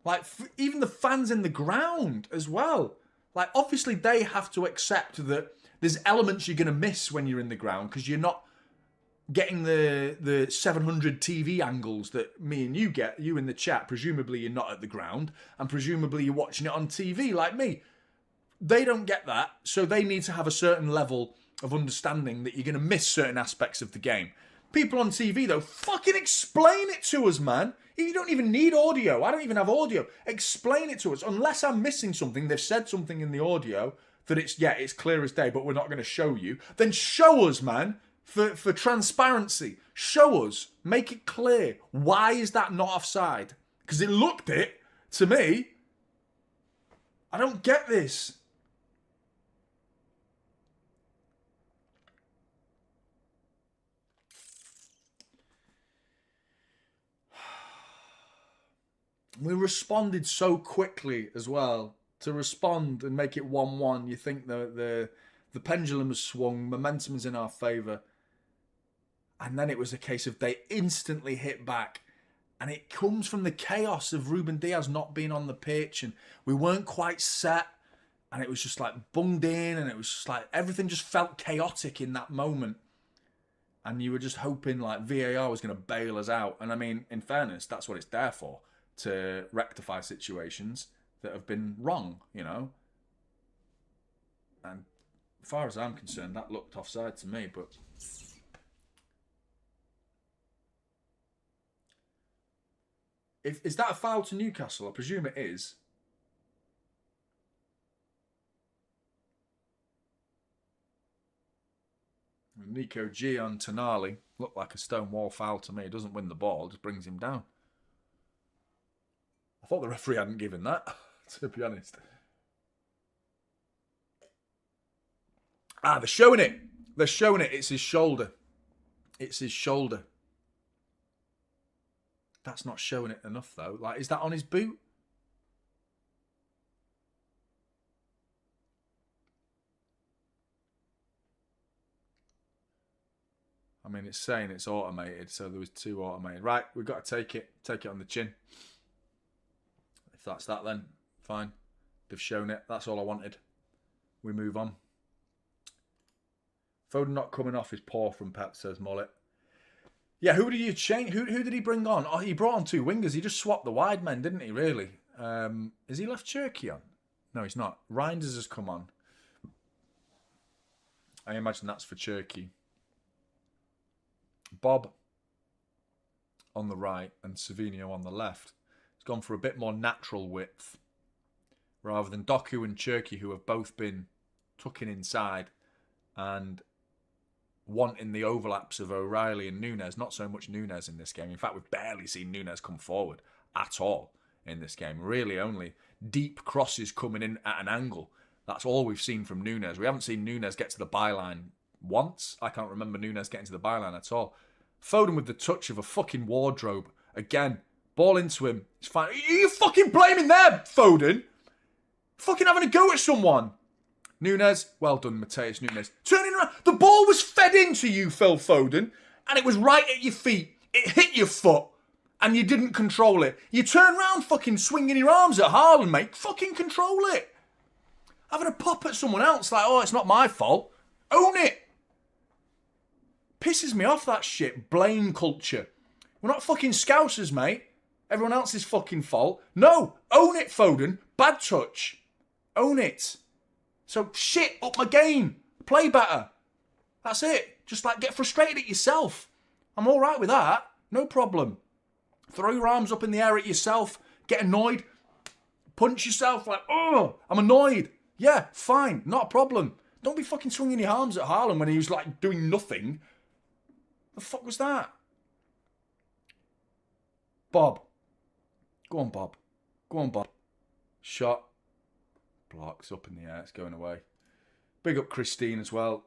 Like, even the fans in the ground as well. Like, obviously they have to accept that there's elements you're going to miss when you're in the ground because you're not getting the 700 TV angles that me and you get, you in the chat. Presumably you're not at the ground, and presumably you're watching it on TV like me. They don't get that, so they need to have a certain level of understanding that you're going to miss certain aspects of the game. People on TV, though, fucking explain it to us, man. You don't even need audio. I don't even have audio. Explain it to us. Unless I'm missing something, they've said something in the audio that it's clear as day, but we're not going to show you. Then show us, man. For transparency, show us, make it clear. Why is that not offside? Because it looked it to me. I don't get this. We responded so quickly as well. To respond and make it 1-1, you think the pendulum has swung, momentum is in our favour. And then it was a case of they instantly hit back. And it comes from the chaos of Ruben Diaz not being on the pitch. And we weren't quite set. And it was just like bunged in. And it was just like everything just felt chaotic in that moment. And you were just hoping like VAR was going to bail us out. And I mean, in fairness, that's what it's there for. To rectify situations that have been wrong, you know. And as far as I'm concerned, that looked offside to me. But is that a foul to Newcastle? I presume it is. Nico G on Tonali looked like a stone wall foul to me. It doesn't win the ball, just brings him down. I thought the referee hadn't given that, to be honest. They're showing it. They're showing it. It's his shoulder. It's his shoulder. That's not showing it enough, though. Like, is that on his boot? I mean, it's saying it's automated, so there was 2 automated. Right, we've got to take it. Take it on the chin. If that's that, then fine. They've shown it. That's all I wanted. We move on. Foden not coming off is poor from Pep, says Mullet. Yeah, who did you change? Who did he bring on? Oh, he brought on 2 wingers. He just swapped the wide men, didn't he, really? Has he left Cherki on? No, he's not. Reinders has come on. I imagine that's for Cherki. Bob on the right and Savinho on the left. It's gone for a bit more natural width rather than Doku and Cherki, who have both been tucking inside and wanting the overlaps of O'Reilly and Nunez. Not so much Nunez in this game. In fact, we've barely seen Nunez come forward at all in this game. Really only deep crosses coming in at an angle. That's all we've seen from Nunez. We haven't seen Nunez get to the byline once. I can't remember Nunez getting to the byline at all. Foden with the touch of a fucking wardrobe. Again, ball into him. It's fine. Are you fucking blaming there, Foden? Fucking having a go at someone. Nunez. Well done, Mateus Nunez. Turning around. The ball was fed into you, Phil Foden. and it was right at your feet. It hit your foot, and you didn't control it. You turn around fucking swinging your arms at Haaland, mate. Fucking control it. Having a pop at someone else like, oh, it's not my fault. Own it. Pisses me off, that shit. Blame culture. We're not fucking scousers, mate. Everyone else's fucking fault. No, own it, Foden. Bad touch. Own it. So, shit, up my game. Play better. That's it. Just like get frustrated at yourself. I'm all right with that. No problem. Throw your arms up in the air at yourself. Get annoyed. Punch yourself like, oh, I'm annoyed. Yeah, fine. Not a problem. Don't be fucking swinging your arms at Haaland when he was like doing nothing. The fuck was that? Bob. Go on, Bob. Go on, Bob. Shot. Blocks up in the air. It's going away. Big up Christine as well.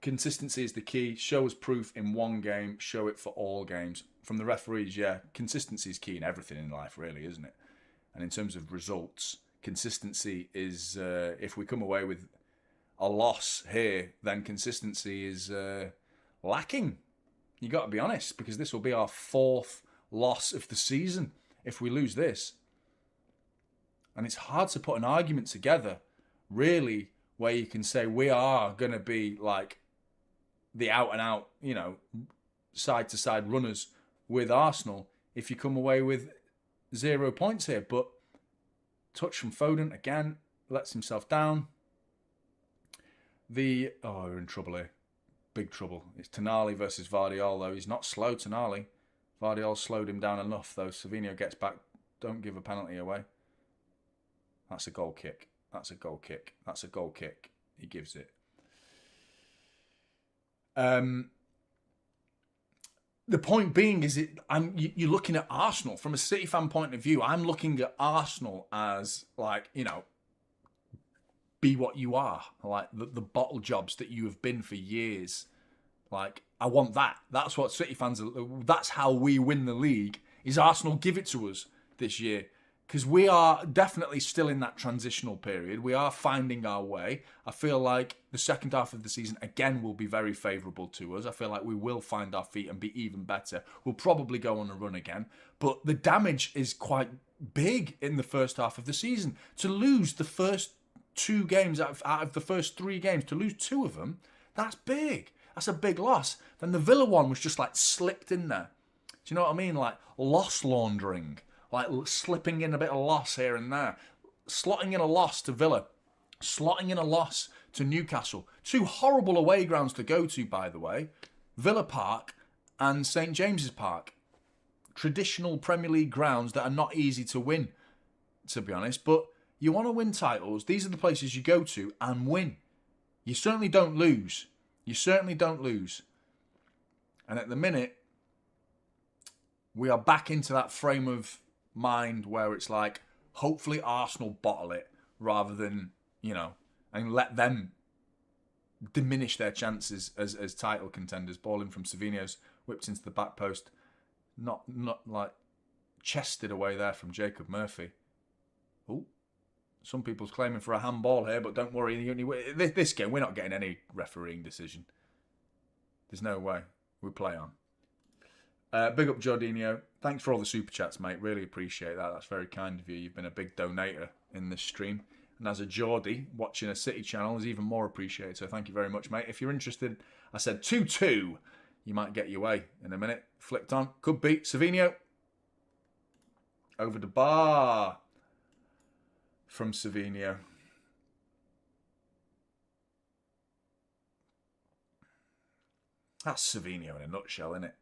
Consistency is the key. Show us proof in one game. Show it for all games. From the referees, yeah. Consistency is key in everything in life, really, isn't it? And in terms of results, consistency is... if we come away with a loss here, then consistency is lacking. You got to be honest, because this will be our 4th loss of the season if we lose this. And it's hard to put an argument together, really, where you can say we are going to be like the out-and-out, you know, side-to-side runners with Arsenal if you come away with 0 points here. But touch from Foden, again, lets himself down. Oh, we're in trouble here. Big trouble. It's Tonali versus Vardiol, though. He's not slow, Tonali. Vardiol slowed him down enough, though. Savinho gets back. Don't give a penalty away. That's a goal kick. That's a goal kick. That's a goal kick. He gives it. The point being is you're looking at Arsenal from a City fan point of view. I'm looking at Arsenal as like, you know, be what you are, like the bottle jobs that you have been for years. Like, I want that. That's what City fans are. That's how we win the league. Is Arsenal give it to us this year? Because we are definitely still in that transitional period. We are finding our way. I feel like the second half of the season, again, will be very favourable to us. I feel like we will find our feet and be even better. We'll probably go on a run again. But the damage is quite big in the first half of the season. To lose the first 2 games out of the first 3 games, to lose 2 of them, that's big. That's a big loss. Then the Villa one was just like slipped in there. Do you know what I mean? Like loss laundering. Like slipping in a bit of loss here and there. Slotting in a loss to Villa. Slotting in a loss to Newcastle. 2 horrible away grounds to go to, by the way. Villa Park and St James's Park. Traditional Premier League grounds that are not easy to win, to be honest. But you want to win titles, these are the places you go to and win. You certainly don't lose. You certainly don't lose. And at the minute, we are back into that frame of mind where it's like, hopefully Arsenal bottle it rather than, you know, and let them diminish their chances as title contenders. Ball in from Savinho's, whipped into the back post. Not like chested away there from Jacob Murphy. Oh, some people's claiming for a handball here, but don't worry. This game, we're not getting any refereeing decision. There's no way. We play on. Big up Jordinho. Thanks for all the super chats, mate. Really appreciate that. That's very kind of you. You've been a big donator in this stream. And as a Geordie, watching a City channel is even more appreciated. So thank you very much, mate. If you're interested, I said 2-2. You might get your way in a minute. Flicked on. Could beat Savinho. Over the bar from Savinho. That's Savinho in a nutshell, isn't it?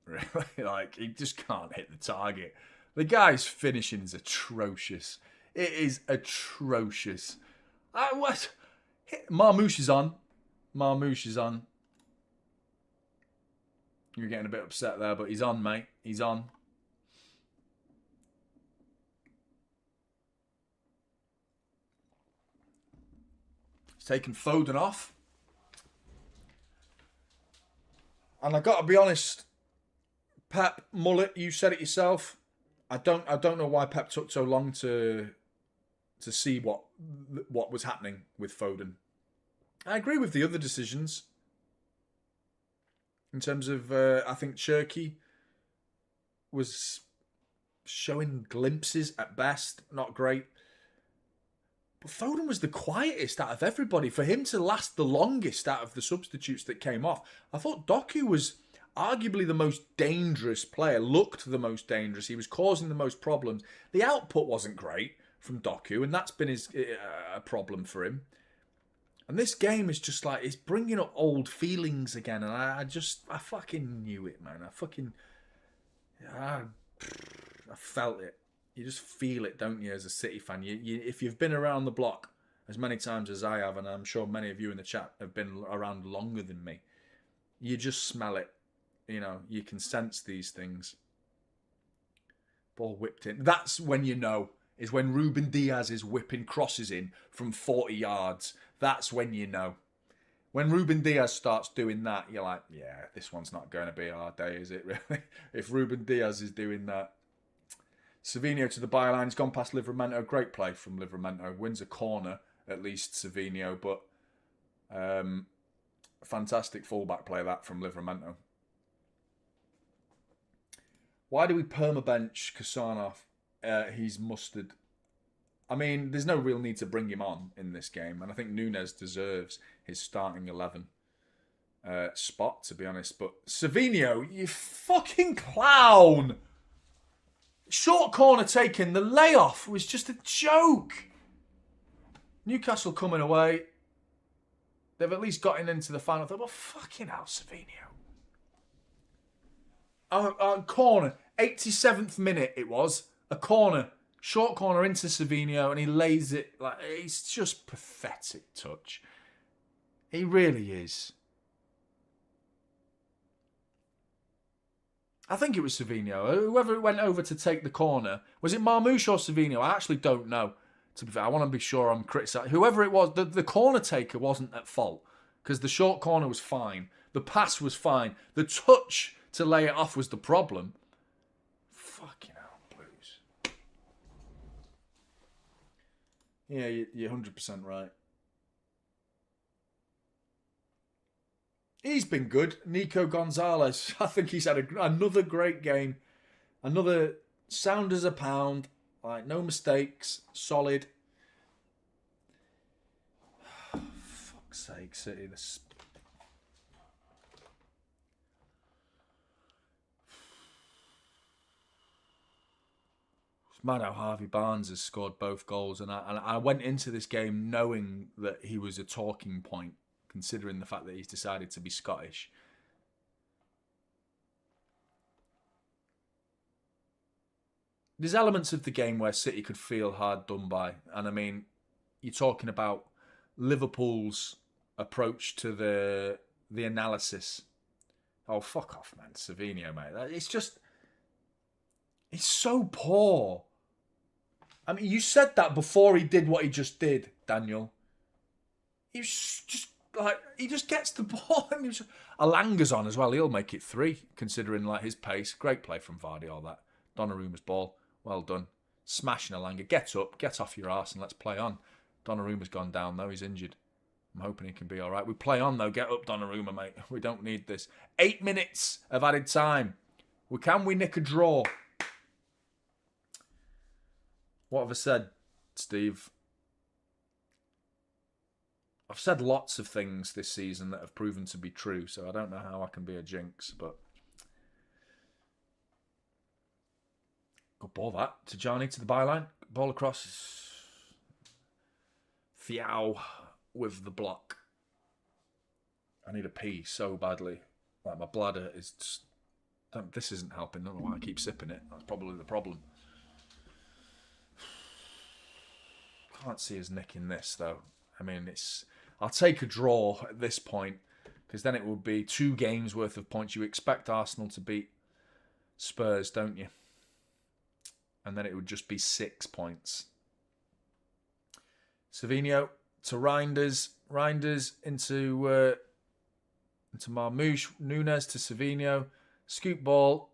Really, like, he just can't hit the target. The guy's finishing is atrocious. It is atrocious. What? Marmouche is on. Marmouche is on. You're getting a bit upset there, but he's on, mate. He's on. He's taken Foden off. And I got to be honest, Pep, Mullet, you said it yourself. I don't know why Pep took so long to see what was happening with Foden. I agree with the other decisions. In terms of, I think Cherky was showing glimpses at best. Not great. But Foden was the quietest out of everybody. For him to last the longest out of the substitutes that came off, I thought Doku was arguably the most dangerous player, looked the most dangerous. He was causing the most problems. The output wasn't great from Doku, and that's been a problem for him. And this game is just like, it's bringing up old feelings again. And I fucking knew it, man. I felt it. You just feel it, don't you, as a City fan? If you've been around the block as many times as I have, and I'm sure many of you in the chat have been around longer than me, you just smell it. You know, you can sense these things. Ball whipped in. That's when you know, is when Ruben Diaz is whipping crosses in from 40 yards. That's when you know. When Ruben Diaz starts doing that, you're like, yeah, this one's not going to be our day, is it, really? If Ruben Diaz is doing that. Savinho to the byline. He's gone past Livramento. Great play from Livramento. Wins a corner, at least, Savinho. But fantastic fullback play, that, from Livramento. Why do we permabench Kusanov? He's mustard. I mean, there's no real need to bring him on in this game. And I think Nunes deserves his starting 11 spot, to be honest. But Savinho, you fucking clown! Short corner taken. The layoff was just a joke. Newcastle coming away. They've at least gotten into the final third. But fucking hell, Savinho. Corner. 87th minute it was. A corner. Short corner into Savinho, and he lays it. Like, it's just pathetic touch. He really is. I think it was Savinho. Whoever went over to take the corner. Was it Marmoush or Savinho? I actually don't know. To be fair, I want to be sure I'm criticising. Whoever it was, the corner taker wasn't at fault. Because the short corner was fine. The pass was fine. The touch to lay it off was the problem. Fucking hell, Blues. Yeah, you're 100% right. He's been good. Nico Gonzalez. I think he's had another great game. Another sound as a pound. Like, no mistakes. Solid. Fuck's sake, City. It's mad how Harvey Barnes has scored both goals. And I went into this game knowing that he was a talking point, considering the fact that he's decided to be Scottish. There's elements of the game where City could feel hard done by. And I mean, you're talking about Liverpool's approach to the analysis. Oh, fuck off, man. Savinho, mate. It's just... It's so poor. I mean, you said that before he did what he just did, Daniel. He was just... Like, he just gets the ball. And Alanga's on as well. He'll make it 3, considering like his pace. Great play from Vardy, all that. Donnarumma's ball. Well done. Smashing Alanga. Get up, get off your arse, and let's play on. Donnarumma's gone down, though. He's injured. I'm hoping he can be all right. We play on, though. Get up, Donnarumma, mate. We don't need this. 8 minutes of added time. Can we nick a draw? What have I said, Steve? I've said lots of things this season that have proven to be true, so I don't know how I can be a jinx, but... Good ball, that. To Jonny, to the byline. Ball across. Thiaw with the block. I need a pee so badly. Like, my bladder is just... This isn't helping. I don't know why I keep sipping it. That's probably the problem. Can't see us nicking this, though. I mean, I'll take a draw at this point, because then it will be 2 games worth of points. You expect Arsenal to beat Spurs, don't you? And then it would just be 6 points. Savinho to Reinders. Reinders into Marmoush. Nunes to Savinho. Scoop ball.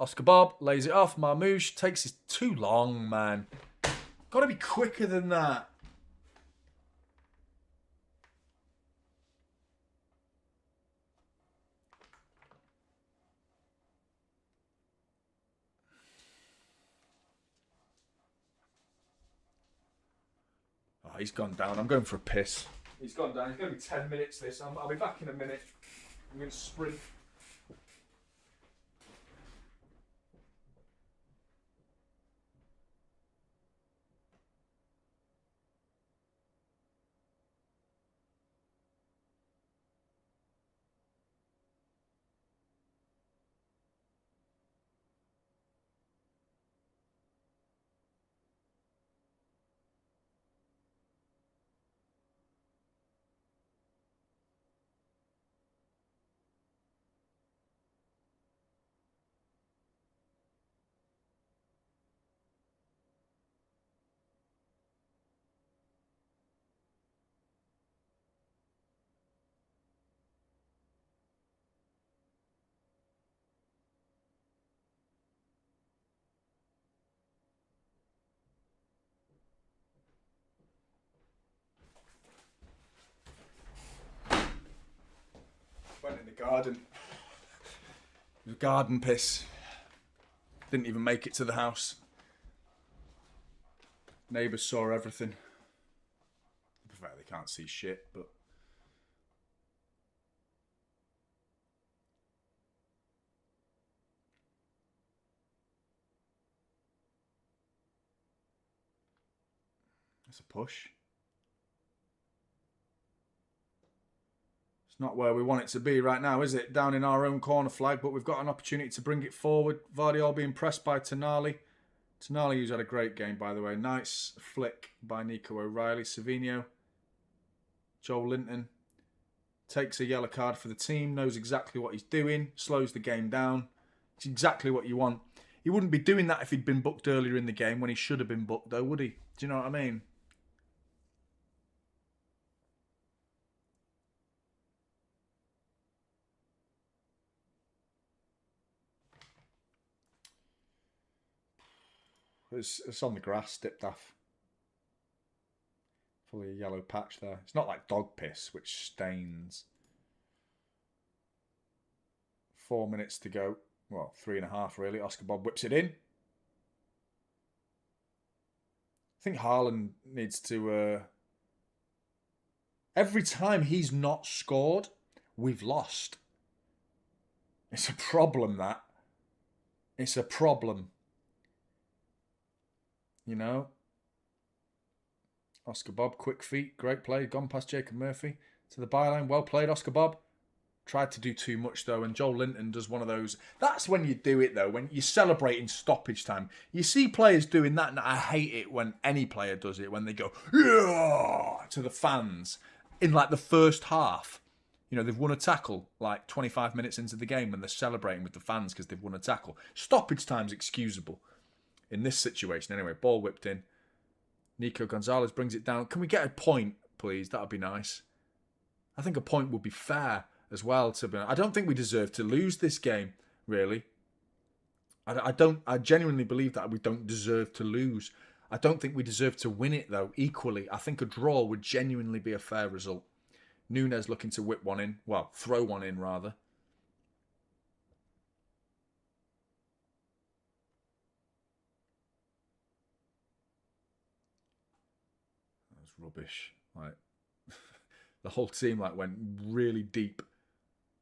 Oscar Bob lays it off. Marmoush takes it too long, man. Got to be quicker than that. he's gone down. I'm going for a piss. He's gone down. It's going to be 10 minutes this. I'll be back in a minute. I'm going to sprint. Went in the garden. It was garden piss. Didn't even make it to the house. Neighbours saw everything. In fact, they can't see shit, but... That's a push. Not where we want it to be right now, is it? Down in our own corner flag, but we've got an opportunity to bring it forward. Vardy being pressed by Tonali. Tonali, who's had a great game, by the way. Nice flick by Nico O'Reilly. Savinho. Joel Linton takes a yellow card for the team, knows exactly what he's doing, slows the game down. It's exactly what you want. He wouldn't be doing that if he'd been booked earlier in the game when he should have been booked, though, would he? Do you know what I mean? It's on the grass, dipped off. Fully a yellow patch there. It's not like dog piss, which stains. 4 minutes to go. Well, 3.5 really. Oscar Bob whips it in. I think Haaland needs to... Every time he's not scored, we've lost. It's a problem, that. It's a problem. You know, Oscar Bob, quick feet, great play, gone past Jacob Murphy to the byline. Well played, Oscar Bob. Tried to do too much though, and Joel Linton does one of those. That's when you do it though, when you celebrate in stoppage time. You see players doing that, and I hate it when any player does it, when they go, yeah, to the fans in like the first half. You know, they've won a tackle like 25 minutes into the game when they're celebrating with the fans because they've won a tackle. Stoppage time's excusable. In this situation, anyway, ball whipped in. Nico Gonzalez brings it down. Can we get a point, please? That would be nice. I think a point would be fair as well. I don't think we deserve to lose this game, really. I genuinely believe that we don't deserve to lose. I don't think we deserve to win it, though, equally. I think a draw would genuinely be a fair result. Nunez looking to whip one in. Well, throw one in, rather. Rubbish. Like the whole team went really deep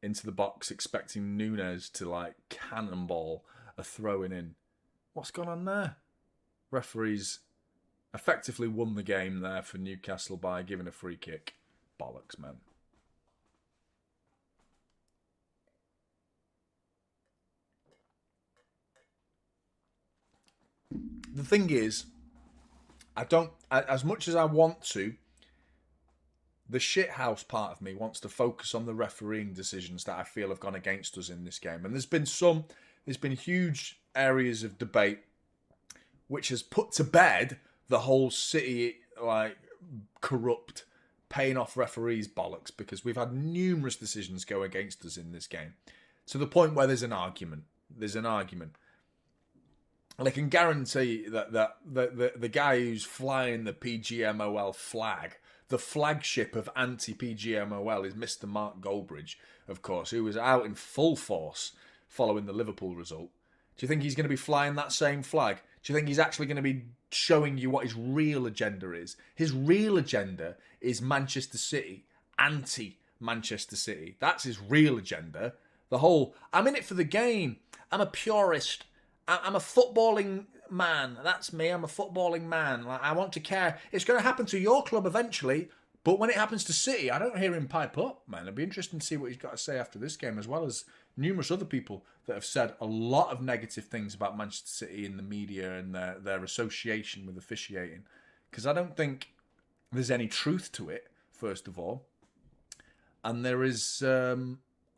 into the box expecting Nunez to cannonball a throw in. What's gone on there? Referees effectively won the game there for Newcastle by giving a free kick. Bollocks, man. The thing is, I don't, as much as I want to, the shithouse part of me wants to focus on the refereeing decisions that I feel have gone against us in this game. And there's been huge areas of debate which has put to bed the whole City, corrupt, paying off referees bollocks, because we've had numerous decisions go against us in this game. To the point where there's an argument. And I can guarantee that the guy who's flying the PGMOL flag, the flagship of anti-PGMOL, is Mr. Mark Goldbridge, of course, who was out in full force following the Liverpool result. Do you think he's going to be flying that same flag? Do you think he's actually going to be showing you what his real agenda is? His real agenda is Manchester City, anti-Manchester City. That's his real agenda. The whole, I'm in it for the game. I'm a purist. I'm a footballing man. That's me. I'm a footballing man. Like, I want to care. It's going to happen to your club eventually, but when it happens to City, I don't hear him pipe up, man. It'd be interesting to see what he's got to say after this game, as well as numerous other people that have said a lot of negative things about Manchester City in the media and their association with officiating. Because I don't think there's any truth to it, first of all. And there is a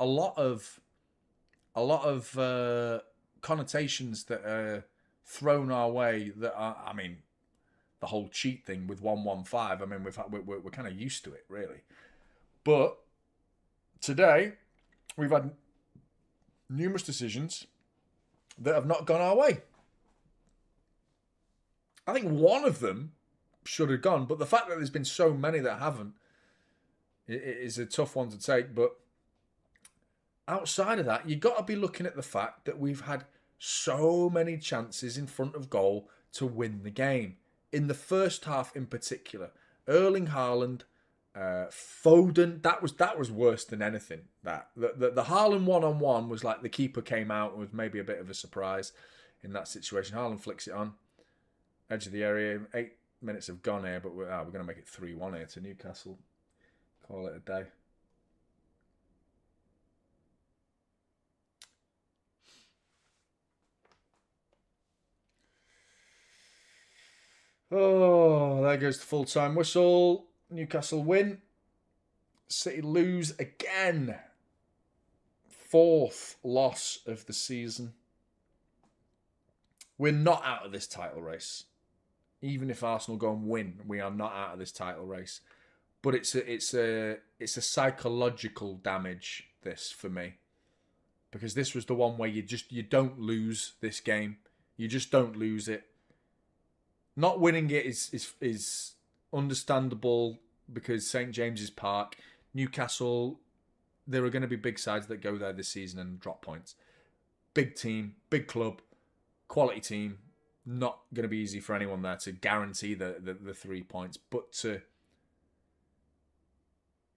lot of connotations that are thrown our way that are, I mean, the whole cheat thing with 115. I mean, we're kind of used to it, really. But today, we've had numerous decisions that have not gone our way. I think one of them should have gone, but the fact that there's been so many that haven't is a tough one to take. But outside of that, you've got to be looking at the fact that we've had so many chances in front of goal to win the game. In the first half in particular, Erling Haaland, Foden, that was worse than anything. That the Haaland one-on-one was like the keeper came out and was maybe a bit of a surprise in that situation. Haaland flicks it on, edge of the area. 8 minutes have gone here, but we're going to make it 3-1 here to Newcastle. Call it a day. Oh, there goes the full-time whistle. Newcastle win. City lose again. 4th loss of the season. We're not out of this title race. Even if Arsenal go and win, we are not out of this title race. But it's a psychological damage, this, for me. Because this was the one where you don't lose this game. You just don't lose it. Not winning it is understandable because St James's Park, Newcastle, there are going to be big sides that go there this season and drop points. Big team, big club, quality team. Not going to be easy for anyone there to guarantee the 3 points. But to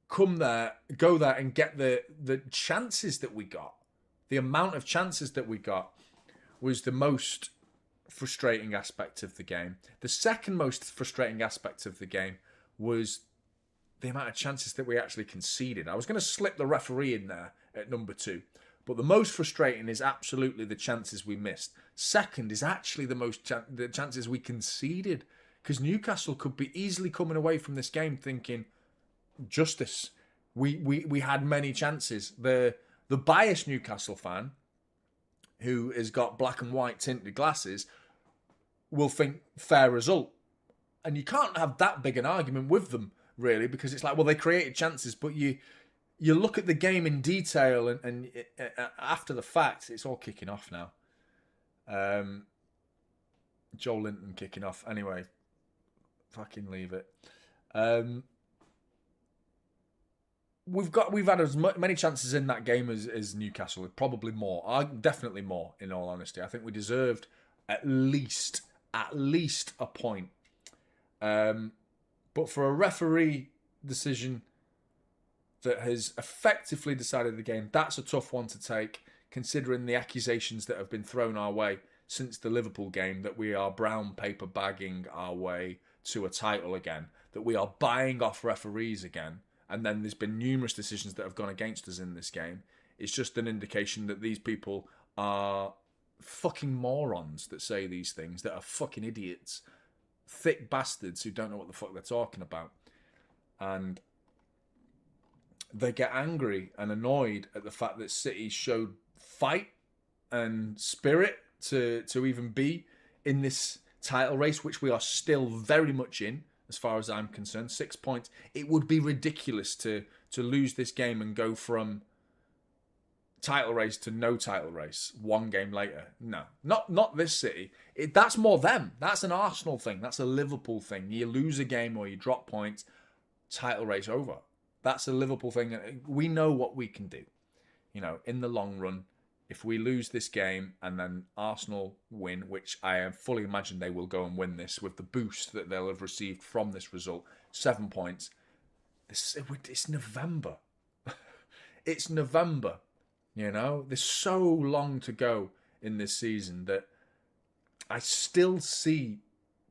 come there, go there and get the chances that we got, the amount of chances that we got was the most frustrating aspect of the game. The second most frustrating aspect of the game was the amount of chances that we actually conceded. I was going to slip the referee in there at number 2, but the most frustrating is absolutely the chances we missed. Second is actually the chances we conceded, because Newcastle could be easily coming away from this game thinking, justice. We had many chances. The biased Newcastle fan who has got black and white tinted glasses will think fair result. And you can't have that big an argument with them, really, because it's like, well, they created chances, but you look at the game in detail and after the fact, it's all kicking off now. Joel Linton kicking off. Anyway, fucking leave it. We've had as many chances in that game as Newcastle, probably more. Definitely more, in all honesty. I think we deserved at least a point. But for a referee decision that has effectively decided the game, that's a tough one to take, considering the accusations that have been thrown our way since the Liverpool game, that we are brown paper bagging our way to a title again, that we are buying off referees again, and then there's been numerous decisions that have gone against us in this game. It's just an indication that these people are fucking morons that say these things, that are fucking idiots, thick bastards who don't know what the fuck they're talking about. And they get angry and annoyed at the fact that City showed fight and spirit to even be in this title race, which we are still very much in, as far as I'm concerned. 6 points. It would be ridiculous to lose this game and go from title race to no title race one game later. No, not this City. That's more them. That's an Arsenal thing. That's a Liverpool thing. You lose a game or you drop points, title race over. That's a Liverpool thing. We know what we can do. You know, in the long run, if we lose this game and then Arsenal win, which I fully imagine they will go and win this with the boost that they'll have received from this result, 7 points. It's November. It's November. You know, there's so long to go in this season that I still see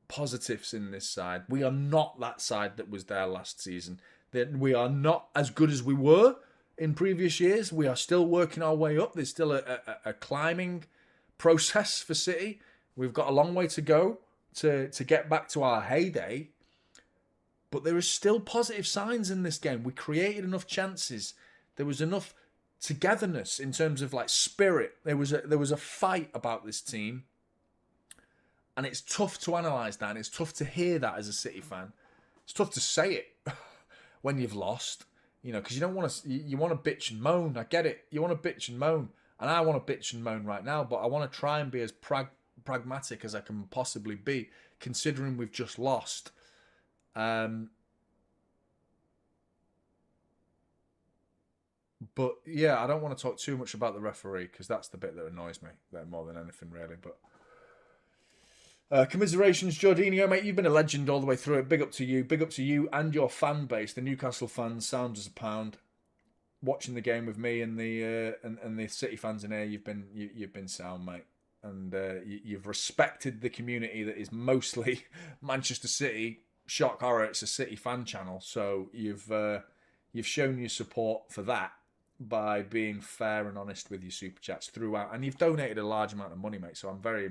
positives in this side. We are not that side that was there last season. That we are not as good as we were in previous years. We are still working our way up. There's still a climbing process for City. We've got a long way to go to get back to our heyday. But there is still positive signs in this game. We created enough chances. There was enough togetherness in terms of like spirit. There was a fight about this team. And it's tough to analyse that. And it's tough to hear that as a City fan. It's tough to say it when you've lost. You know, because you don't want to. You want to bitch and moan. I get it. You want to bitch and moan, and I want to bitch and moan right now. But I want to try and be as pragmatic as I can possibly be, considering we've just lost. But yeah, I don't want to talk too much about the referee because that's the bit that annoys me more than anything, really. But commiserations, Jorginho, mate. You've been a legend all the way through it. Big up to you. Big up to you and your fan base. The Newcastle fans, sound as a pound. Watching the game with me and the City fans in here, you've been sound, mate. And you've respected the community that is mostly Manchester City. Shock horror, it's a City fan channel. So you've shown your support for that by being fair and honest with your super chats throughout, and you've donated a large amount of money, mate. So I'm very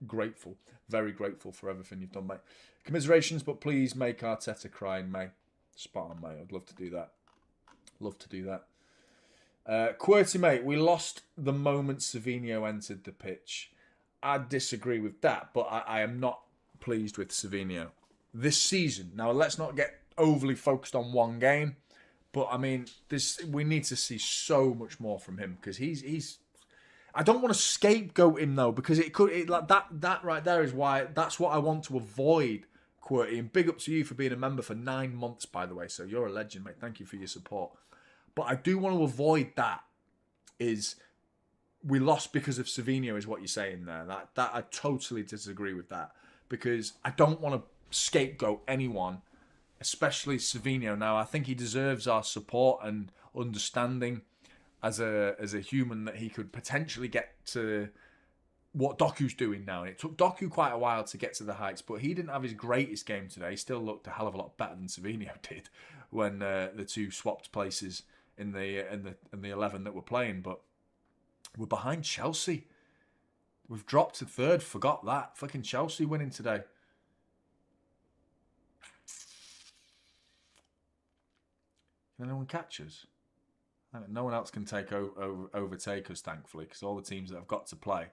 grateful, very grateful for everything you've done, mate. Commiserations, but please make Arteta cry in May. Spot on, mate. I'd love to do that. Love to do that. QWERTY, mate, we lost the moment Savinho entered the pitch. I disagree with that, but I am not pleased with Savinho this season. Now, let's not get overly focused on one game, but I mean, we need to see so much more from him because he's. I don't want to scapegoat him though, because that right there is why that's what I want to avoid. QWERTY, and big up to you for being a member for 9 months, by the way. So you're a legend, mate. Thank you for your support. But I do want to avoid that. Is we lost because of Savinho, is what you're saying there. That I totally disagree with that, because I don't want to scapegoat anyone, especially Savinho. Now, I think he deserves our support and understanding as a human, that he could potentially get to what Doku's doing now. And it took Doku quite a while to get to the heights, but he didn't have his greatest game today. He still looked a hell of a lot better than Savinho did when the two swapped places in the 11 that we're playing. But we're behind Chelsea. We've dropped to third. Forgot that. Fucking Chelsea winning today. Can anyone catch us? No one else can overtake us, thankfully, because all the teams that have got to play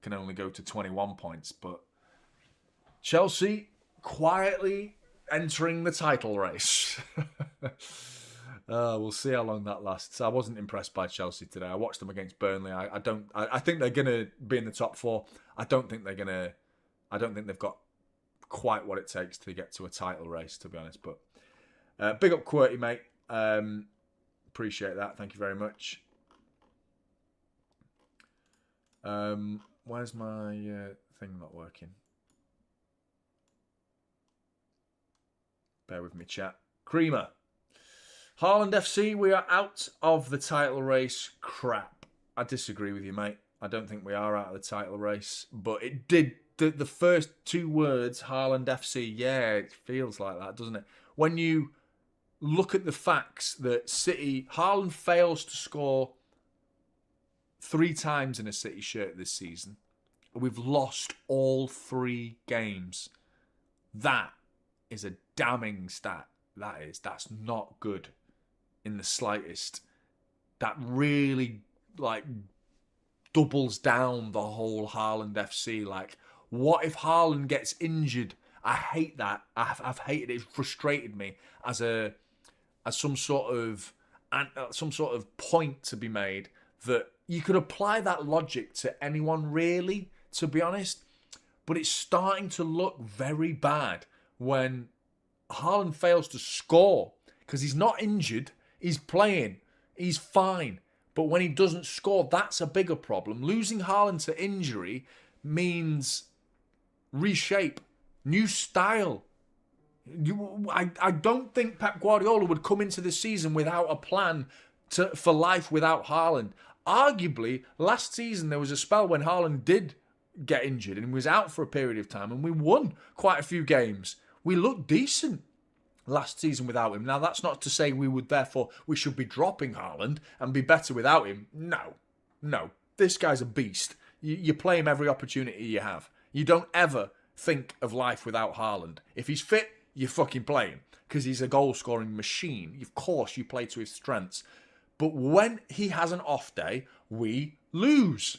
can only go to 21 points. But Chelsea quietly entering the title race. We'll see how long that lasts. I wasn't impressed by Chelsea today. I watched them against Burnley. I think they're going to be in the top four. I don't think they've got quite what it takes to get to a title race, to be honest. But big up QWERTY, mate. Appreciate that. Thank you very much. Where's my thing not working? Bear with me, chat. Creamer. Haaland FC, we are out of the title race. Crap. I disagree with you, mate. I don't think we are out of the title race. But it did, the first two words, Haaland FC, yeah, it feels like that, doesn't it? When you look at the facts that City, Haaland fails to score 3 times in a City shirt this season. We've lost all 3 games. That is a damning stat. That's not good in the slightest. That really doubles down the whole Haaland FC. What if Haaland gets injured? I hate that. I've hated it. It's frustrated me as some sort of point to be made that you could apply that logic to anyone, really, to be honest. But it's starting to look very bad when Haaland fails to score because he's not injured. He's playing. He's fine. But when he doesn't score, that's a bigger problem. Losing Haaland to injury means reshape, new style. I don't think Pep Guardiola would come into this season without a plan for life without Haaland. Arguably, last season there was a spell when Haaland did get injured and was out for a period of time, and we won quite a few games. We looked decent last season without him. Now, that's not to say we should be dropping Haaland and be better without him. No. This guy's a beast. You play him every opportunity you have. You don't ever think of life without Haaland. If he's fit, you fucking play him because he's a goal-scoring machine. Of course, you play to his strengths. But when he has an off day, we lose.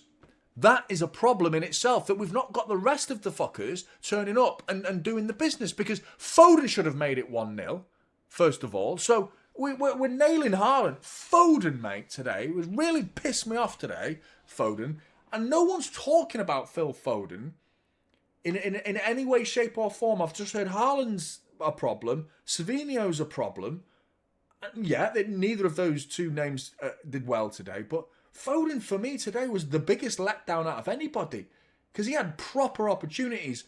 That is a problem in itself, that we've not got the rest of the fuckers turning up and doing the business, because Foden should have made it 1-0, first of all. So we're nailing Haaland. Foden, mate, today, was really pissed me off today, Foden. And no one's talking about Phil Foden in any way, shape or form. I've just heard Haaland's a problem, Savinho's a problem. Yeah, neither of those two names did well today, but Foden, for me, today was the biggest letdown out of anybody, because he had proper opportunities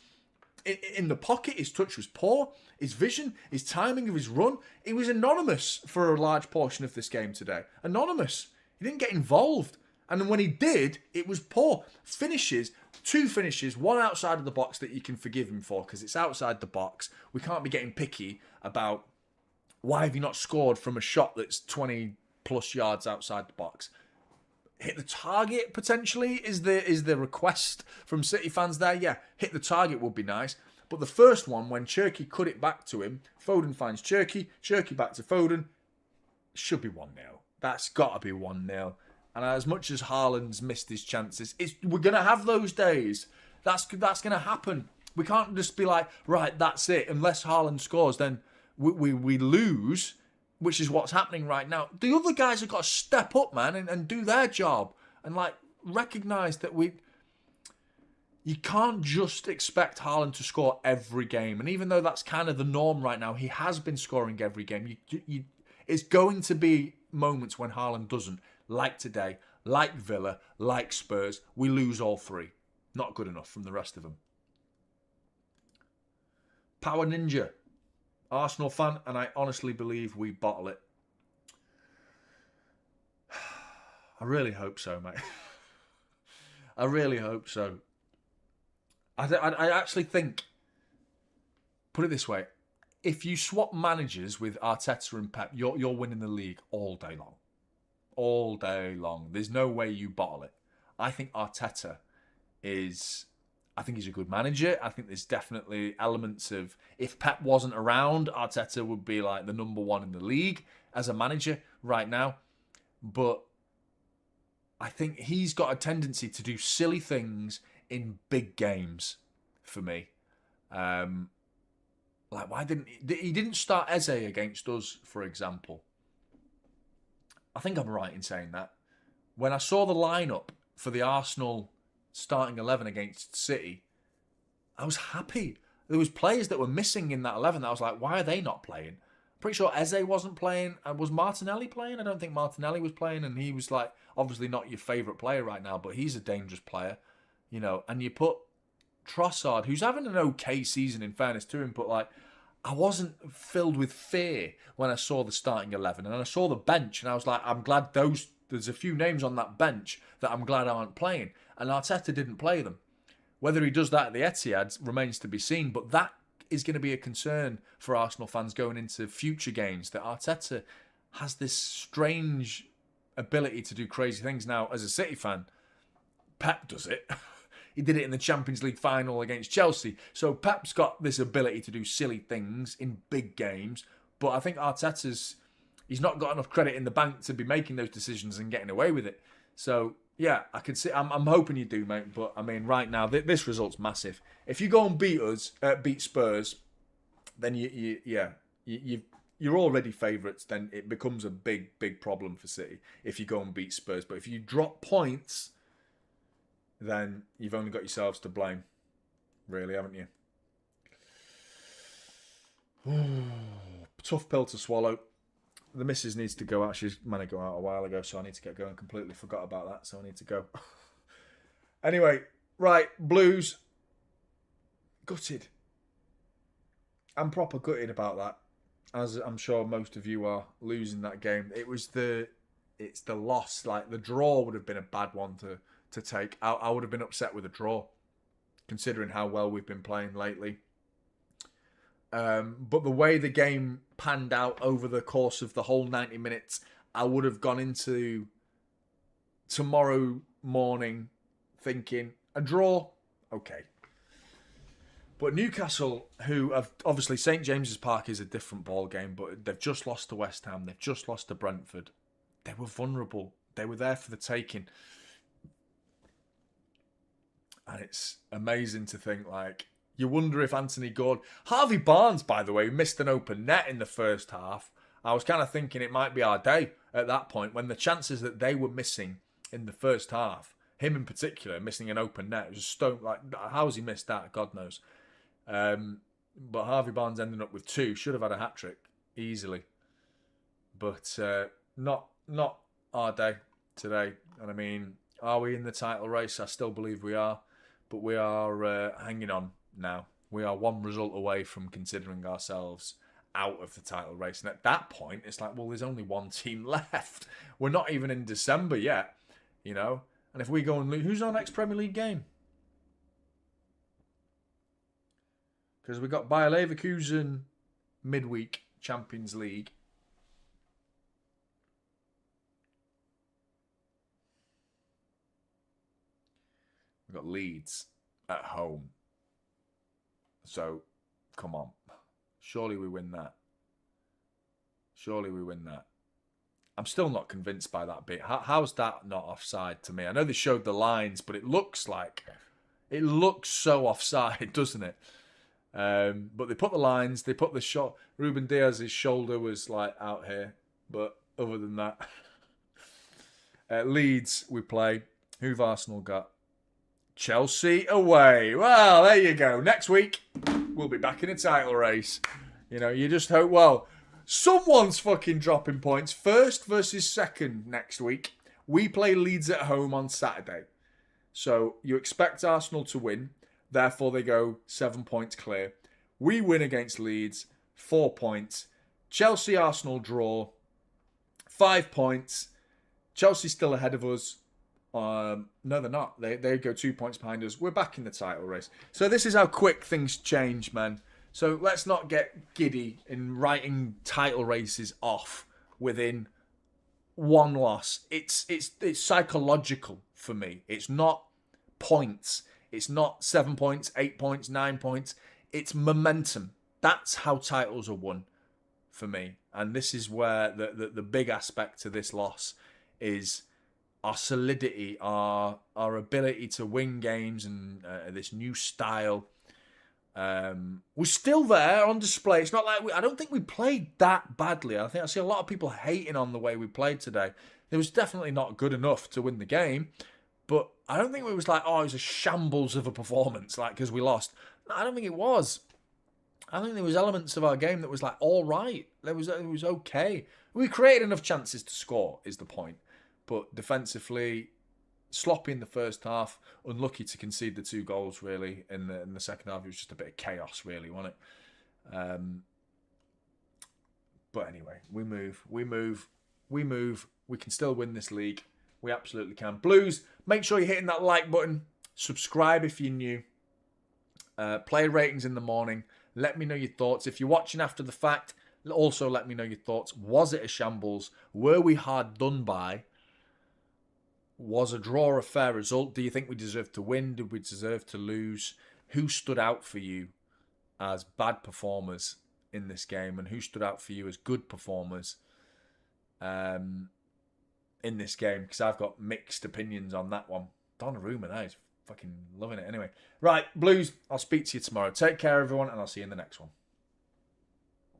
in the pocket. His touch was poor. His vision, his timing of his run, he was anonymous for a large portion of this game today. Anonymous. He didn't get involved. And when he did, it was poor. Finishes, 2 finishes, one outside of the box that you can forgive him for, because it's outside the box. We can't be getting picky about why have you not scored from a shot that's 20 plus yards outside the box. Hit the target, potentially, is the request from City fans there. Yeah, hit the target would be nice. But the first one, when Cherki cut it back to him, Foden finds Cherki back to Foden, should be 1-0. That's got to be 1-0. And as much as Haaland's missed his chances, we're going to have those days. That's going to happen. We can't just be like, right, that's it. Unless Haaland scores, then we lose, which is what's happening right now. The other guys have got to step up, man, and do their job. And, recognise that you can't just expect Haaland to score every game. And even though that's kind of the norm right now, he has been scoring every game. It's going to be moments when Haaland doesn't. Like today, like Villa, like Spurs. We lose all 3. Not good enough from the rest of them. Power Ninja. Arsenal fan, and I honestly believe we bottle it. I really hope so, mate. I really hope so. I actually think, put it this way, if you swap managers with Arteta and Pep, you're winning the league all day long. All day long. There's no way you bottle it. I think Arteta is... I think he's a good manager. I think there's definitely elements of, if Pep wasn't around, Arteta would be like the number 1 in the league as a manager right now. But I think he's got a tendency to do silly things in big games for me. Why didn't he didn't start Eze against us, for example? I think I'm right in saying that. When I saw the lineup for the Arsenal starting 11 against City, I was happy. There was players that were missing in that 11 that I was like, why are they not playing? Pretty sure Eze wasn't playing. Was Martinelli playing? I don't think Martinelli was playing, and he was obviously not your favourite player right now, but he's a dangerous player, and you put Trossard, who's having an okay season in fairness to him, but I wasn't filled with fear when I saw the starting 11, and I saw the bench, and I was like, I'm glad there's a few names on that bench that I'm glad aren't playing. And Arteta didn't play them. Whether he does that at the Etihad remains to be seen, but that is going to be a concern for Arsenal fans going into future games, that Arteta has this strange ability to do crazy things. Now, as a City fan, Pep does it. He did it in the Champions League final against Chelsea. So Pep's got this ability to do silly things in big games, but I think he's not got enough credit in the bank to be making those decisions and getting away with it. So... yeah, I can see. I'm hoping you do, mate. But I mean, right now, this result's massive. If you go and beat Spurs, then you're already favourites. Then it becomes a big problem for City if you go and beat Spurs. But if you drop points, then you've only got yourselves to blame, really, haven't you? Tough pill to swallow. The missus needs to go out. She's meant to go out a while ago, so I need to get going. Completely forgot about that, so I need to go. Anyway, right, Blues. Gutted. I'm proper gutted about that, as I'm sure most of you are, losing that game. It's the loss. Like, the draw would have been a bad one to take. I would have been upset with a draw, considering how well we've been playing lately. But the way the game panned out over the course of the whole 90 minutes, I would have gone into tomorrow morning thinking, a draw, okay. But Newcastle, who have, obviously St James's Park is a different ball game, but they've just lost to West Ham, they've just lost to Brentford. They were vulnerable. They were there for the taking. And it's amazing to think, like, you wonder if Anthony Gordon... Harvey Barnes, by the way, missed an open net in the first half. I was kind of thinking it might be our day at that point, when the chances that they were missing in the first half, him in particular, missing an open net, it was a stone... Like, how has he missed that? God knows. But Harvey Barnes ended up with 2. Should have had a hat-trick, easily. But not our day today. And I mean, are we in the title race? I still believe we are. But we are hanging on now. We are one result away from considering ourselves out of the title race. And at that point, it's like, well, there's only one team left. We're not even in December yet, you know. And if we go and lose, who's our next Premier League game? Because we got Bayer Leverkusen midweek Champions League. We've got Leeds at home. So, come on. Surely we win that. Surely we win that. I'm still not convinced by that bit. How's that not offside to me? I know they showed the lines, but it looks so offside, doesn't it? But they put the lines, they put the shot. Ruben Diaz's shoulder was like out here. But other than that, Leeds we play. Who've Arsenal got? Chelsea away. Well, there you go. Next week, we'll be back in a title race. You know, you just hope, well, someone's fucking dropping points. First versus second next week. We play Leeds at home on Saturday. So you expect Arsenal to win. Therefore, they go 7 points clear. We win against Leeds, 4 points. Chelsea, Arsenal draw, 5 points. Chelsea still ahead of us. No, they're not. They go 2 points behind us. We're back in the title race. So this is how quick things change, man. So let's not get giddy in writing title races off within one loss. It's psychological for me. It's not points. It's not 7 points, 8 points, 9 points. It's momentum. That's how titles are won for me. And this is where the big aspect to this loss is our solidity, our ability to win games, and this new style. We're still there on display. It's not like I don't think we played that badly. I see a lot of people hating on the way we played today. It was definitely not good enough to win the game, but I don't think it was like, oh, it was a shambles of a performance, like, because we lost. No, I don't think it was. I think there was elements of our game that was like all right. It was okay. We created enough chances to score, is the point. But defensively, sloppy in the first half, unlucky to concede the 2 goals, really, in the second half. It was just a bit of chaos, really, wasn't it? But anyway, we move. We can still win this league. We absolutely can. Blues, make sure you're hitting that like button. Subscribe if you're new. Player ratings in the morning. Let me know your thoughts. If you're watching after the fact, also let me know your thoughts. Was it a shambles? Were we hard done by? Was a draw a fair result? Do you think we deserved to win? Did we deserve to lose? Who stood out for you as bad performers in this game? And who stood out for you as good performers in this game? Because I've got mixed opinions on that one. Donnarumma, that is fucking loving it. Anyway, right, Blues, I'll speak to you tomorrow. Take care, everyone, and I'll see you in the next one.